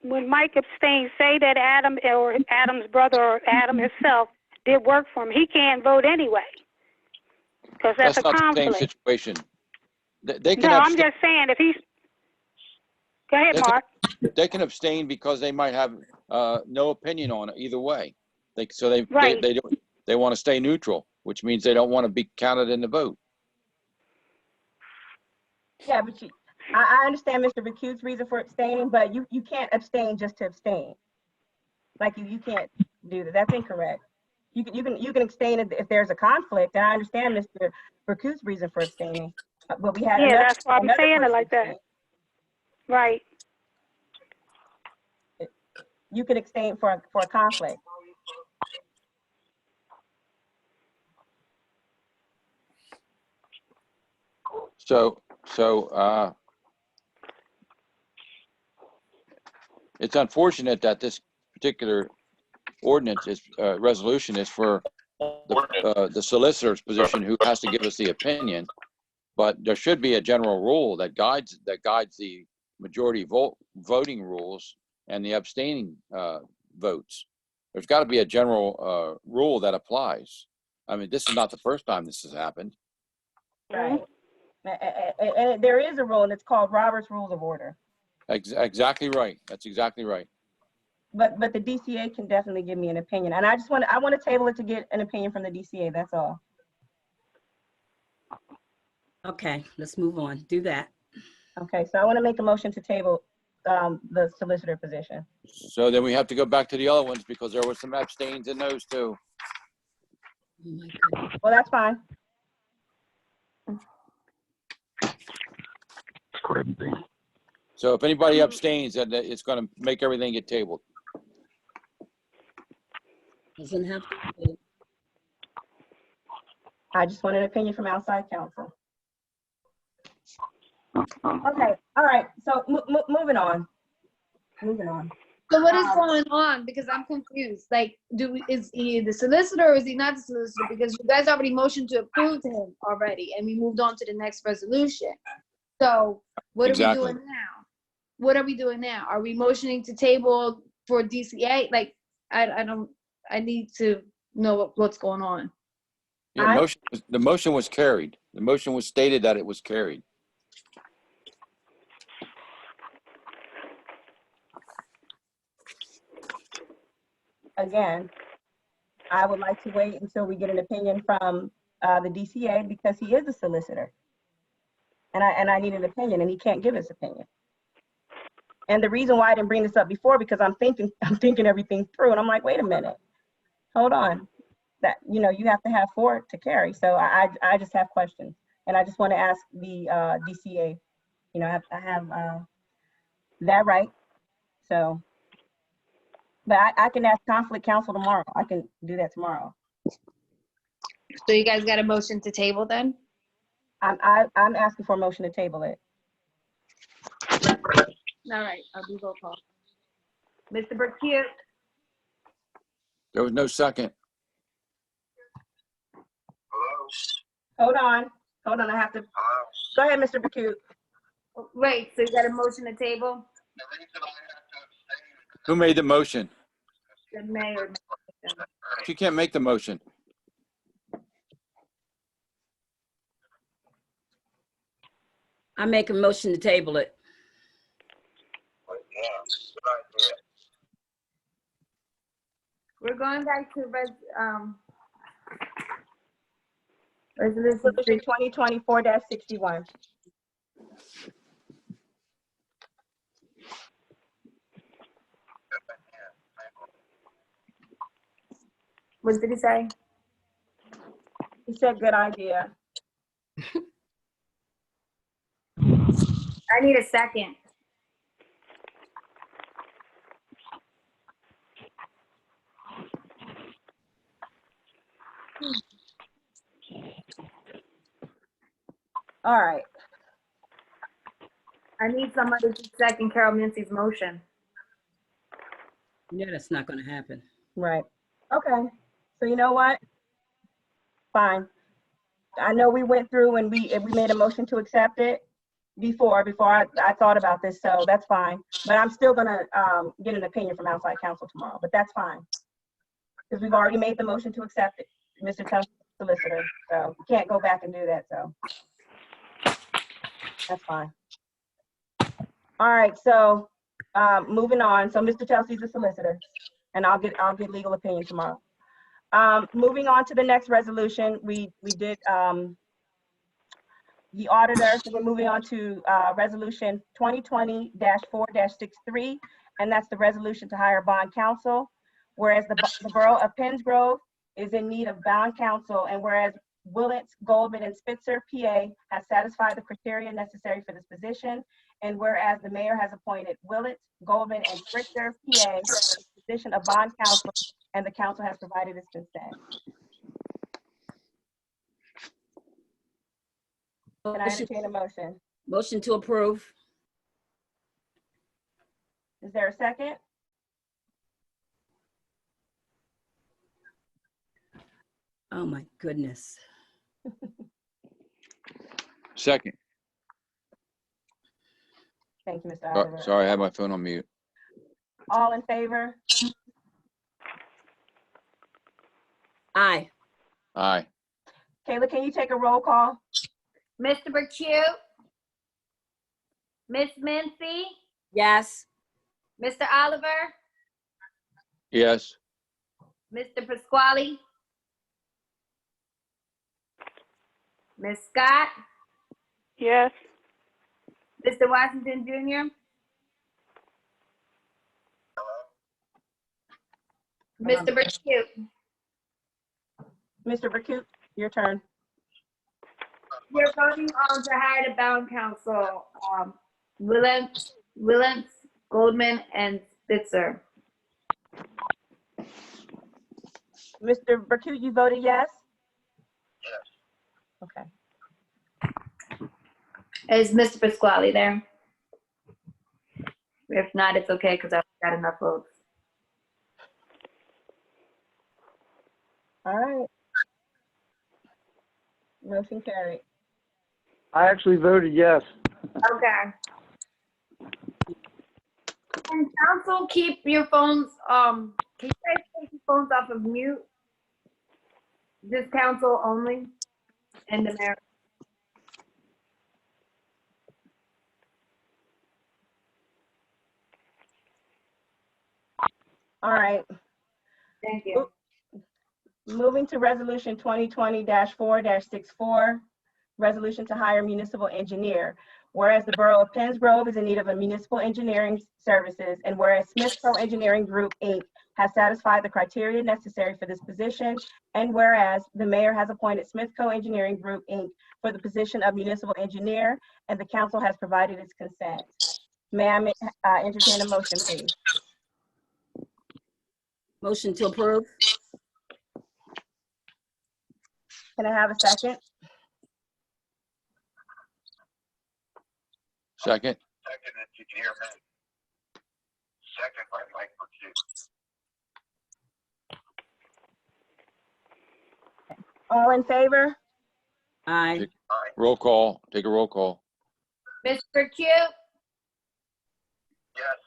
when Mike abstained, say that Adam or Adam's brother or Adam himself did work for him. He can't vote anyway because that's a not conflict. the same situation. They can no, abstain. I'm just saying if he's. Go ahead, Mark. They can abstain because they might have no opinion on it either way. They want to stay neutral, which means they don't want to be counted in the vote. Yeah, but I understand Mr. McHugh's reason for abstaining, but you can't abstain just to abstain. Like you can't do that. That's incorrect. You can abstain if there's a conflict, and I understand Mr. McHugh's reason for abstaining. But we had that's why I'm saying it like that. Right. You can abstain for a conflict. So it's unfortunate that this particular ordinance is resolution is for the solicitor's position, who has to give us the opinion. But there should be a general rule that guides the majority voting rules and the abstaining votes. There's got to be a general rule that applies. I mean, this is not the first time this has happened. Right. And there is a rule, and it's called Robert's Rules of Order. Exactly right. That's exactly right. But the DCA can definitely give me an opinion, and I want to table it to get an opinion from the DCA. That's all. Okay, let's move on. Do that. Okay, so I want to make a motion to table the solicitor position. So then we have to go back to the other ones because there were some abstains in those too. Well, that's fine. Crazy. So if anybody abstains, then it's going to make everything get tabled. Doesn't have to be. I just want an opinion from outside counsel. Okay, all right, so moving on. So what is going on? Because I'm confused. Like, is he the solicitor or is he not the solicitor? Because you guys already motioned to approve him already, and we moved on to the next resolution. So what are we doing now? What are we doing now? Are we motioning to table for DCA? Like, I don't, I need to know what's going on. Yeah, the motion was carried. The motion was stated that it was carried. Again, I would like to wait until we get an opinion from the DCA because he is a solicitor. And I need an opinion, and he can't give his opinion. And the reason why I didn't bring this up before, because I'm thinking everything through, and I'm like, wait a minute, hold on. That, you know, you have to have 4 to carry. So I just have questions, and I just want to ask the DCA. You know, I have that right. So, but I can ask conflict counsel tomorrow. I can do that tomorrow. So you guys got a motion to table then? I'm asking for a motion to table it. All right, I'll do roll call. Mr. Burkett? There was no second. Hold on, I have to, go ahead, Mr. Baku. Wait, so you got a motion to table? Who made the motion? The mayor. She can't make the motion. I make a motion to table it. We're going back to resolution 2024-61. What did he say? He said, good idea. I need a second. All right. I need somebody to second Carol Mincy's motion. Yeah, that's not going to happen. Right. Okay. So you know what? Fine. I know we went through and we made a motion to accept it before I thought about this, so that's fine. But I'm still gonna get an opinion from outside counsel tomorrow, but that's fine. Because we've already made the motion to accept it, Mr. Tubbs, solicitor, so we can't go back and do that, so. That's fine. All right, so moving on. So Mr. Chelsea's a solicitor, and I'll get legal opinion tomorrow. Moving on to the next resolution, we did the auditor, so we're moving on to resolution 2020-4-63, and that's the resolution to hire bond counsel. Whereas the Borough of PENNS is in need of bond counsel, and whereas Willits, Goldman, and Spitzer, PA, has satisfied the criteria necessary for this position, and whereas the mayor has appointed Willits, Goldman, and Spitzer, PA, to the position of bond counsel, and the council has provided its consent. Can I entertain a motion? Motion to approve. Is there a second? Oh my goodness. Second. Thank you, Mr. Oliver. Sorry, I had my phone on mute. All in favor? Aye. Aye. Kayla, can you take a roll call? Mr. Burkett? Miss Mincy? Yes. Mr. Oliver? Yes. Mr. Pasquale? Ms. Scott? Yes. Mr. Washington Jr.? Mr. Burkett? Mr. Burkett, your turn. We're voting on to hire the bound counsel, Willents, Goldman, and Spitzer. Mr. Burkett, you voted yes? Yes. Okay. Is Mr. Pasquale there? If not, it's okay because I've got enough votes. All right. Motion carried. I actually voted yes. Okay. Can council keep your phones, can you guys take your phones off of mute? Just council only and the mayor. All right. Thank you. Moving to resolution 2020-4-64, resolution to hire municipal engineer. Whereas the Borough of Penns Grove is in need of a municipal engineering services, and whereas Smith Pro Engineering Group, Inc. has satisfied the criteria necessary for this position, and whereas the mayor has appointed Smith Co Engineering Group, Inc. for the position of municipal engineer, and the council has provided its consent. May I entertain a motion, please? Motion to approve. Can I have a second? Second. Second, if you can hear me. Second by Mike Burkett. All in favor? Aye. Roll call. Take a roll call. Mr. Q, Yes.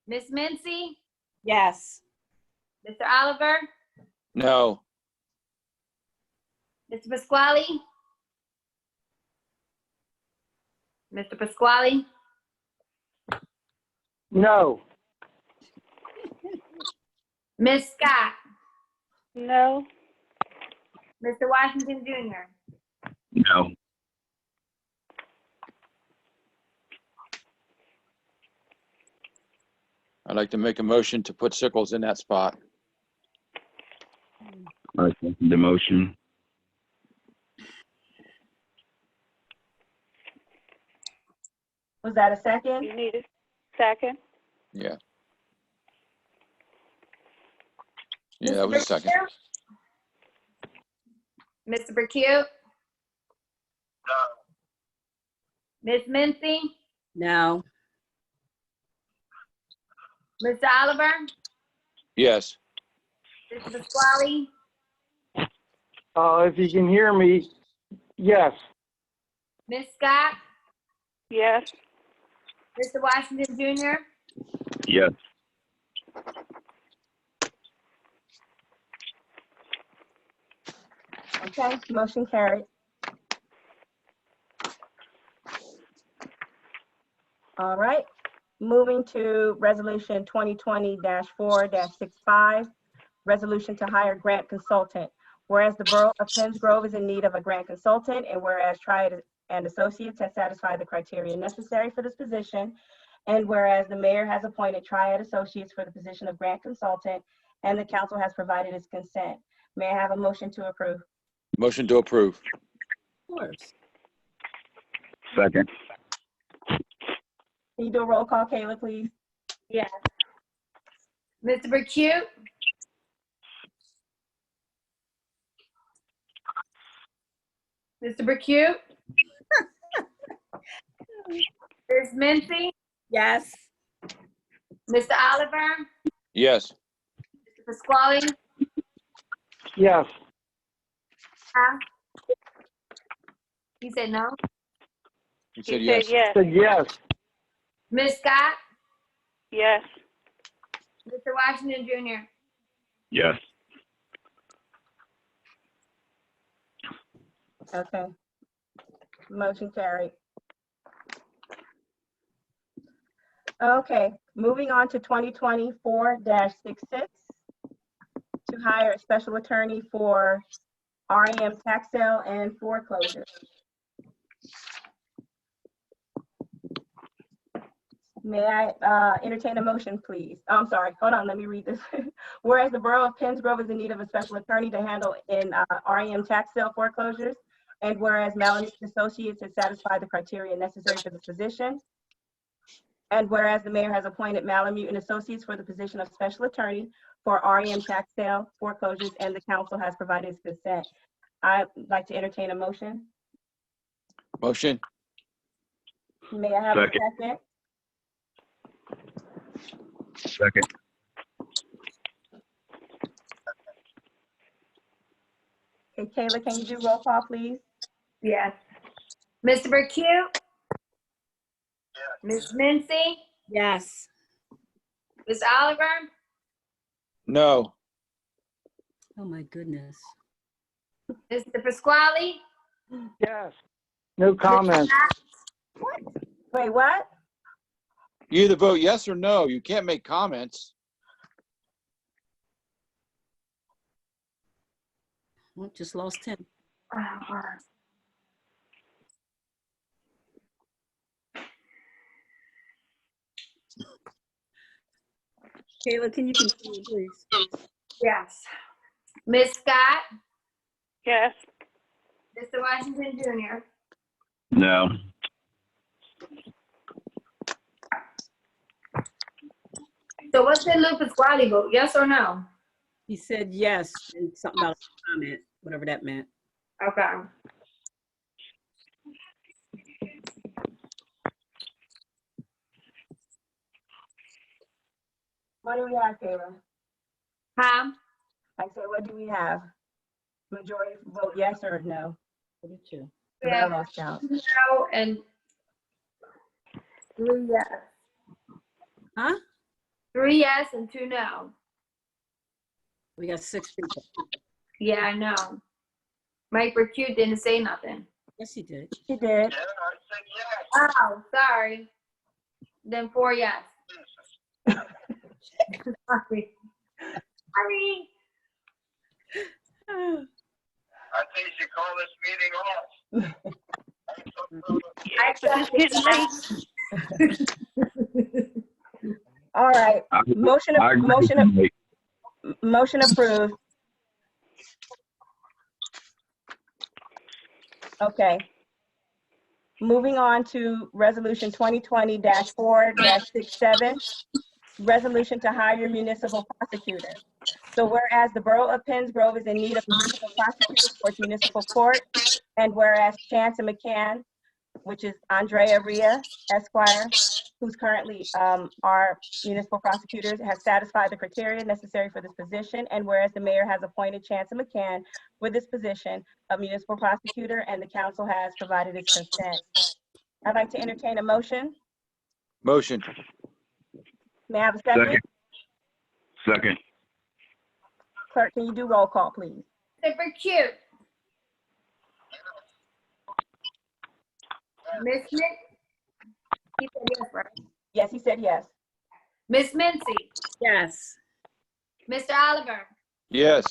Miss Mincy, Yes. Mr. Oliver, No. Mr. Pasquale, Mr. Pasquale, No. Miss Scott, No. Mr. Washington Jr., No. I'd like to make a motion to put Sickles in that spot. I second the motion. Was that a second? You need a second? Yeah. Yeah, that was a second. Mr. Burkett, No. Miss Mincy, No. Mr. Oliver, Yes. Mr. Pasquale, If you can hear me, yes. Miss Scott, Yes. Mr. Washington Jr., Yes. Okay, motion carried. All right, moving to resolution 2020-4-65, resolution to hire grant consultant. Whereas the Borough of Penns Grove is in need of a grant consultant, and whereas Triad and Associates has satisfied the criteria necessary for this position, and whereas the mayor has appointed Triad Associates for the position of grant consultant, and the council has provided its consent. May I have a motion to approve? Motion to approve. Of course. Second. Can you do a roll call, Kayla, please? yes. Mr. Burkett, Mr. Burkett, Miss Mincy, Yes. Mr. Oliver, Yes. Mr. Pasquale, Yes. he said no. He said He yes. said yes. Said yes. Miss Scott, Yes. Mr. Washington Jr., Yes. Okay. Motion carried. Okay, moving on to 2024-66, to hire a special attorney for REM tax sale and foreclosure. May I entertain a motion, please? Oh, I'm sorry, hold on, let me read this. Whereas the Borough of Penns Grove is in need of a special attorney to handle in REM tax sale foreclosures, and whereas Malamute Associates has satisfied the criteria necessary for this position, and whereas the mayor has appointed Malamute and Associates for the position of special attorney for REM tax sale foreclosures, and the council has provided its consent. I'd like to entertain a motion. Motion. May I have Second. a second? Second. Okay, Kayla, can you do roll call, please? yes. Mr. Burkett, Miss Mincy, Yes. Mr. Oliver, No. Oh, my goodness. Mr. Pasquale, Yes. No comment. Wait, what? You either vote yes or no. You can't make comments. Well, just lost 10. Kayla, can you continue, please? yes. Ms. Scott, Yes. Mr. Washington Jr., No. so what's the Lou Pasquale vote, yes or no? He said yes, and something about a comment, whatever that meant. Okay. What do we have, Kayla? Huh? I said, what do we have? Majority vote yes or no? What did you? We I have lost count. 2 no and 3 yes. Huh? 3 yes and 2 no. We got 6 people. Yeah, I know. Mike Burkute didn't say nothing. Yes, he did. He did. Oh, sorry. Then 4 yes. Sorry. Sorry. I think you should call this meeting off. It's getting late. All right. Motion approved. Okay. Moving on to resolution 2020-4-67, resolution to hire municipal prosecutor. So whereas the Borough of Penns Grove is in need of municipal prosecutors for its municipal court, and whereas Chance and McCann, which is Andrea Rhea Esquire, who's currently our municipal prosecutors, has satisfied the criteria necessary for this position, and whereas the mayor has appointed Chance and McCann for this position of municipal prosecutor, and the council has provided its consent. I'd like to entertain a motion. Motion. May I have a second? Second. Clerk, can you do roll call, please? Super cute. Miss Min- he said yes, right? Yes, he said yes. Miss Mincy, Yes. Mr. Oliver, Yes.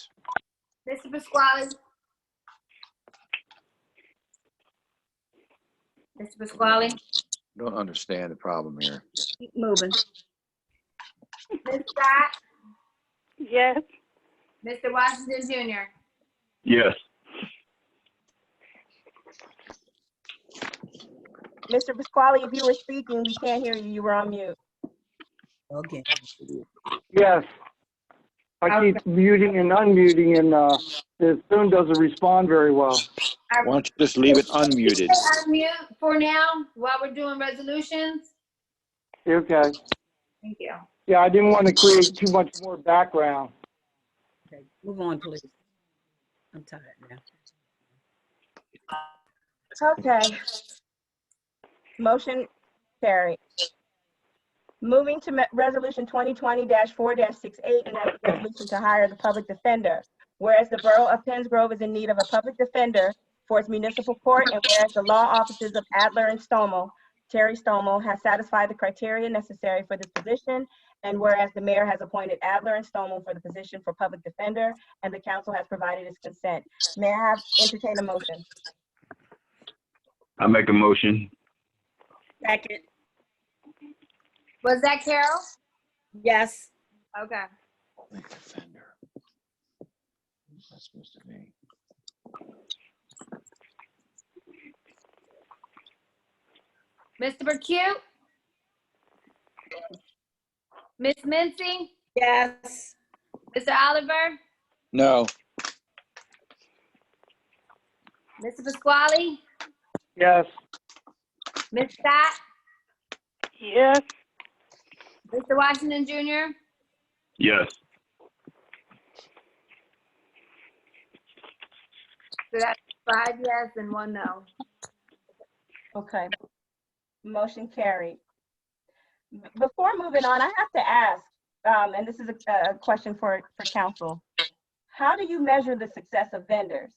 Mr. Pasquale. Mr. Pasquale, Don't understand the problem here. Keep moving. Ms. Scott, Yes. Mr. Washington Jr. Yes. Mr. Pasquale, if you were speaking, we can't hear you. You were on mute. Okay. Yes. I keep muting and unmuting, and the phone doesn't respond very well. Why don't you just leave it unmuted? Unmute for now while we're doing resolutions. Okay. Thank you. Yeah, I didn't want to create too much more background. Okay, move on, please. I'm tired now. Okay. Motion carried. Moving to resolution 2020-4-68, and that's a resolution to hire the public defender. Whereas the Borough of Penns Grove is in need of a public defender for its municipal court, and whereas the law offices of Adler and Stommel, Terry Stommel, has satisfied the criteria necessary for this position, and whereas the mayor has appointed Adler and Stommel for the position for public defender, and the council has provided its consent. May I have entertain a motion? I make a motion. Second. Was that Carol? Yes. Okay. Public defender. What's that supposed to be? Mr. Burkute? Miss Mincy? Yes. Mr. Oliver? No. Mr. Pasquale? Yes. Ms. Scott? Yes. Mr. Washington Jr.? Yes. So that's 5 yes and 1 no. Okay. Motion carried. Before moving on, I have to ask, and this is a question for council. How do you measure the success of vendors?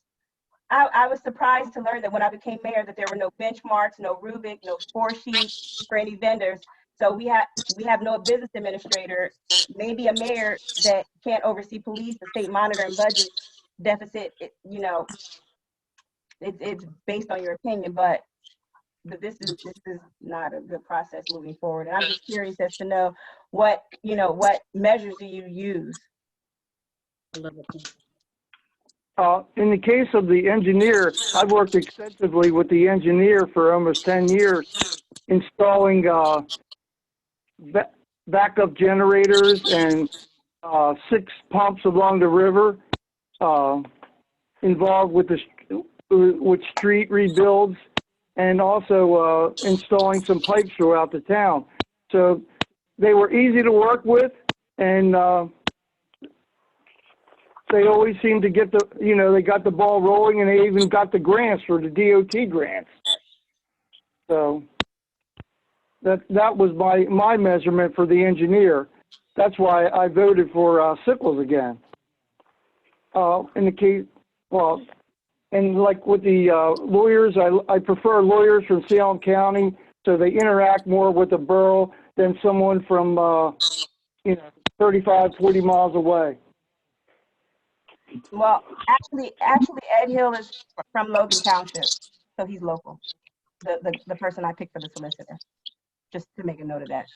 I was surprised to learn that when I became mayor that there were no benchmarks, no rubric, no score sheet for any vendors. So we have no business administrator, maybe a mayor that can't oversee police, the state monitor and budget deficit. You know, it's based on your opinion, but this is not a good process moving forward. And I'm just curious as to know what measures do you use? In the case of the engineer, I've worked extensively with the engineer for almost 10 years, installing backup generators and 6 pumps along the river, involved with street rebuilds, and also installing some pipes throughout the town. So they were easy to work with, and they always seemed to get they got the ball rolling, and they even got the grants for the DOT grants. So that was my measurement for the engineer. That's why I voted for Sickles again. In the case, well, and like with the lawyers, I prefer lawyers from Salem County, so they interact more with the borough than someone from 35, 40 miles away. Well, actually, Ed Hill is from Logan Township, so he's local. The person I picked for the solicitor, just to make a note of that.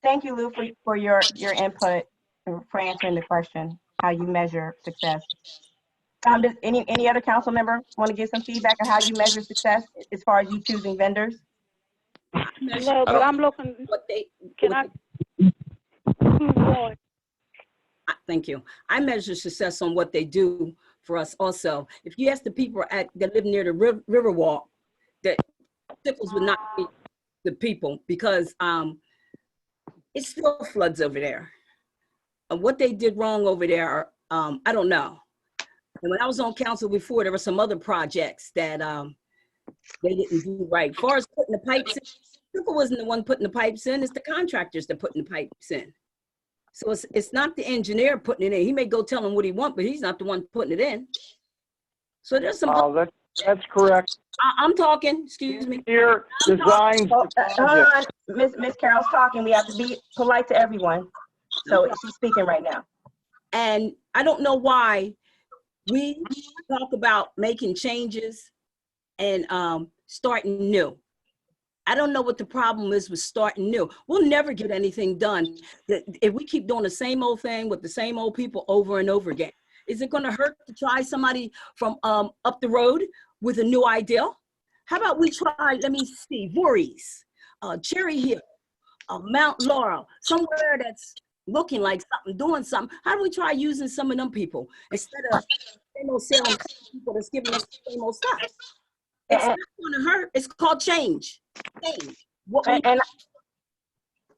Thank you, Lou, for your input and for answering the question, how you measure success. Does any other council member want to give some feedback on how you measure success as far as you choosing vendors? No, but I'm looking. Can I? Thank you. I measure success on what they do for us also. If you ask the people that live near the river walk, that Sickles would not be the people, because it still floods over there. And what they did wrong over there, I don't know. And when I was on council before, there were some other projects that they didn't do right. As far as putting the pipes in, Sickles wasn't the one putting the pipes in, it's the contractors that putting the pipes in. So it's not the engineer putting it in. He may go tell him what he wants, but he's not the one putting it in. So there's some. Oh, that's correct. I'm talking. Excuse me. Here, designs. Hold on, Miss Carroll's talking. We have to be polite to everyone. So she's speaking right now. And I don't know why we talk about making changes and starting new. I don't know what the problem is with starting new. We'll never get anything done if we keep doing the same old thing with the same old people over and over again. Is it going to hurt to try somebody from up the road with a new idea? How about we try, let me see, Voorhees, Cherry Hill, Mount Laurel, somewhere that's looking like something, doing something. How do we try using some of them people instead of same old Salem people that's giving us the same old stuff? It's not going to hurt. It's called change. And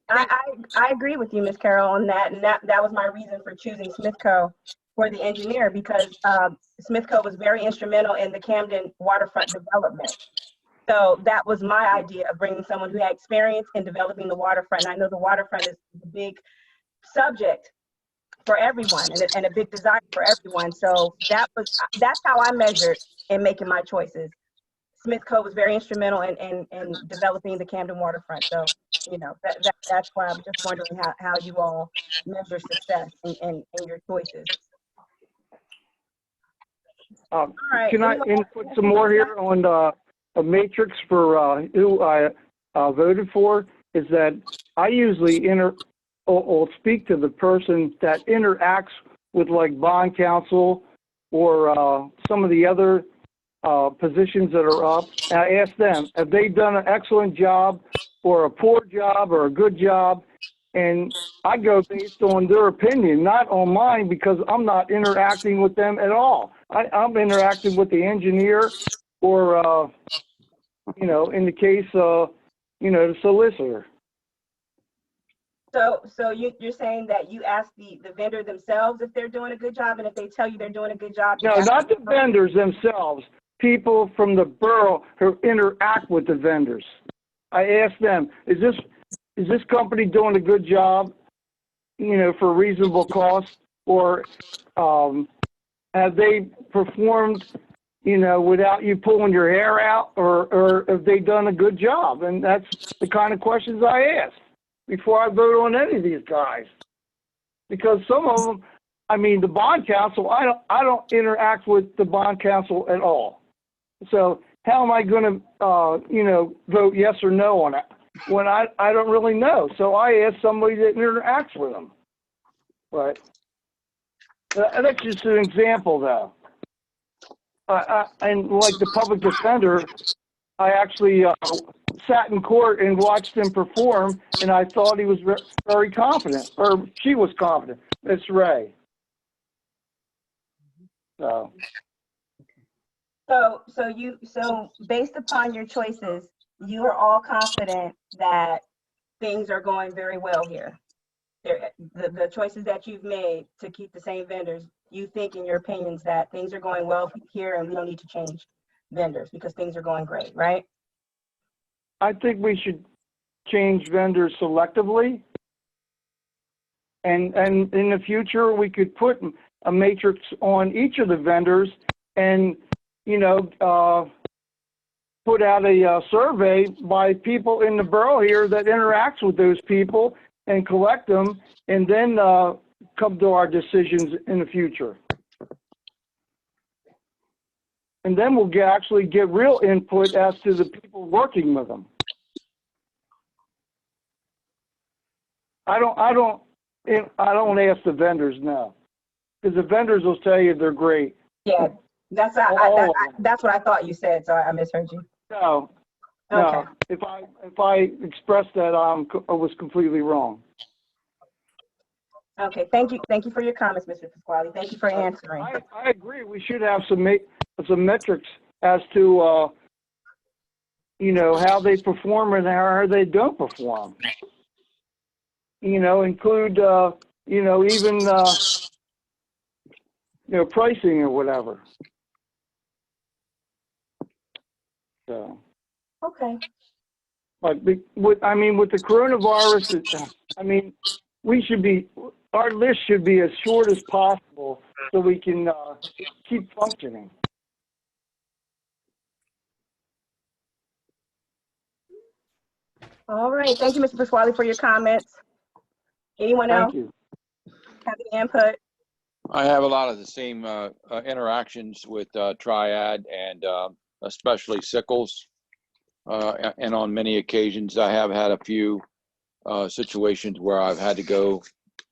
I agree with you, Ms. Carroll, on that. And that was my reason for choosing Smithco for the engineer, because Smithco was very instrumental in the Camden waterfront development. So that was my idea of bringing someone who had experience in developing the waterfront. And I know the waterfront is a big subject for everyone and a big desire for everyone. So that's how I measured in making my choices. Smithco was very instrumental in developing the Camden waterfront. So, that's why I'm just wondering how you all measure success in your choices. Right. Can I input some more here on a matrix for who I voted for? Is that I usually will speak to the person that interacts with like bond counsel or some of the other positions that are up. And I ask them, have they done an excellent job or a poor job or a good job? And I go based on their opinion, not on mine, because I'm not interacting with them at all. I'm interacting with the engineer or, in the case, the solicitor. So you're saying that you ask the vendor themselves if they're doing a good job, and if they tell you they're doing a good job? No, not the vendors themselves. People from the borough who interact with the vendors. I ask them, is this company doing a good job? for reasonable cost, or have they performed, without you pulling your hair out, or have they done a good job? And that's the kind of questions I ask before I vote on any of these guys. Because some of them, the bond counsel, I don't interact with the bond counsel at all. So how am I going to, vote yes or no on it when I don't really know? So I ask somebody that interacts with them. But that's just an example, though. And like the public defender, I actually sat in court and watched him perform, and I thought he was very confident, or she was confident, Miss Ray. So based upon your choices, you are all confident that things are going very well here. The choices that you've made to keep the same vendors, you think in your opinions that things are going well here and we don't need to change vendors because things are going great, right? I think we should change vendors selectively. And in the future, we could put a matrix on each of the vendors and, put out a survey by people in the borough here that interacts with those people and collect them, and then come to our decisions in the future. And then we'll actually get real input as to the people working with them. I don't ask the vendors now, because the vendors will tell you they're great. Yeah, that's what I thought you said, so I misheard you. No. Okay. If I expressed that, I was completely wrong. Okay, thank you for your comments, Mr. Pasquale. Thank you for answering. I agree. We should have some metrics as to how they perform and how they don't perform. Include even pricing or whatever. So. Okay. But with the coronavirus, our list should be as short as possible so we can keep functioning. All right. Thank you, Mr. Pasquale, for your comments. Anyone else? Thank you. Have any input? I have a lot of the same interactions with Triad and especially Sickles. And on many occasions, I have had a few situations where I've had to go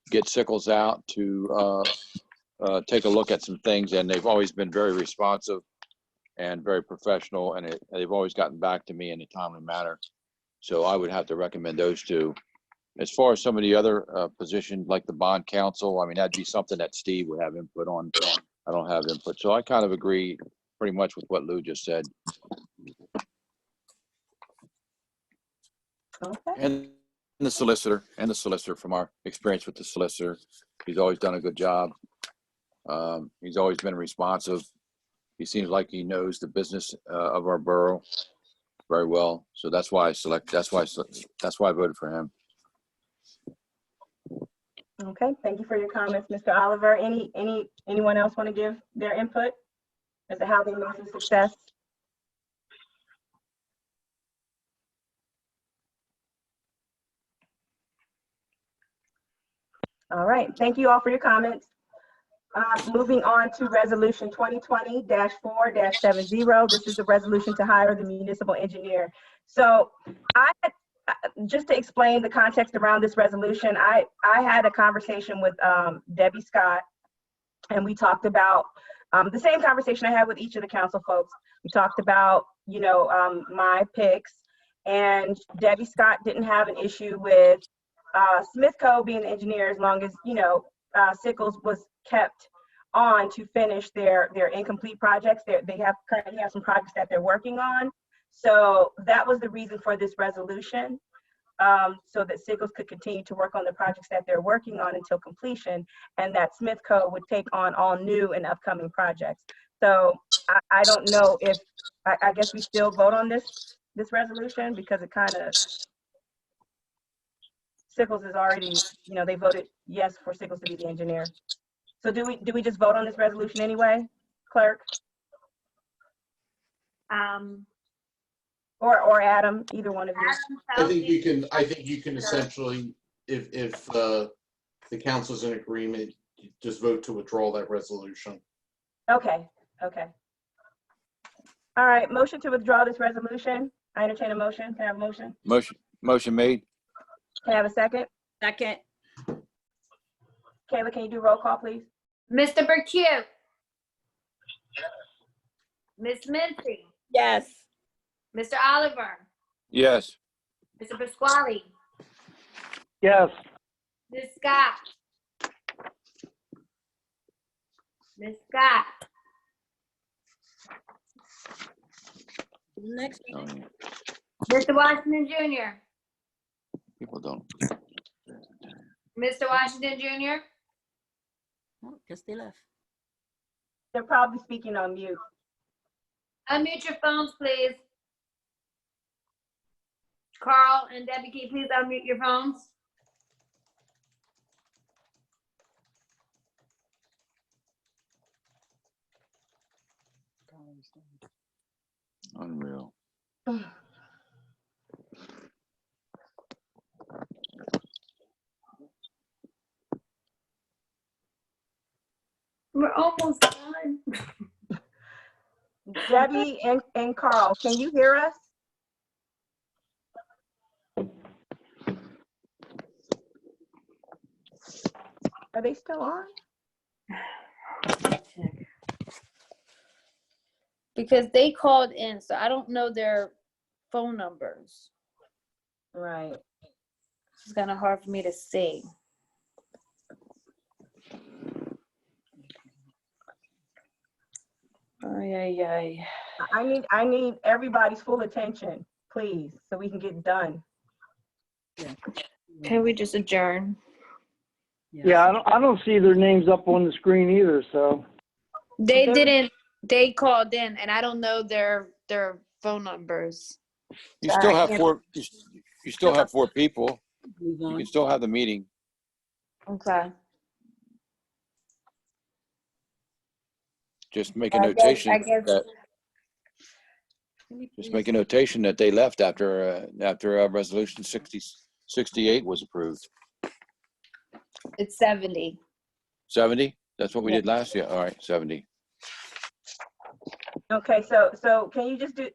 get Sickles out to take a look at some things, and they've always been very responsive and very professional, and they've always gotten back to me in a timely manner. So I would have to recommend those two. As far as some of the other positions, like the bond counsel, that'd be something that Steve would have input on. I don't have input. So I kind of agree pretty much with what Lou just said. Okay. And the solicitor, from our experience with the solicitor, he's always done a good job. He's always been responsive. He seems like he knows the business of our borough very well. So that's why I voted for him. Okay, thank you for your comments, Mr. Oliver. Anyone else want to give their input as to how they measure success? All right, thank you all for your comments. Moving on to resolution 2020-4-70. This is the resolution to hire the municipal engineer. So just to explain the context around this resolution, I had a conversation with Debbie Scott, and we talked about the same conversation I had with each of the council folks. We talked about, my picks, and Debbie Scott didn't have an issue with Smithco being the engineer as long as, Sickles was kept on to finish their incomplete projects. They currently have some projects that they're working on. So that was the reason for this resolution, so that Sickles could continue to work on the projects that they're working on until completion, and that Smithco would take on all new and upcoming projects. So I don't know if, I guess we still vote on this resolution because it kind of Sickles is already, you know, they voted yes for Sickles to be the engineer. So do we just vote on this resolution anyway, clerk? Or Adam, either one of you. I think you can essentially, if the council's in agreement, you just vote to withdraw that resolution. Okay, okay. All right, motion to withdraw this resolution. I entertain a motion. Can I have a motion? Motion made. Can I have a second? Second. Kayla, can you do roll call, please? Mr. Burkett. Miss Mincy. Yes. Mr. Oliver. Yes. Mr. Pasquale. Yes. Ms. Scott. Ms. Scott. Next. Mr. Washington Jr. People don't. Mr. Washington Jr. Oh, guess they left. They're probably speaking on mute. Unmute your phones, please. Carl and Debbie, can you please unmute your phones? Unreal. We're almost done. Debbie and Carl, can you hear us? Are they still on? Because they called in, so I don't know their phone numbers. Right. It's kind of hard for me to see. Ay. I need everybody's full attention, please, so we can get done. Can we just adjourn? Yeah, I don't see their names up on the screen either, so. They didn't. They called in, and I don't know their phone numbers. You still have four. You still have four people. You can still have the meeting. Okay. Just make a notation. I guess. That, just make a notation that they left after resolution 68 was approved. It's 70. 70. That's what we did last year. All right, 70. Okay, so can you just do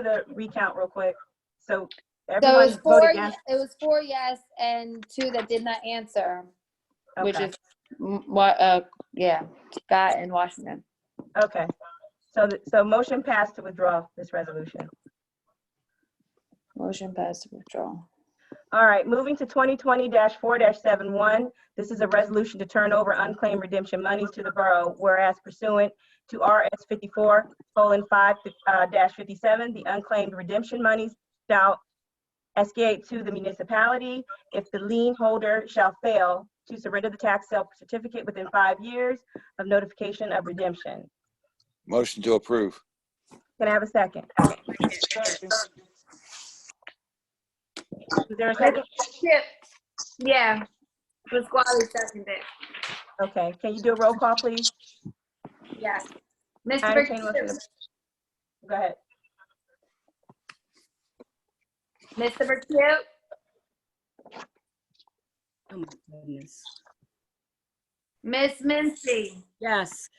the recount real quick? So So everyone voted yes. it was 4 yes and 2 that did not answer, which Okay. is yeah, Scott and Washington. Okay, so motion passed to withdraw this resolution. Motion passed to withdraw. All right, moving to 2020-4-71. This is a resolution to turn over unclaimed redemption monies to the borough, whereas pursuant to RS 54:5-57, the unclaimed redemption monies shall escalate to the municipality if the lien holder shall fail to surrender the tax sale certificate within 5 years of notification of redemption. Motion to approve. Can I have a second? Is there a second? Yeah, Pasquale seconded. Okay, can you do a roll call, please? Yes. I Mr. entertain a Burkett. motion. Go ahead. Mr. Burkett. Oh my goodness. Miss Mincy. Yes.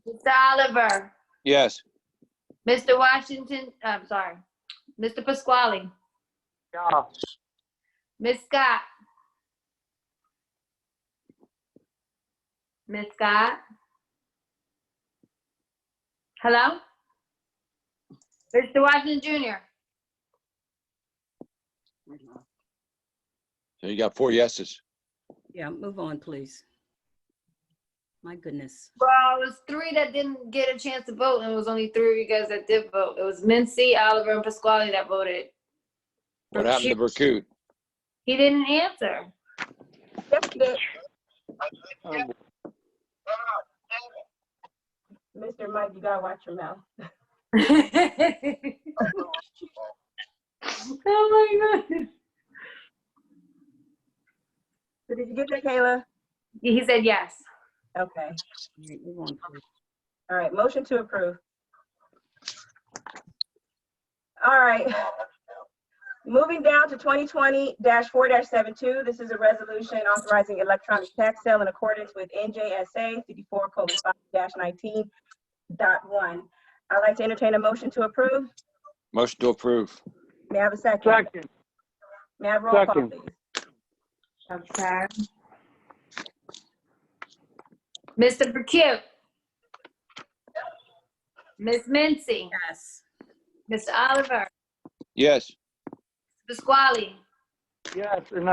Mr. Oliver. Yes. Mr. Washington, I'm sorry. Mr. Pasquale. Yeah. Ms. Scott. Ms. Scott. Hello? Mr. Washington Jr. So you got 4 yeses. Yeah, move on, please. My goodness. Well, it was 3 that didn't get a chance to vote, and it was only 3 of you guys that did vote. It was Mincy, Oliver, and Pasquale that voted. What happened to Burkett? He didn't answer. Yes, he did. Mr. Mike, you gotta watch your mouth. Oh my God. Did you get that, Kayla? He said yes. Okay. Move on, please. All right, motion to approve. All right. Moving down to 2020-4-72, this is a resolution authorizing electronic tax sale in accordance with NJSA 54:5-19.1. I'd like to entertain a motion to approve. Motion to approve. May I have a second? Second. May I have roll call, Second. please? Okay. Mr. Burkett. Ms. Mincy. Yes. Mr. Oliver. Yes. Pasquale. Yes, and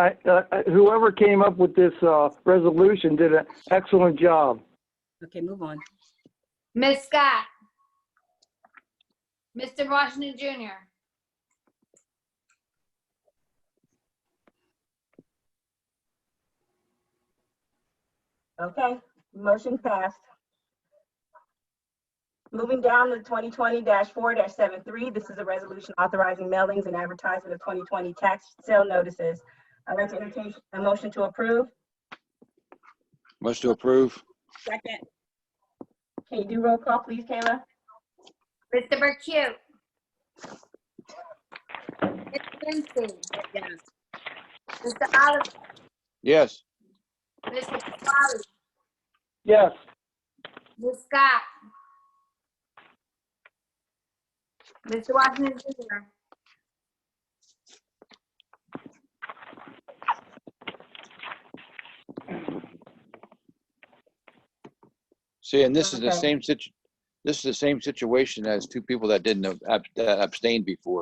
whoever came up with this resolution did an excellent job. Okay, move on. Ms. Scott. Mr. Washington Jr. Okay, motion passed. Moving down to 2020-4-73, this is a resolution authorizing mailings and advertisement of 2020 tax sale notices. I'd like to entertain a motion to approve. Motion to approve. Second. Can you do roll call, please, Kayla? Mr. Burkett. Ms. Mincy. Yes. Mr. Oliver. Yes. Mr. Pasquale. Yes. Ms. Scott. Mr. Washington Jr. See, and this is the Okay. same this is the same situation as two people that didn't abstain before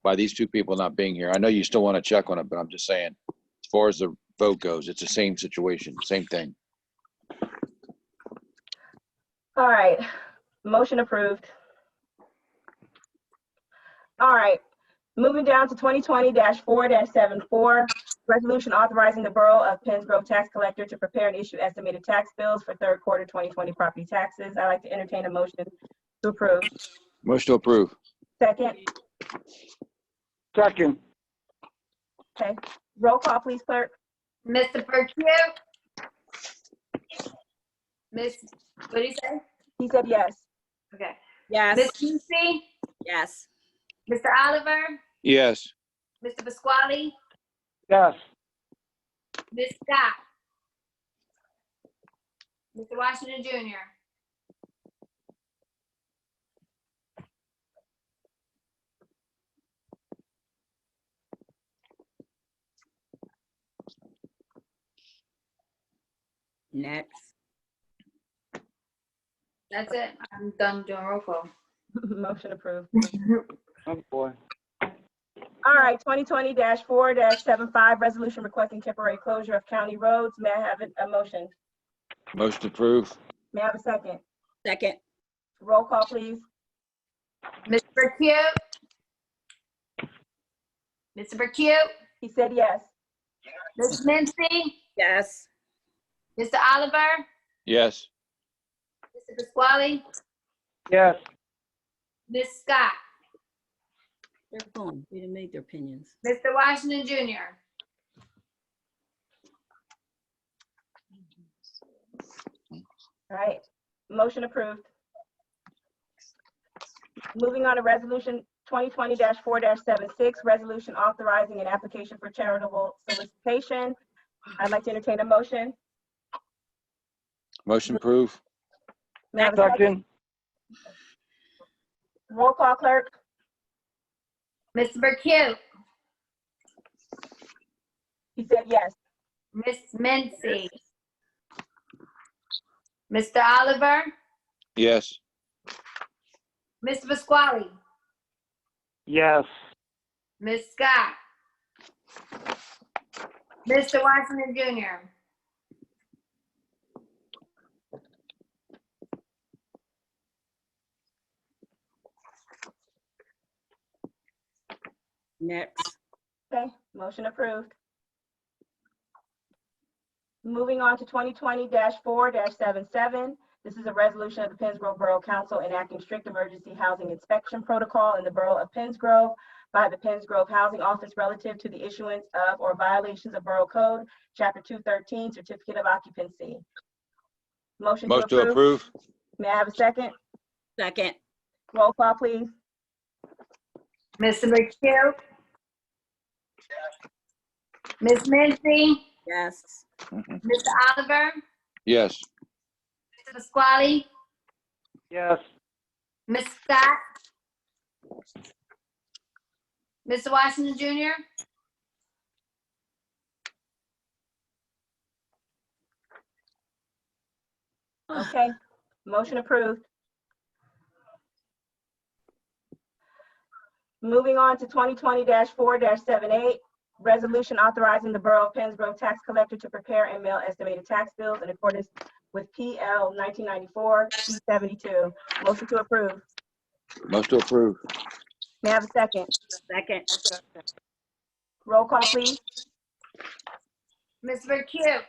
by these two people not being here. I know you still want to check on it, but I'm just saying, as far as the vote goes, it's the same situation, same thing. All right, motion approved. All right, moving down to 2020-4-74, resolution authorizing the Borough of Penns Grove tax collector to prepare and issue estimated tax bills for third quarter 2020 property taxes. I'd like to entertain a motion to approve. Motion to approve. Second. Second. Okay, roll call, please, clerk. Mr. Burkett. Miss, what did he say? He said yes. Okay. Yes. Ms. Mincy. Yes. Mr. Oliver. Yes. Mr. Pasquale. Yes. Ms. Scott. Mr. Washington Jr. Next. That's it. I'm done doing roll call. Motion approved. Oh, boy. All right, 2020-4-75, resolution requesting temporary closure of county roads. May I have a motion? Motion to approve. May I have a second? Second. Roll call, please. Mr. Burkett. Mr. Burkett. He said yes. Ms. Mincy. Yes. Mr. Oliver. Yes. Mr. Pasquale. Yes. Ms. Scott. They're gone. They didn't make their opinions. Mr. Washington Jr. All right, motion approved. Moving on to resolution 2020-4-76, resolution authorizing an application for charitable solicitation. I'd like to entertain a motion. Motion to approve. May I have a second? Second. Roll call, clerk. Mr. Burkett. He said yes. Ms. Mincy. Mr. Oliver. Yes. Mr. Pasquale. Yes. Ms. Scott. Mr. Washington Jr. Next. Okay, motion approved. Moving on to 2020-4-77. This is a resolution of the Penns Grove Borough Council enacting strict emergency housing inspection protocol in the Borough of Penns Grove by the Penns Grove Housing Office relative to the issuance of or violations of Borough Code, Chapter 213, Certificate of Occupancy. Motion Motion to approve. May I have a second? Second. Roll call, please. Mr. McHugh? Ms. Mincy? Yes. Mr. Oliver? Yes. Mr. Pasquale? Yes. Ms. Scott? Mr. Washington Jr.? Okay, motion approved. Moving on to 2020-4-78, resolution authorizing the Borough of Penns Grove tax collector to prepare and mail estimated tax bills in accordance with PL 1994-C72. Motion to approve. Motion to approve. May I have a second? Second. Roll call, please. Ms. McHugh?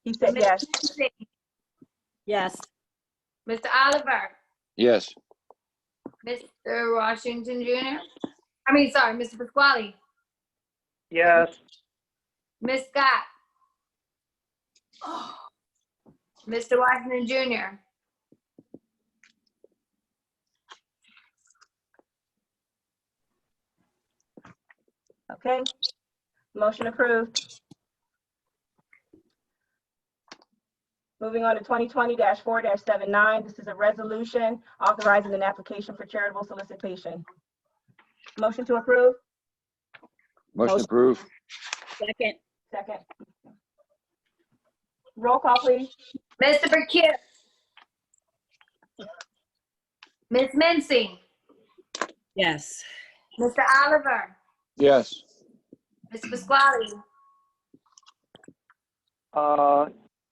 He said Ms. yes. Mincy? Yes. Mr. Oliver? Yes. Mr. Washington Jr.? Sorry, Mr. Pasquale? Yes. Ms. Scott? Mr. Washington Jr.? Okay, motion approved. Moving on to 2020-4-79, this is a resolution authorizing an application for charitable solicitation. Motion to approve. Motion to approve. Second. Second. Roll call, please. Mr. McHugh? Ms. Mincy? Yes. Mr. Oliver? Yes. Mr. Pasquale?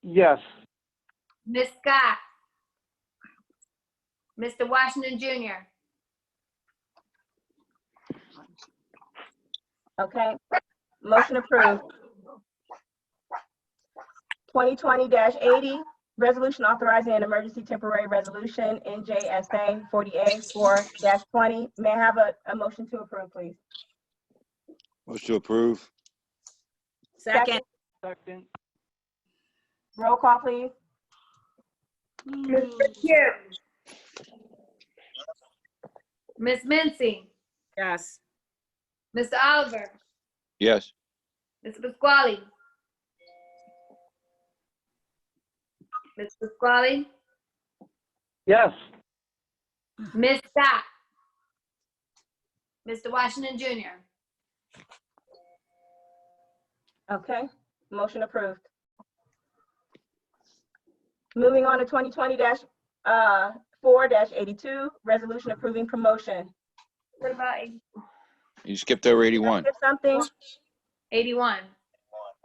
Yes. Ms. Scott? Mr. Washington Jr.? Okay, motion approved. 2020-80, resolution authorizing an emergency temporary resolution, NJSA 40A4-20. May I have a motion to approve, please? Motion to approve. Second. Second. Roll call, please. Mr. McHugh? Ms. Mincy? Yes. Mr. Oliver? Yes. Mr. Pasquale? Mr. Pasquale? Yes. Ms. Scott? Mr. Washington Jr.? Okay, motion approved. Moving on to 2020-4-82, resolution approving promotion. What about You skipped over 81. Skip something? 81?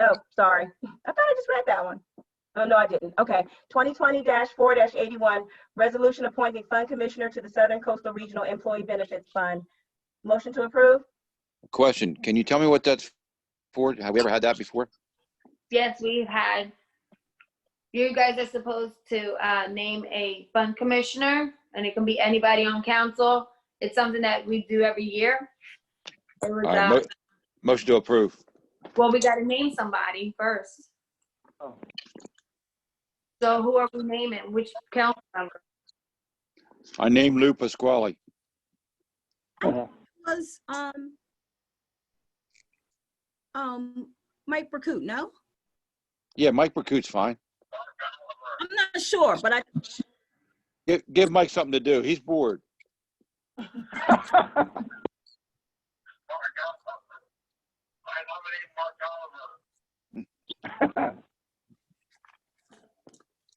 Oh, sorry. I thought I just read that one. Oh, no, I didn't. Okay. 2020-4-81, resolution appointing fund commissioner to the Southern Coastal Regional Employee Benefits Fund. Motion to approve? Question, can you tell me what that's for? Have we ever had that before? Yes, we've had. You guys are supposed to name a fund commissioner, and it can be anybody on council. It's something that we do every year. It was, All right, motion to approve. well, we got to name somebody first. Oh. So who are we naming? Which council member? I named Lou Pasquale. Was Mike Burkut, no? Yeah, Mike Burkut's fine. I'm not sure, but Give Mike something to do. He's bored.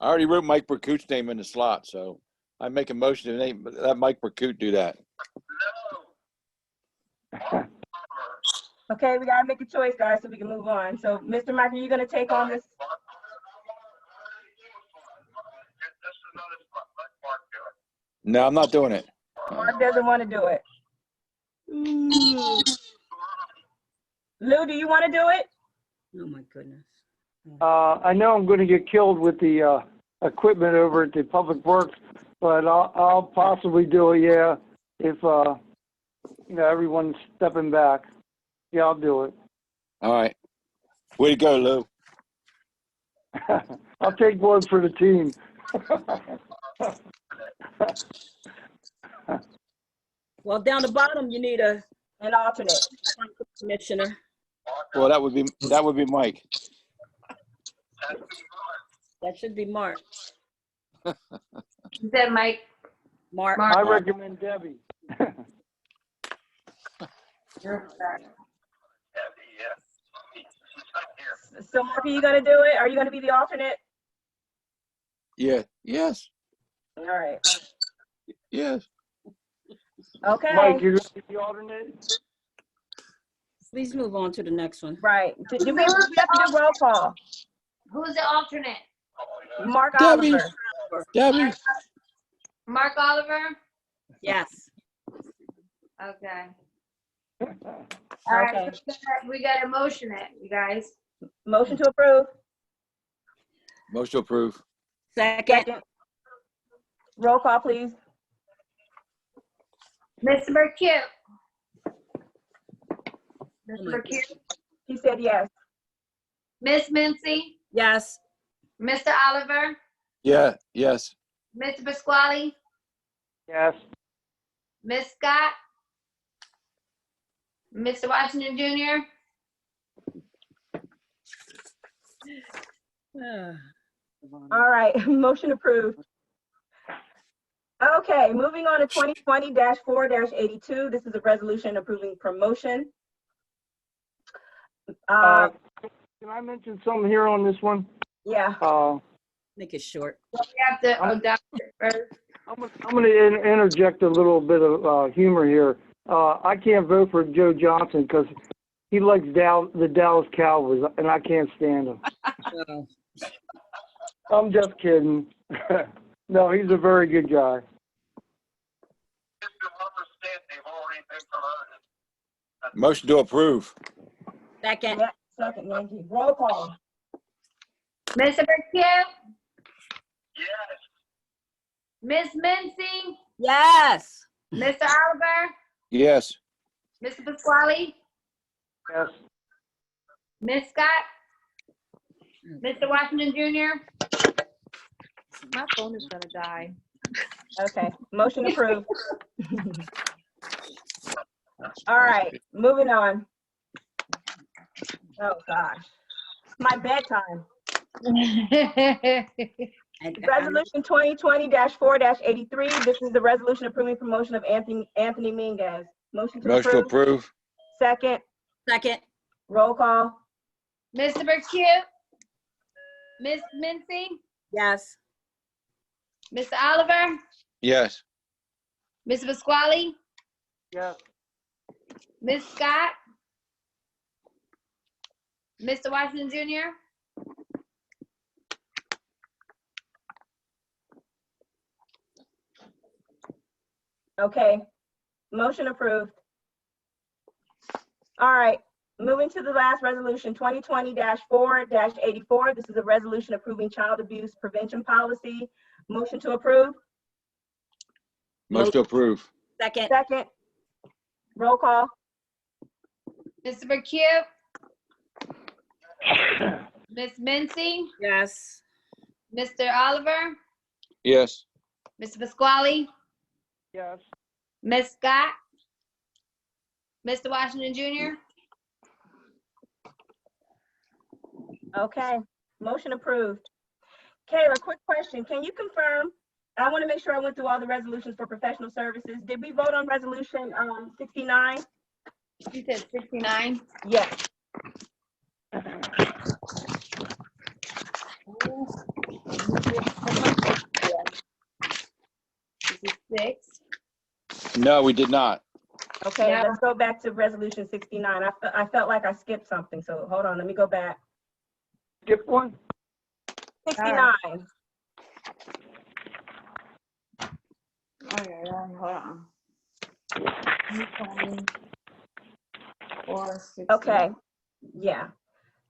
I already wrote Mike Burkut's name in the slot, so I make a motion to name let Mike Burkut do that. Okay, we gotta make a choice, guys, so we can move on. So, Mr. Mike, are you gonna take on this? No, I'm not doing it. Mark doesn't want to do it. Lou, do you want to do it? oh my goodness. I know I'm going to get killed with the equipment over at the Public Works, but I'll possibly do it, yeah. if, everyone's stepping back. Yeah, I'll do it. All right. Way to go, Lou. I'll take one for the team. Well, down the bottom, you need An alternate. commissioner. Well, that would be Mike. That should be Mark. You said Mike. Mark. I recommend Debbie. So Mark, are you gonna do it? Are you gonna be the alternate? Yeah. Yes. All right. Yes. Okay. Mike, you're going to be the alternate? Please move on to the next one. Right. Do we have to do roll call? Who's the alternate? Mark Debbie. Oliver. Debbie. Mark Oliver? Yes. Okay. All right, Okay. so we got a motion it, you guys. Motion to approve. Motion to approve. Second. Roll call, please. Mr. Burkett? Mr. Burkett? He said yes. Miss Mincy? Yes. Mr. Oliver? Yeah. Yes. Mr. Pasquale? Yes. Miss Scott? Mr. Washington Jr.? All right. Motion approved. Okay, moving on to 2020-4-82. This is a resolution approving promotion. Can I mention something here on this one? Yeah. Make it short. We have to adopt it first. I'm going to interject a little bit of humor here. I can't vote for Joe Johnson because he likes the Dallas Cowboys, and I can't stand him. I'm just kidding. No, he's a very good guy. Motion to approve. Second. Yeah, second, Yankee. Roll call. Mr. Burkett? Yes. Miss Mincy? Yes. Mr. Oliver? Yes. Mr. Pasquale? Yes. Miss Scott? Mr. Washington Jr.? My phone is gonna die. Okay, motion approved. All right, moving on. Oh, gosh. My bedtime. Resolution 2020-4-83. This is the resolution approving promotion of Anthony Minguez. Motion to Motion to approve. approve. Second. Second. Roll call. Mr. Burkett? Miss Mincy? Yes. Mr. Oliver? Yes. Mr. Pasquale? Yes. Miss Scott? Mr. Washington Jr.? Okay, motion approved. All right, moving to the last resolution, 2020-4-84. This is a resolution approving child abuse prevention policy. Motion to approve. Motion to approve. Second. Second. Roll call. Mr. Burkett? Miss Mincy? Yes. Mr. Oliver? Yes. Mr. Pasquale? Yes. Miss Scott? Mr. Washington Jr.? Okay, motion approved. Kayla, quick question. Can you confirm? I want to make sure I went through all the resolutions for professional services. Did we vote on resolution 69? You said 69? Yes. This is 6. No, we did not. Okay, Yeah. let's go back to resolution 69. I felt like I skipped something, so hold on, let me go back. Skip one? 69. Okay, hold on. Okay, yeah.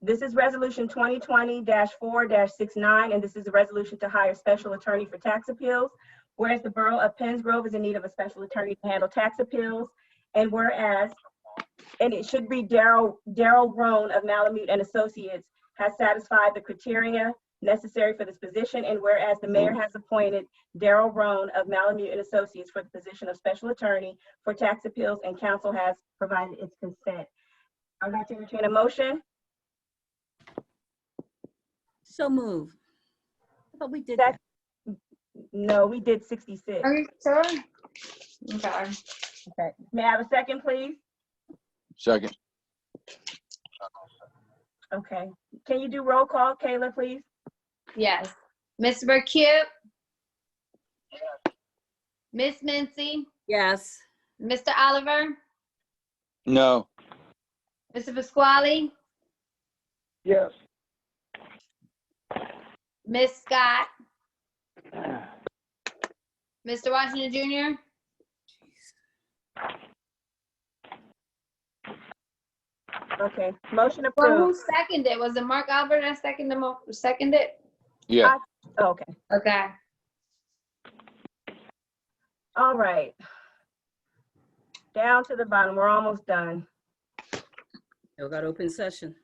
This is resolution 2020-4-69, and this is a resolution to hire special attorney for tax appeals. Whereas the Borough of Penns Grove is in need of a special attorney to handle tax appeals, and whereas, and it should be Daryl Roan of Malamute and Associates has satisfied the criteria necessary for this position, and whereas the mayor has appointed Daryl Roan of Malamute and Associates for the position of special attorney for tax appeals, and council has provided its consent. I'd like to entertain a motion. So move. But we did that. No, we did 66. Are you sure? Okay. Okay. May I have a second, please? Second. Okay. Can you do roll call, Kayla, please? Yes. Mr. Burkett? Yes. Miss Mincy? Yes. Mr. Oliver? No. Mr. Pasquale? Yes. Miss Scott? Mr. Washington Jr.? Okay. Motion Well, who approved. seconded? Was it Mark Oliver that seconded? Yeah. Okay. Okay. All right. Down to the bottom. We're almost done. Still got open session.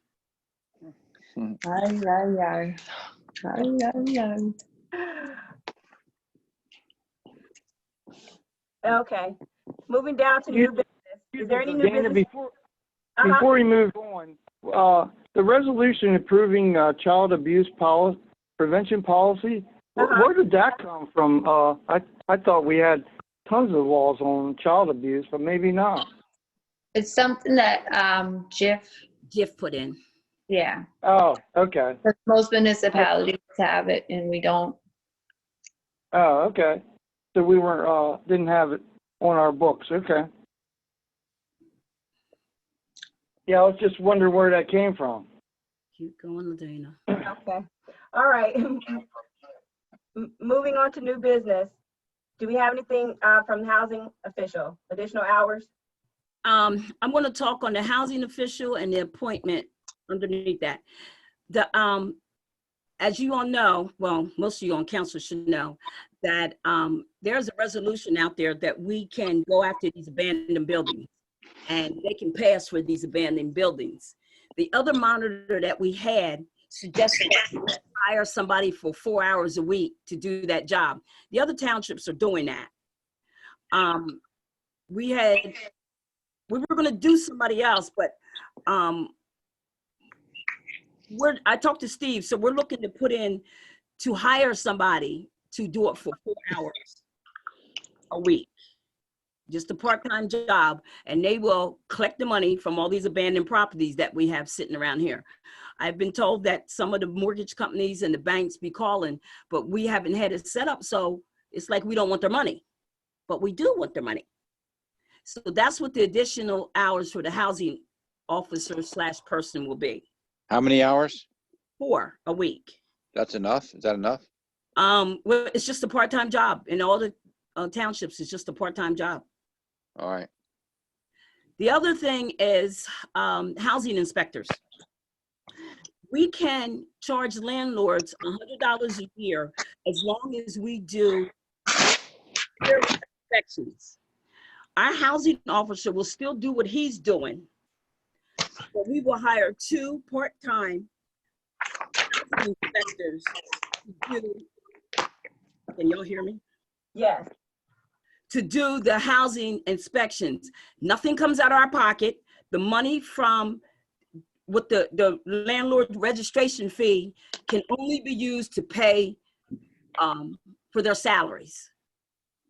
Ay, ay, ay. Ay, ay, ay. Okay. Moving down to new business. Is there any new Dana, business? before we move on, the resolution approving child abuse prevention policy, where did that come from? I thought we had tons of laws on child abuse, but maybe not. It's something that Jif put in. Yeah. Oh, okay. Most municipalities have it and we don't. Oh, okay. So we weren't didn't have it on our books. Okay. Yeah, I was just wondering where that came from. Keep going, LaDaena. Okay. All right. Moving on to new business. Do we have anything from the housing official? Additional hours? I'm going to talk on the housing official and the appointment underneath that. The as you all know, well, most of you on council should know that there's a resolution out there that we can go after these abandoned buildings and they can pay us for these abandoned buildings. The other monitor that we had suggested that hire somebody for 4 hours a week to do that job. The other townships are doing that. We were going to do somebody else, but I talked to Steve, so we're looking to put in to hire somebody to do it for 4 hours a week. Just a part-time job, and they will collect the money from all these abandoned properties that we have sitting around here. I've been told that some of the mortgage companies and the banks be calling, but we haven't had it set up, so it's like we don't want their money, but we do want their money. So that's what the additional hours for the housing officer / person will be. How many hours? 4 a week. That's enough? Is that enough? Well, it's just a part-time job in all the townships. It's just a part-time job. All right. The other thing is housing inspectors. We can charge landlords $100 a year as long as we do inspections. Our housing officer will still do what he's doing, but we will hire 2 part-time housing inspectors to do, can y'all hear me? Yes. To do the housing inspections. Nothing comes out of our pocket. The money from with the landlord registration fee can only be used to pay for their salaries.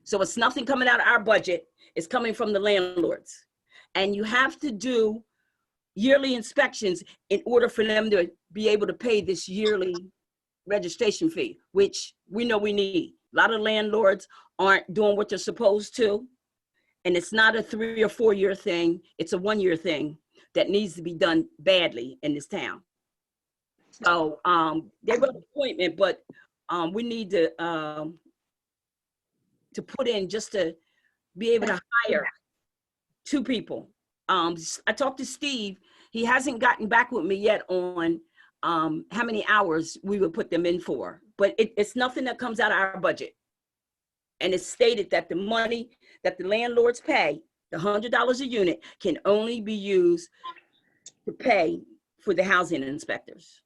So it's nothing coming out of our budget. It's coming from the landlords. And you have to do yearly inspections in order for them to be able to pay this yearly registration fee, which we know we need. A lot of landlords aren't doing what they're supposed to. And it's not a 3 or 4 year thing. It's a 1 year thing that needs to be done badly in this town. So they wrote an appointment, but we need to put in just to be able to hire 2 people. I talked to Steve. He hasn't gotten back with me yet on how many hours we would put them in for, but it's nothing that comes out of our budget. And it's stated that the money that the landlords pay, the $100 a unit, can only be used to pay for the housing inspectors.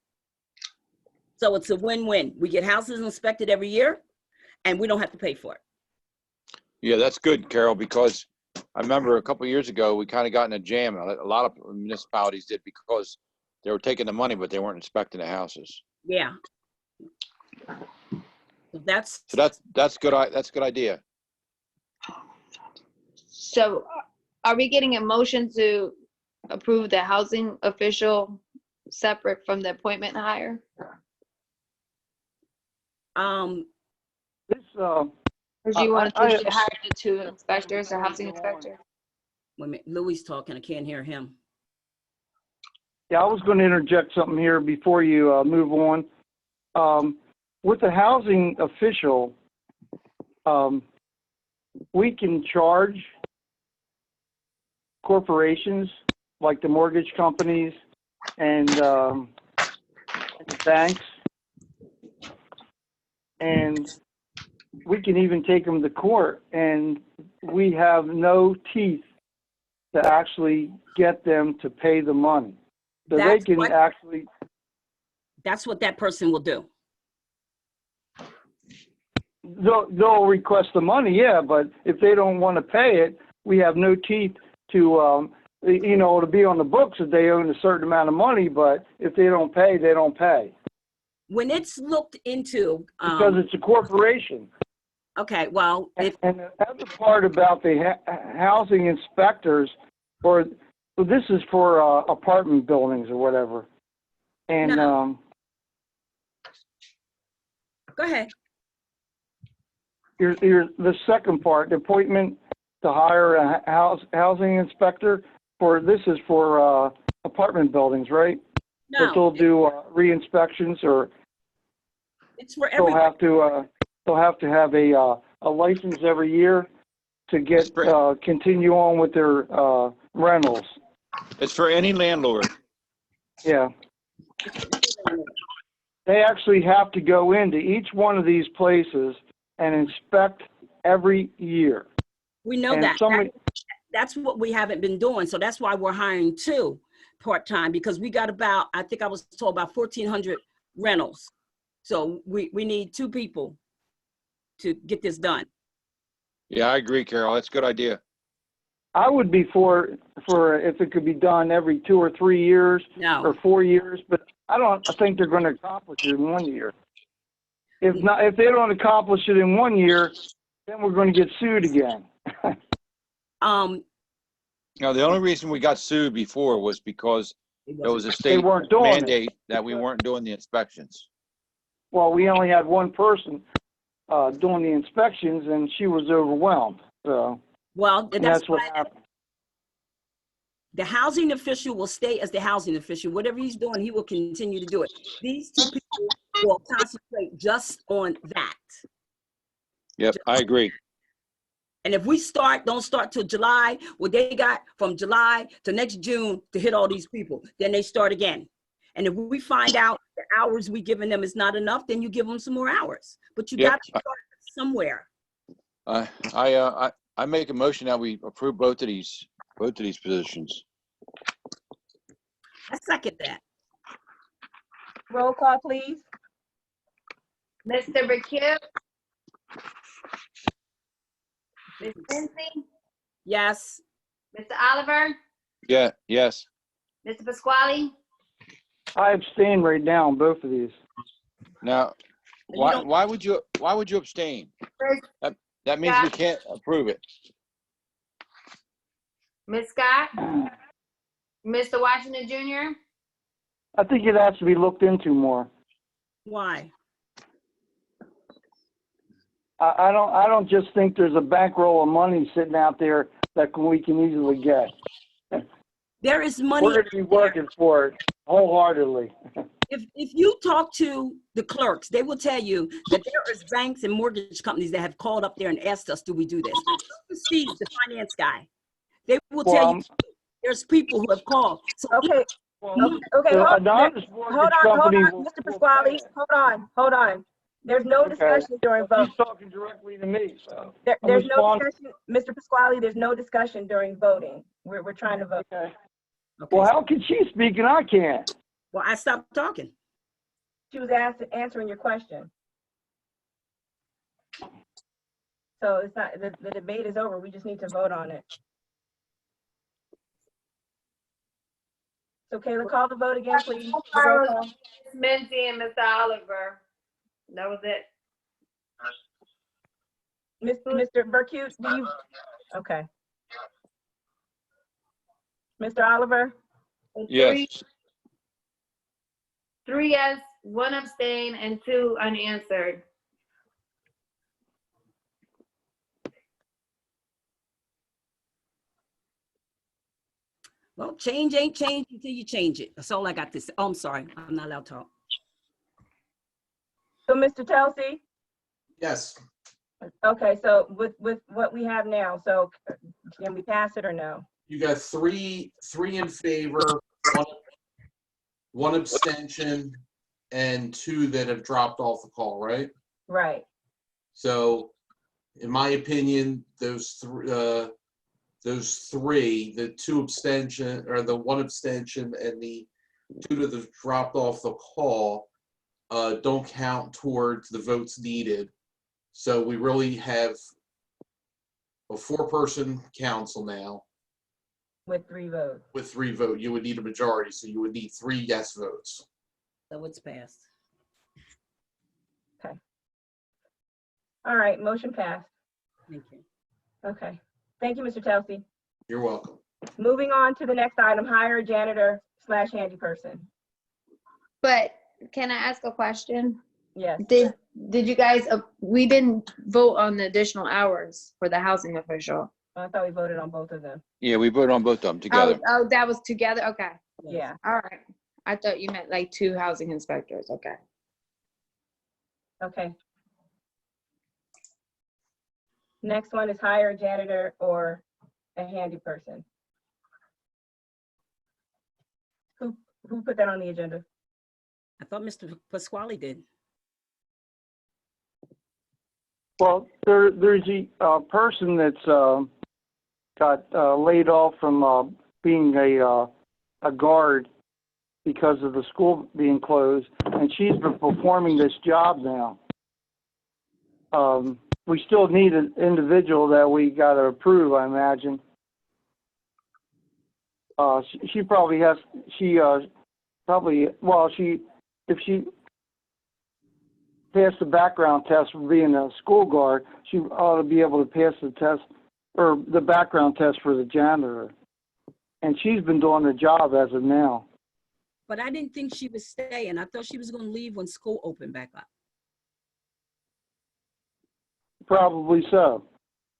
So it's a win-win. We get houses inspected every year and we don't have to pay for it. Yeah, that's good, Carol, because I remember a couple of years ago, we kind of got in a jam. A lot of municipalities did because they were taking the money, but they weren't inspecting the houses. Yeah. So that's good. That's a good idea. So are we getting a motion to approve the housing official separate from the appointment hire? This, Or do you want to hire the 2 inspectors or housing inspector? Wait a minute, Louis is talking, I can't hear him. Yeah, I was going to interject something here before you move on. With the housing official, we can charge corporations like the mortgage companies and banks, and we can even take them to court, and we have no teeth to actually get them to pay the money. So they can actually. That's what that person will do. They'll request the money, yeah, but if they don't want to pay it, we have no teeth to, to be on the books if they own a certain amount of money, but if they don't pay, they don't pay. When it's looked into. Because it's a corporation. Okay, well. And the other part about the housing inspectors, this is for apartment buildings or whatever. And go ahead. The second part, the appointment to hire a housing inspector this is for apartment buildings, right? No. That they'll do re-inspections, or it's for everybody. They'll have to have a license every year to get continue on with their rentals. It's for any landlord. Yeah. They actually have to go into each one of these places and inspect every year. We know that. That's what we haven't been doing. So that's why we're hiring 2 part-time, because we got I think I was told about 1,400 rentals. So we need 2 people to get this done. Yeah, I agree, Carol. That's a good idea. I would be for if it could be done every 2 or 3 years or 4 years, but I think they're going to accomplish it in 1 year. If they don't accomplish it in 1 year, then we're going to get sued again. No, the only reason we got sued before was because there was a state mandate that we weren't doing the inspections. Well, we only had one person doing the inspections, and she was overwhelmed. So, well, that's what happened. The housing official will stay as the housing official. Whatever he's doing, he will continue to do it. These 2 people will concentrate just on that. Yep, I agree. And if we don't start till July, well, they got from July to next June to hit all these people. Then they start again. And if we find out the hours we giving them is not enough, then you give them some more hours. But you got to start somewhere. I make a motion that we approve both of these positions. I second that. Roll call, please. Mr. Bakir? Ms. Lindsay? Yes. Mr. Oliver? Yeah, yes. Mr. Pasquale? I abstain right now on both of these. Now, why would you abstain? That means we can't approve it. Ms. Scott? Mr. Washington Jr.? I think it has to be looked into more. Why? I don't just think there's a bankroll of money sitting out there that we can easily get. There is money. We're going to be working for it wholeheartedly. If you talk to the clerks, they will tell you that there is banks and mortgage companies that have called up there and asked us, do we do this? Steve, the finance guy, they will tell you there's people who have called. So, okay. Hold on, Mr. Pasquale. Hold on. There's no Okay. discussion during vote. He's talking directly to me, so. There's no discussion, Mr. Pasquale, there's no discussion during voting. We're trying to vote. Okay. Okay. Well, how can she speak and I can't? Well, I stopped talking. She was answering your question. So it's not, the debate is over. We just need to vote on it. So Kayla, call the vote again, please. The roll call. Ms. Mincy and Mr. Oliver. That was it. Mr. Burkute, do you? Okay. Mr. Oliver? Yes. 3 yes, 1 abstain, and 2 unanswered. Well, change ain't change until you change it. That's all I got to say. Oh, I'm sorry. I'm not allowed to talk. So Mr. Telsey? Yes. Okay, so with what we have now, so can we pass it or no? You got three in favor, one abstention, and 2 that have dropped off the call, right? Right. So, in my opinion, those three, the 2 abstention, or the 1 abstention and the 2 that have dropped off the call, don't count towards the votes needed. So we really have a 4-person council now. With 3 votes. With 3 votes, you would need a majority, so you would need 3 yes votes. So it's passed. Okay. All right, motion passed. Thank you. Okay. Thank you, Mr. Telsey. You're welcome. Moving on to the next item, hire a janitor / handy person. But can I ask a question? Yes. Did you guys, we didn't vote on the additional hours for the housing official. I thought we voted on both of them. Yeah, we voted on both of them together. Oh, that was together? Okay. Yeah. All right. I thought you meant like 2 housing inspectors. Okay. Okay. Next one is hire a janitor or a handy person. Who put that on the agenda? I thought Mr. Pasquale did. Well, there's a person that's got laid off from being a guard because of the school being closed, and she's been performing this job now. We still need an individual that we got to approve, I imagine. She probably has. If she passed the background test for being a school guard, she ought to be able to pass the test or the background test for the janitor. And she's been doing the job as of now. But I didn't think she was staying. I thought she was going to leave when school opened back up. Probably so.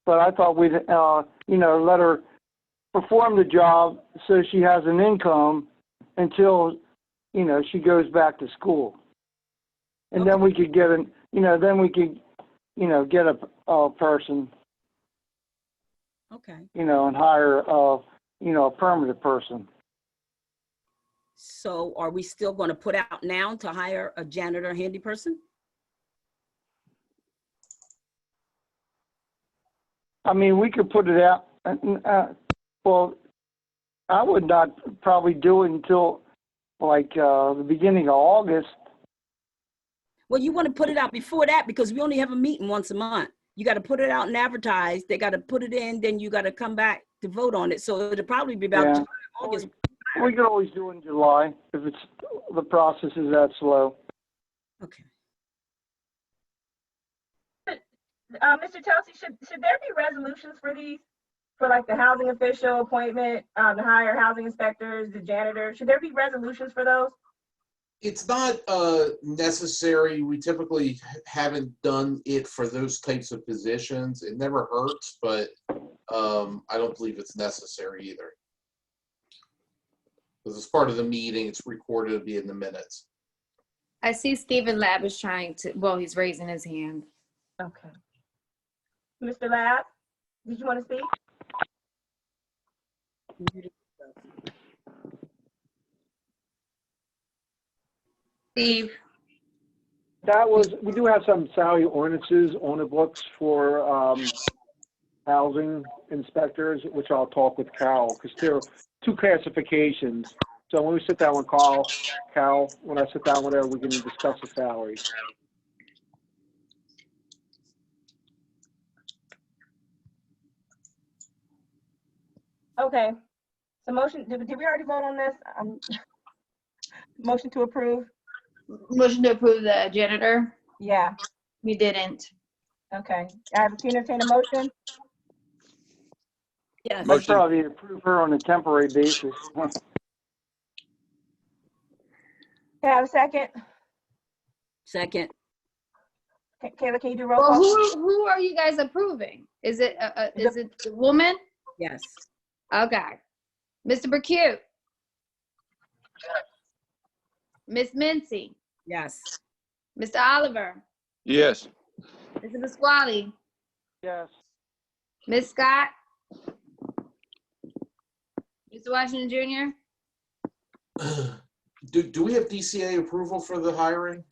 But I thought we'd, let her perform the job so she has an income until, she goes back to school. And then we could get get a person, Okay. and hire, a permanent person. So are we still going to put out now to hire a janitor handy person? I mean, we could put it out. Well, I would not probably do it until like the beginning of August. Well, you want to put it out before that because we only have a meeting once a month. You got to put it out and advertise. They got to put it in, then you got to come back to vote on it. So it'll probably be about July, August. We could always do it in July if the process is that slow. Okay. Mr. Telsey, should there be resolutions for these? For like the housing official appointment, to hire housing inspectors, the janitor, should there be resolutions for those? It's not necessary. We typically haven't done it for those types of positions. It never hurts, but I don't believe it's necessary either. Because it's part of the meeting, it's recorded to be in the minutes. I see Stephen Lab is trying to, he's raising his hand. Okay. Mr. Lab, did you want to speak? Steve. we do have some salary ordinances on the books for housing inspectors, which I'll talk with Cal, because there are two classifications. So when we sit down with Cal, when I sit down with her, we can discuss the salaries. Okay. So motion, did we already vote on this? Motion to approve? Motion to approve the janitor? Yeah. We didn't. Okay. I have to entertain a motion? Yes. I'd probably approve her on a temporary basis. Can I have a second? Second. Kayla, can you do roll Well, call? who are you guys approving? Is it the woman? Yes. Okay. Mr. Burkett? Miss Mincy? Yes. Mr. Oliver? Yes. Mr. Pasquale? Yes. Miss Scott? Mr. Washington Jr.? Do we have DCA approval for the hiring?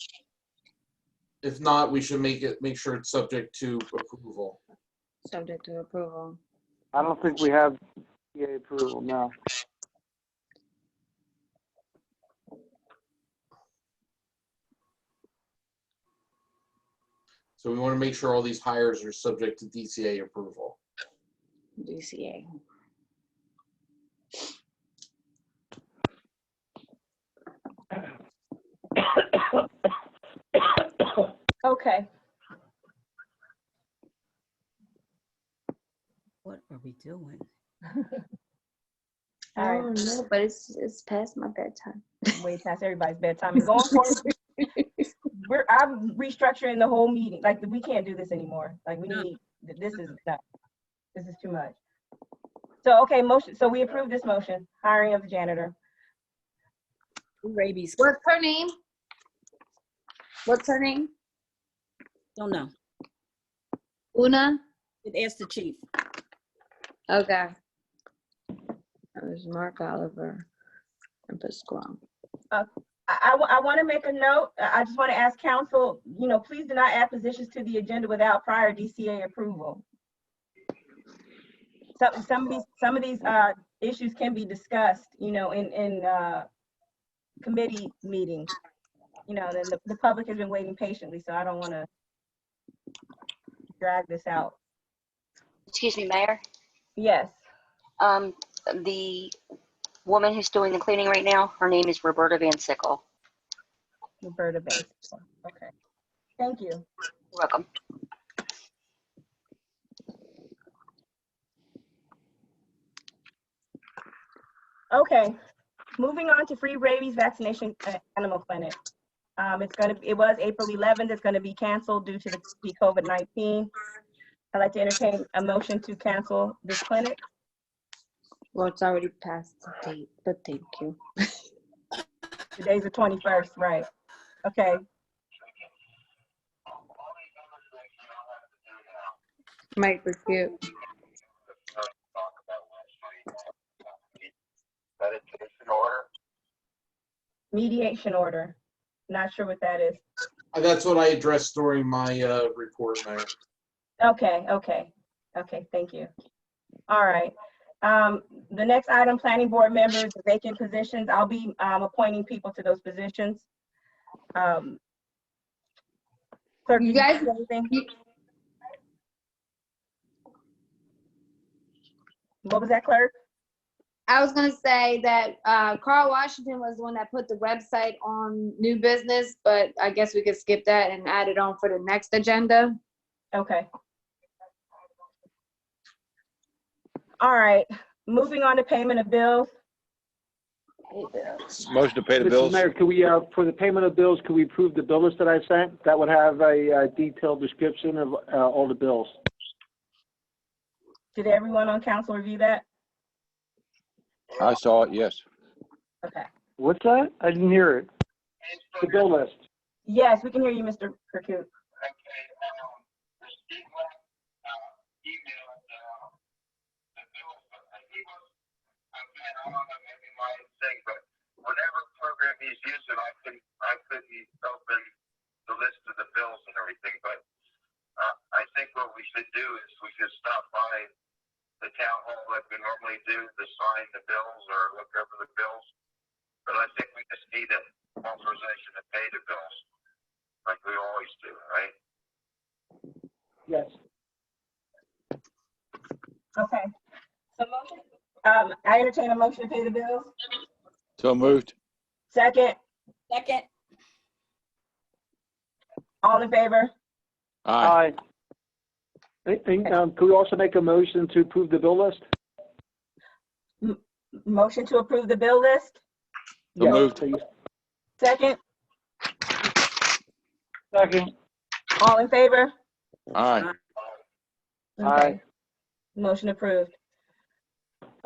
If not, we should make sure it's subject to approval. Subject to approval. I don't think we have DA approval, no. So we want to make sure all these hires are subject to DCA approval. DCA. Okay. What are we doing? I don't know, but it's past my bedtime. Way past everybody's bedtime. And going forward, I'm restructuring the whole meeting. Like, we can't do this anymore. Like, we need, this is too much. So, okay, motion. So we approve this motion, hiring of the janitor. Rabies. What's her name? What's her name? Don't know. Una? Ask the chief. Okay. That was Mark Oliver and Pasquale. I want to make a note. I just want to ask council, please do not add positions to the agenda without prior DCA approval. So some of these issues can be discussed, in committee meetings. The public has been waiting patiently, so I don't want to drag this out. Excuse me, Mayor. Yes. The woman who's doing the cleaning right now, her name is Roberta Van Sickle. Roberta Van Sickle. Okay. Thank you. You're welcome. Okay. Moving on to free rabies vaccination animal clinic. It was April 11th. It's going to be canceled due to the COVID-19. I'd like to entertain a motion to cancel this clinic. Well, it's already past the date, but thank you. Today's the 21st, right? Okay. Mike Burkett. Mediation order. Not sure what that is. That's what I addressed during my report, Mayor. Okay, thank you. All right. The next item, planning board members, vacant positions. I'll be appointing people to those positions. Clerk, You guys, what was that, clerk? I was gonna say that Carl Washington was the one that put the website on new business, but I guess we could skip that and add it on for the next agenda. Okay. All right, moving on to payment of bills. Motion to pay the Mr. bills. Mayor, could we, for the payment of bills, could we approve the bill list that I sent? That would have a detailed description of all the bills. Did everyone on council review that? I saw it, yes. Okay. What's that? I didn't hear it. The bill list. Yes, we can hear you, Mr. Kirkwood. Whatever program he's using, I couldn't open the list of need an authorization to pay the bills, like we always do, right? Yes. Okay. So motion, I entertain a motion to pay the bills. So moved. Second, Second. all in favor? Aye. Could we also make a motion to approve the bill list? Motion to approve the bill list. So Yes, moved. please. Second, Second. all in favor? Aye. Okay. Motion approved.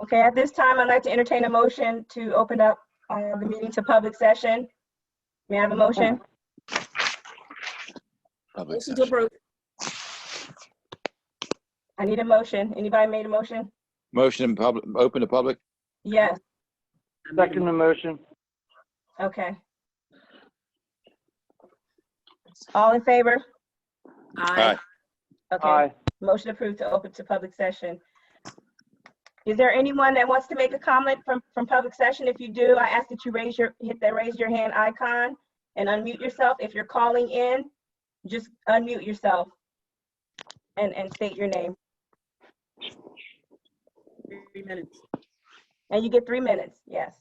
Okay, at this time, I'd like to entertain a motion to open up the meeting to public session. May I have a motion? Public Motion to session. approve. I need a motion. Anybody made a motion? Motion in public, open to public? Yes. Second the motion. Okay. All in favor? Aye. Okay. Aye. Motion approved to open to public session. Is there anyone that wants to make a comment from public session? If you do, I ask that you hit that raise your hand icon and unmute yourself. If you're calling in, just unmute yourself and state your name. 3 minutes. And you get 3 minutes, yes.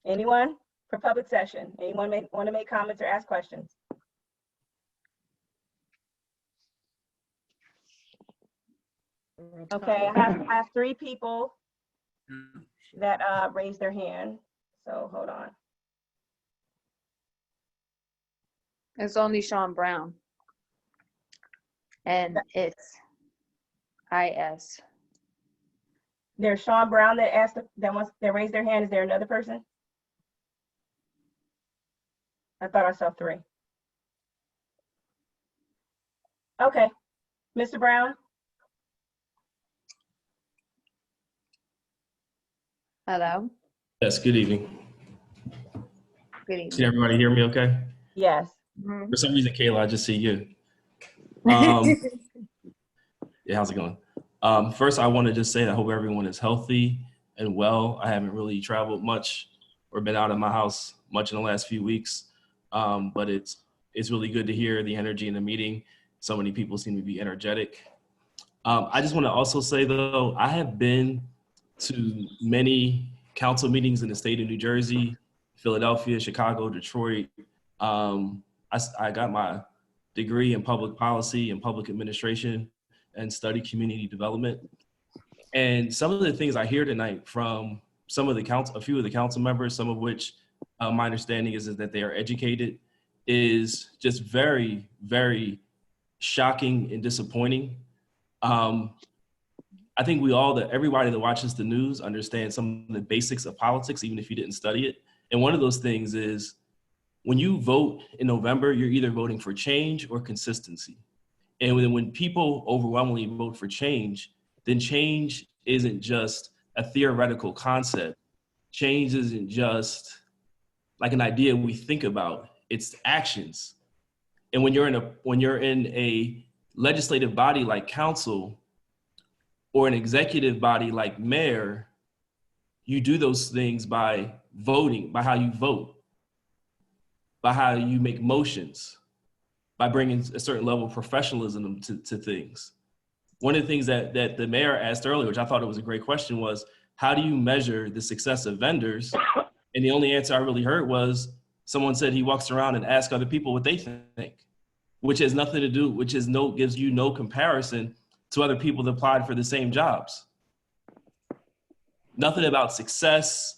Anyone for public session? Anyone want to make comments or ask questions? Okay, I have 3 people that raised their hand, so hold on. It's only Sean Brown. And it's IS. There's Sean Brown that raised their hand. Is there another person? I thought I saw 3. Okay, Mr. Brown. Hello. Yes, good evening. Good evening. Can everybody hear me okay? Yes. For some reason, Kayla, I just see you. Yeah, how's it going? First, I want to just say that I hope everyone is healthy and well. I haven't really traveled much or been out of my house much in the last few weeks, but it's really good to hear the energy in the meeting. So many people seem to be energetic. I just want to also say, though, I have been to many council meetings in the state of New Jersey, Philadelphia, Chicago, Detroit. I got my degree in public policy and public administration and studied community development. And some of the things I hear tonight from a few of the council members, some of which my understanding is that they are educated, is just very, very shocking and disappointing. I think everybody that watches the news understands some of the basics of politics, even if you didn't study it. And one of those things is when you vote in November, you're either voting for change or consistency. And when people overwhelmingly vote for change, then change isn't just a theoretical concept. Change isn't just like an idea we think about, it's actions. And when you're in a legislative body like council or an executive body like mayor, you do those things by voting, by how you vote, by how you make motions, by bringing a certain level of professionalism to things. One of the things that the mayor asked earlier, which I thought it was a great question, was how do you measure the success of vendors? And the only answer I really heard was someone said he walks around and asks other people what they think, which has nothing to do, gives you no comparison to other people that applied for the same jobs. Nothing about success,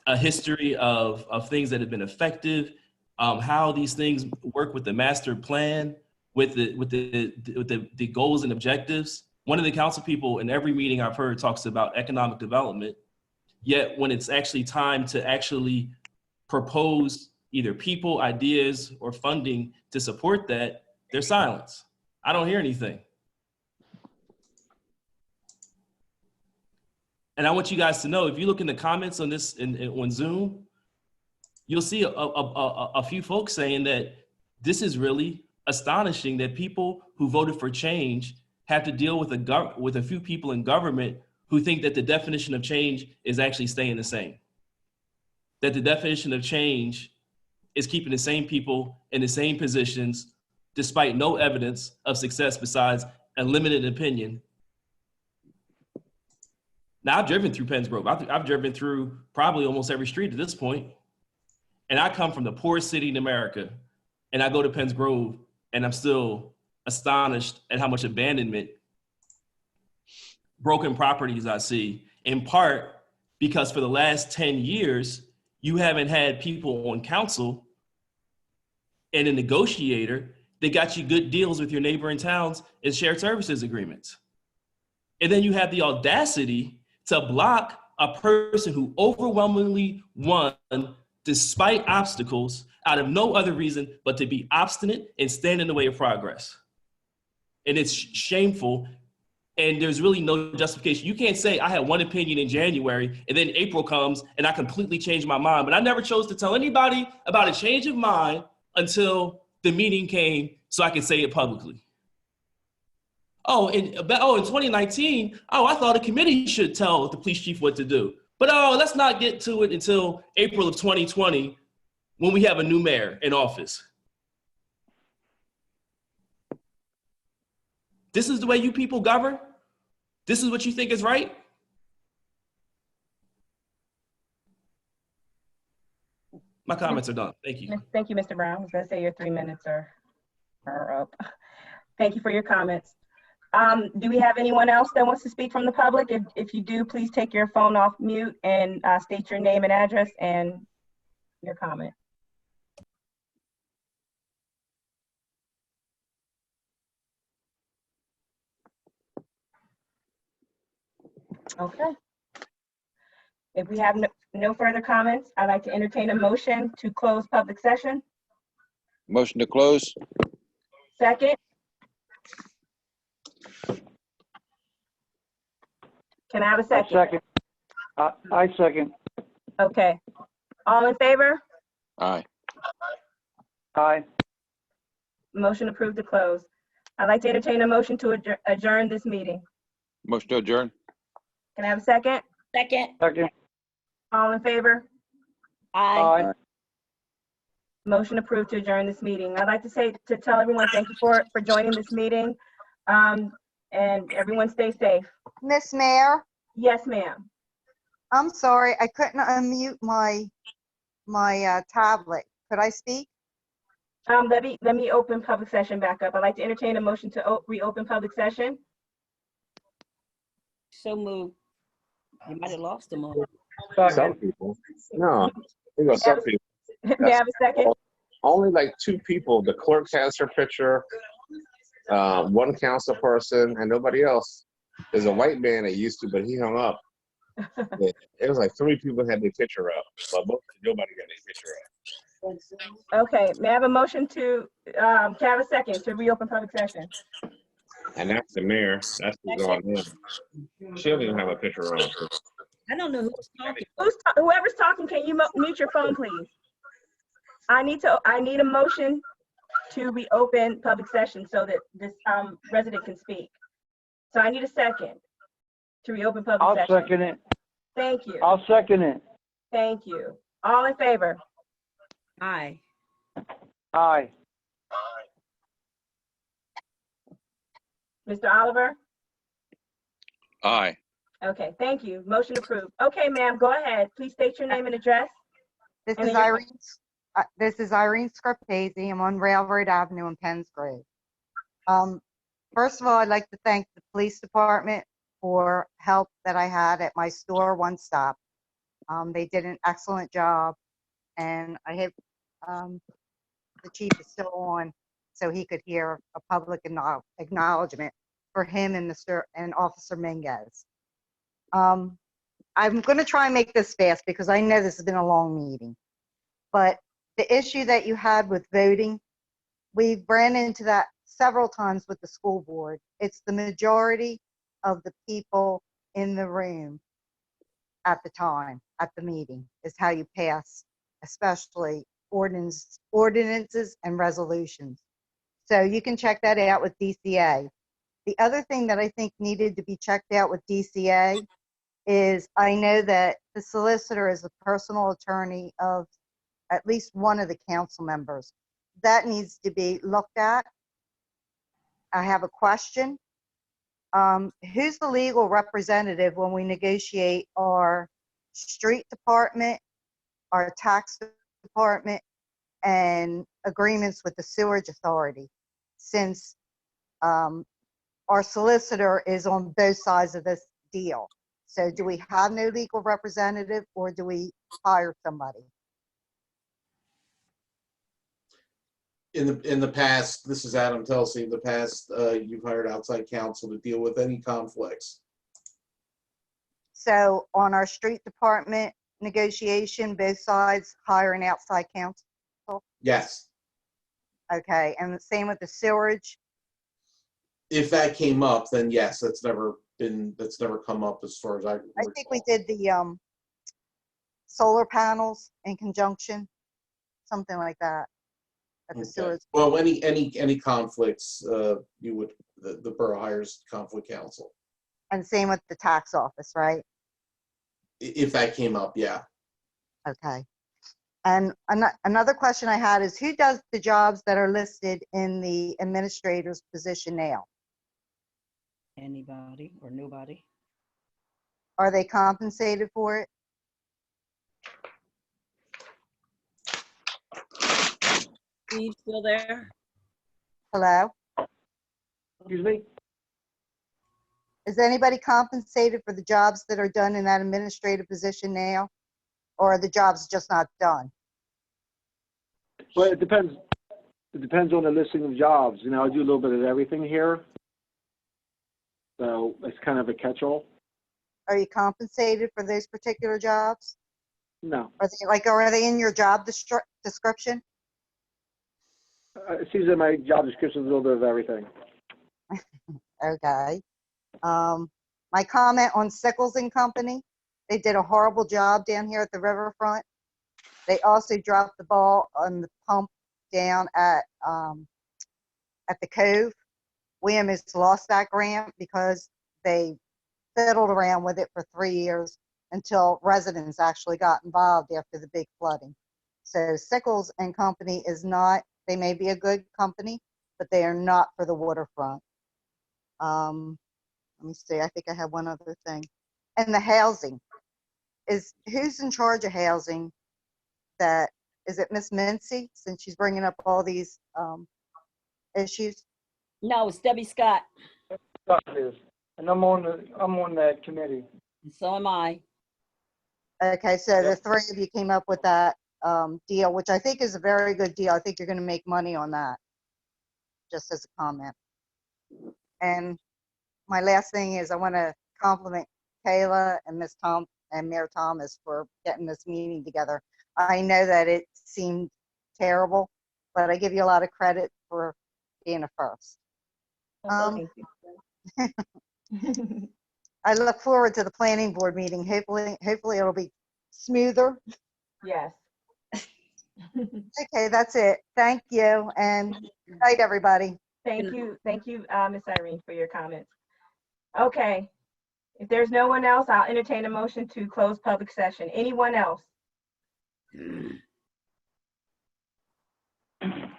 a history of things that have been effective, how these things work with the master plan, with the goals and objectives. One of the council people in every meeting I've heard talks about economic development, yet when it's actually time to actually propose either people, ideas, or funding to support that, there's silence. I don't hear anything. And I want you guys to know, if you look in the comments on this on Zoom, you'll see a few folks saying that this is really astonishing that people who voted for change have to deal with a few people in government who think that the definition of change is actually staying the same. That the definition of change is keeping the same people in the same positions despite no evidence of success besides a limited opinion. Now, I've driven through PENNS Grove. I've driven through probably almost every street at this point. And I come from the poorest city in America. And I go to PENNS Grove and I'm still astonished at how much abandonment, broken properties I see, in part because for the last 10 years, you haven't had people on council and a negotiator that got you good deals with your neighboring towns and shared services agreements. And then you have the audacity to block a person who overwhelmingly won despite obstacles out of no other reason but to be obstinate and stand in the way of progress. And it's shameful. And there's really no justification. You can't say I had one opinion in January and then April comes and I completely changed my mind. But I never chose to tell anybody about a change of mind until the meeting came so I could say it publicly. In 2019, I thought a committee should tell the police chief what to do. But let's not get to it until April of 2020 when we have a new mayor in office. This is the way you people govern? This is what you think is right? My comments are done. Thank you. Thank you, Mr. Brown. I was going to say your 3 minutes are up. Thank you for your comments. Do we have anyone else that wants to speak from the public? If you do, please take your phone off mute and state your name and address and your comment. Okay. If we have no further comments, I'd like to entertain a motion to close public session. Motion to close. Second. Can I have a second? Second. I second. Okay. All in favor? Aye. Aye. Motion approved to close. I'd like to entertain a motion to adjourn this meeting. Motion to adjourn. Can I have a second? Second. Second. All in favor? Aye. Motion approved to adjourn this meeting. I'd like to tell everyone thank you for joining this meeting. And everyone stay safe. Miss Mayor, Yes, ma'am. I'm sorry, I couldn't unmute my tablet. Could I speak? Let me open public session back up. I'd like to entertain a motion to reopen public session. So moved. You might have lost them all. Some people. No, you know, some people. May I have a second? Only like 2 people. The clerk has her picture, one council person, and nobody else. There's a white man that used to, but he hung up. It was like 3 people had their picture up, but nobody got their picture up. Okay, may I have a motion to have a second to reopen public session? And that's the mayor. That's who's on there. She doesn't even have a picture on. I don't know who's talking. Whoever's talking, can you mute your phone, please? I need a motion to reopen public session so that this resident can speak. So I need a second to reopen public session. I'll second it. Thank you. I'll second it. Thank you. All in favor? Aye. Aye. Mr. Oliver? Aye. Okay, thank you. Motion approved. Okay, ma'am, go ahead. Please state your name and address. This And is then your- Irene. This is Irene Scarpese. I'm on Railroad Avenue in PENNS Grove. First of all, I'd like to thank the police department for help that I had at my store, One Stop. They did an excellent job, and I hope the chief is still on so he could hear a public acknowledgement for him and Officer Minguez. I'm going to try and make this fast because I know this has been a long meeting. But the issue that you had with voting, we've ran into that several times with the school board. It's the majority of the people in the room at the time, at the meeting, is how you pass, especially ordinances and resolutions. So you can check that out with DCA. The other thing that I think needed to be checked out with DCA is I know that the solicitor is the personal attorney of at least one of the council members. That needs to be looked at. I have a question. Who's the legal representative when we negotiate our street department, our tax department, and agreements with the sewerage authority? Since our solicitor is on both sides of this deal. So do we have no legal representative, or do we hire somebody? In the past, this is Adam Telsey, in the past, you've hired outside counsel to deal with any conflicts. So on our street department negotiation, both sides hire an outside counsel? Yes. Okay, and the same with the sewerage? If that came up, then yes, that's never come up as far as I think we did the solar panels in conjunction, something like that. At the sewage. Well, any conflicts, you would, the borough hires conflict counsel. And same with the tax office, right? If that came up, yeah. Okay. And another question I had is, who does the jobs that are listed in the administrator's position now? Anybody or nobody? Are they compensated for it? Steve still there? Hello? Excuse me? Is anybody compensated for the jobs that are done in that administrative position now? Or are the jobs just not done? Well, it depends. It depends on the listing of jobs. You know, I do a little bit of everything here. So it's kind of a catch-all. Are you compensated for those particular jobs? No. Are they in your job description? It seems that my job description is a little bit of everything. Okay. My comment on Sickles and Company, they did a horrible job down here at the riverfront. They also dropped the ball on the pump down at the Cove. We almost lost that grant because they fiddled around with it for 3 years until residents actually got involved after the big flooding. So Sickles and Company is not, they may be a good company, but they are not for the waterfront. Let me see, I think I have one other thing. And the housing, who's in charge of housing? Is it Miss Mincy, since she's bringing up all these issues? No, it's Debbie Scott. Scott is, and I'm on that committee. And so am I. Okay, so the three of you came up with that deal, which I think is a very good deal. I think you're going to make money on that, just as a comment. And my last thing is I want to compliment Kayla and Miss Tom and Mayor Thomas for getting this meeting together. I know that it seemed terrible, but I give you a lot of credit for being a first. Thank you. I look forward to the planning board meeting. Hopefully it'll be smoother. Yes. Okay, that's it. Thank you, and good night, everybody. Thank you, Ms. Irene, for your comments. Okay, if there's no one else, I'll entertain a motion to close public session. Anyone else?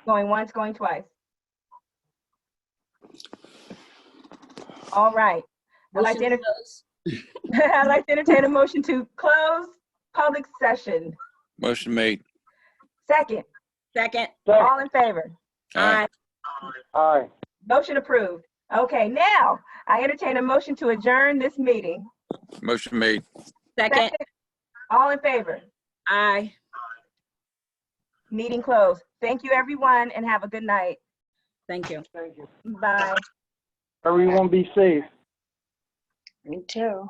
Going once, going twice. All right. I'd like to entertain a motion to close public session. Motion made. Second. Second. All in favor? Aye. Aye. Motion approved. Okay, now I entertain a motion to adjourn this meeting. Motion made. Second. All in favor? Aye. Meeting closed. Thank you, everyone, and have a good night. Thank you. Thank you. Bye. Everyone be safe. Me too.